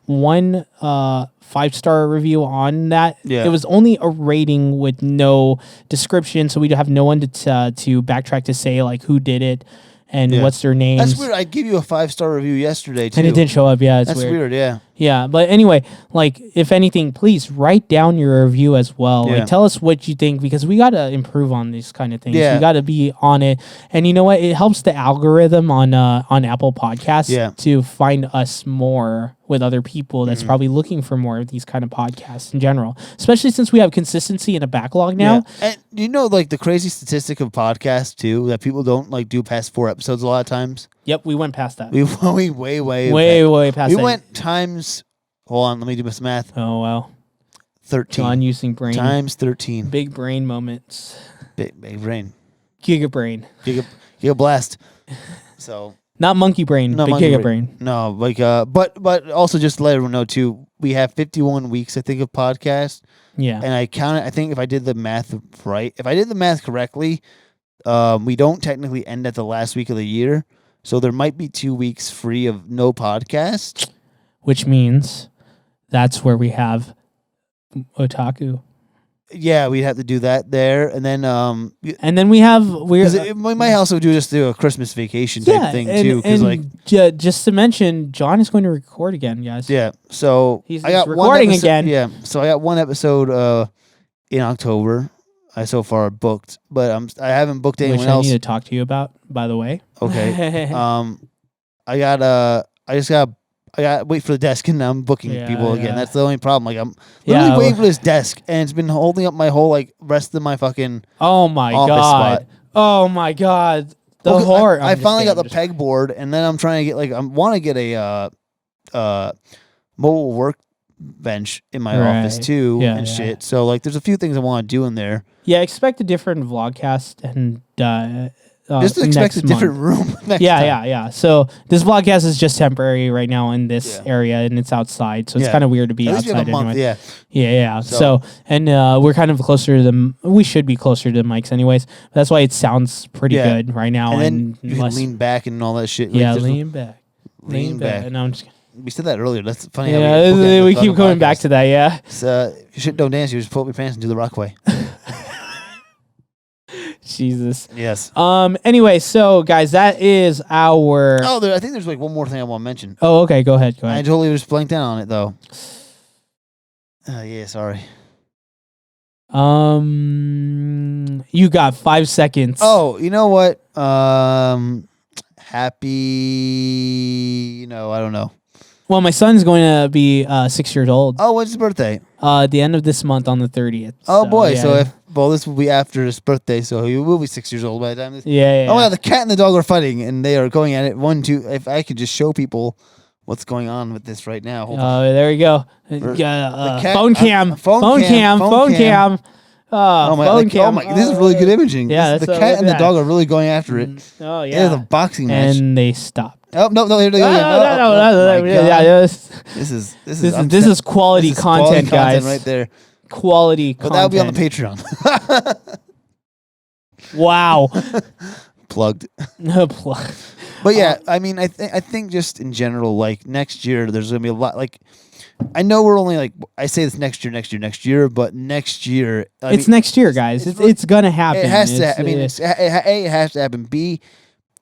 one 5-star review on that. Yeah. It was only a rating with no description, so we have no one to backtrack to say like who did it and what's their names. That's weird. I gave you a 5-star review yesterday too, and it didn't show up. Yeah, that's weird. Yeah. Yeah, but anyway, like, if anything, please write down your review as well. Yeah. Like, tell us what you think, because we got to improve on these kind of things. Yeah. We got to be on it. And you know what? It helps the algorithm on Apple Podcasts to find us more with other people that's probably looking for more of these kind of podcasts in general, especially since we have consistency and a backlog now. Yeah. And like the crazy statistic of podcasts too, that people don't like do past 4 episodes a lot of times. Yep, we went past that. We way past that. We went times. Hold on, let me do this math. Oh wow, 13. John using brain times 13. Big brain moments. Big brain. Giga brain. Giga blast. So not monkey brain, but giga brain. No, like but also just to let everyone know too, we have 51 weeks I think of podcast. Yeah, and I counted. I think if I did the math right, if I did the math correctly, we don't technically end at the last week of the year. So there might be 2 weeks free of no podcast. Which means that's where we have Otaku. Yeah, we'd have to do that there. And then we might also do a Christmas vacation type thing too. Because just to mention, John is going to record again, guys. Yeah. So he's recording again. Yeah. So I got one episode in October. I so far booked, but I haven't booked anyone else. I need to talk to you about, by the way. Okay. I got to wait for the desk, and I'm booking people again. That's the only problem. Like, I'm literally waiting for this desk, and it's been holding up my whole rest of my fucking office spot. Oh my god, the horror! I finally got the pegboard, and then I'm trying to get I want to get a mobile workbench in my office too, and shit. So there's a few things I want to do in there. Yeah, expect a different vlogcast and. Just expect a different room. Yeah. So this vlogcast is just temporary right now in this area, and it's outside, so it's kind of weird to be outside anyway. Yeah. So and we're kind of closer to them. We should be closer to the mics, anyways. That's why it sounds pretty good right now. And then you can lean back and all that shit. Yeah, lean back. And I'm just. We said that earlier. That's funny. Yeah, we keep going back to that. Yeah. So if shit don't dance, you just pull up your pants and do the Rockway. Jesus. Yes. Anyway, so guys, that is our. Oh, I think there's one more thing I want to mention. Oh, okay. Go ahead. I totally just blanked out on it though. Yeah, sorry. You got 5 seconds. Oh, you know what? Happy. I don't know. Well, my son's going to be 6 years old. Oh, when's his birthday? The end of this month on the 30th. Oh boy! yeah. So this will be after his birthday, so he will be 6 years old by the time this. Yeah. Oh yeah, the cat and the dog are fighting, and they are going at it. 1, 2. If I could just show people what's going on with this right now. Hold on. There we go. cat- Phone cam. phone cam. Oh my! Phone cam. This is really good imaging. Yeah, the that's cat and the that. dog are really going after it. Oh yeah. It's a boxing match. And they stopped. Oh no! Here they go. No. Yeah, This is quality content, guys. Right there. Quality But content. that'll be on the Patreon. Wow. Plugged. Plug. But yeah, I mean, I think just in general, like next year, there's gonna be a lot. Like, I know we're only like I say this next year, but next year, It's next year, guys. It's gonna happen. It has to. I mean, A, it has to happen. B,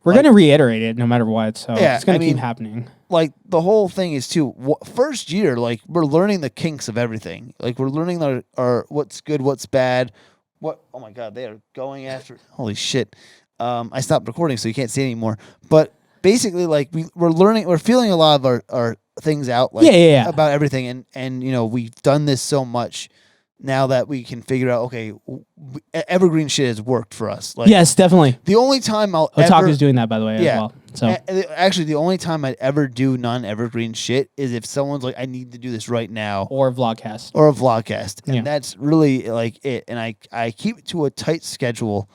we're gonna reiterate it no matter what. So Yeah, it's gonna I mean, keep happening. like the whole thing is too. First year, like we're learning the kinks of everything. Like we're learning our what's good, what's bad. What? Oh my God, they are going after. Holy shit! I stopped recording, so you can't see anymore. But basically, like we're feeling a lot of our things out, like about everything, and you know we've done this so much now that we can figure out. Okay, evergreen shit has worked for us. Like, Yes, definitely. the only time I'll Otaku's doing that, by the way, as Yeah. well. So actually, the only time I'd ever do non-evergreen shit is if someone's like, I need to do this right now. or Vlogcast. Or a vlogcast. And Yeah. that's really like it. And I keep it to a tight schedule.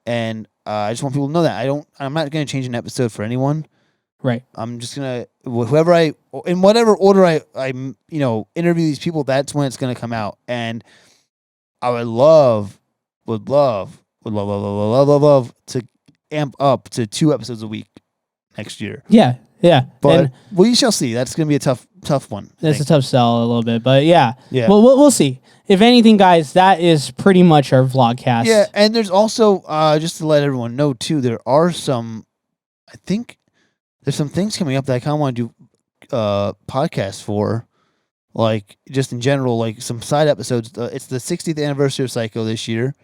And I just want people to know that I'm not going to change an episode for anyone. Right. I'm just going to, in whatever order I interview these people, that's when it's going to come out. And I would love to amp up to 2 episodes a week next year. Yeah. But And we shall see. That's going to be a tough one. that's a tough sell a little bit, but yeah. Yeah. Well, we'll see. If anything, guys, that is pretty much our Vlogcast. Yeah, and there's also just to let everyone know too, there are some. I think there's some things coming up that I kind of want to do podcasts for, like just in general, like some side episodes. It's the 60th anniversary of Psycho this year.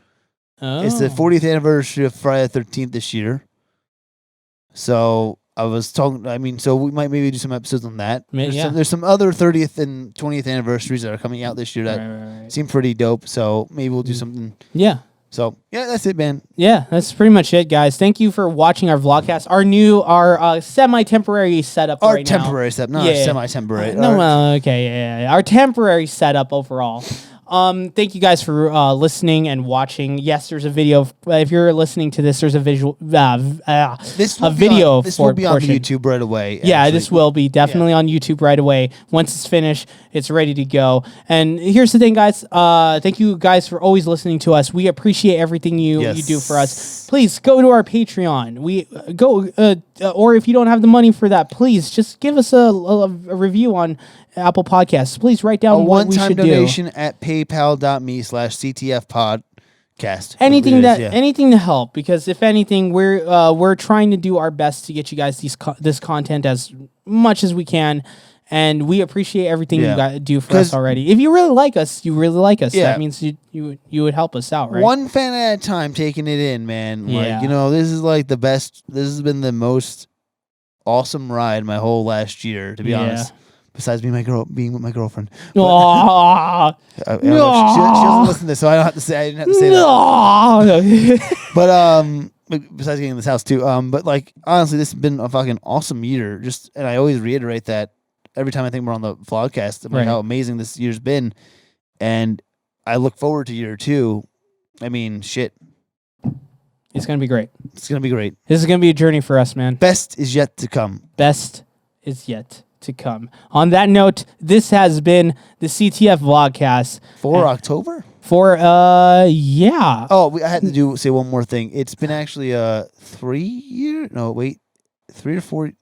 Oh. It's the 40th anniversary of Friday the 13th this year. So I was talking. I mean, so we might maybe do some episodes on that. There's some other 30th and 20th anniversaries that are coming out this year that Right. seem pretty dope. So maybe we'll do something. Yeah. So yeah, that's it, man. Yeah, that's pretty much it, guys. Thank you for watching our Vlogcast. Our semi-temporary setup Our right now. temporary setup, not Yeah. semi-temporary. Okay, yeah. Our temporary setup overall. Thank you guys for listening and watching. Yes, there's a video. If you're listening to this, there's a visual, This will a video. This will be on portion. YouTube right away. Yeah, actually. this will be definitely on YouTube right away. Once it's finished, it's ready to go. And here's the thing, guys. Thank you guys for always listening to us. We appreciate everything you do for us. Please go to our Patreon. Or if you don't have the money for that, please just give us a review on Apple Podcasts. Please write down what we should do. one-time donation at paypal.me/CTF podcast. Anything to help, because if anything, we're trying to do our best to get you guys this content as much as we can, and we appreciate everything you guys do for us already. If you really like us, Yeah. That means you would help us out, right? One fan at a time, taking it in, man. Yeah. Like, this is like the best. This has been the most awesome ride my whole last year, to be honest. Besides being with my girlfriend. Aww. She doesn't listen to this, so I didn't have to say that. But besides getting this house too, but like honestly, this has been a fucking awesome year. And I always reiterate that every time I think we're on the vlogcast about how amazing this year's been, and I look forward to year 2. I mean, shit, It's gonna be great. it's gonna be great. This is gonna be a journey for us, man. Best is yet to come. Best is yet to come. On that note, this has been the CTF Vlogcast For October? for yeah. Oh, I had to say one more thing. It's been actually 3 years. No, wait, 3 or 4.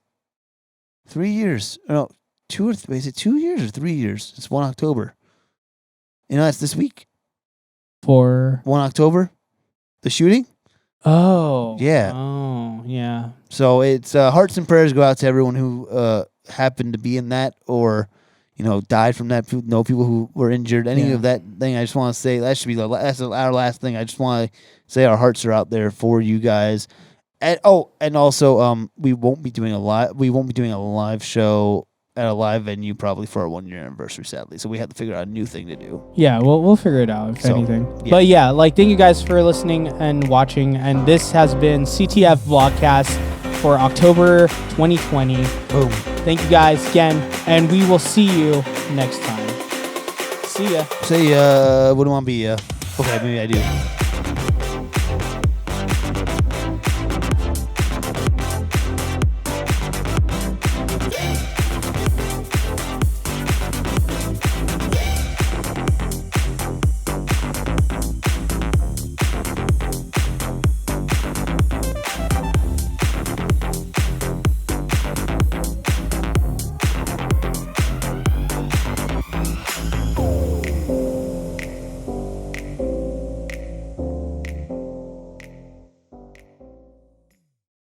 3 years. No, 2 or 3. Is it 2 years or 3 years? It's 1 October. That's this week. For 1 October, the shooting. yeah. So it's hearts and prayers go out to everyone who happened to be in that, or died from that. People who were injured. Any of that thing. I just want to say that should be that's our last thing. I just want to say our hearts are out there for you guys. And also we won't be doing a live show at a live venue probably for our 1-year anniversary, sadly. So we have to figure out a new thing to do. Yeah, we'll figure it out if anything. Yeah. But yeah, like thank you guys for listening and watching. And this has been CTF Vlogcast for October 2020. Boom. Thank you guys again, and we will see you next time. See ya. Say, what do I want to be? Okay, maybe I do.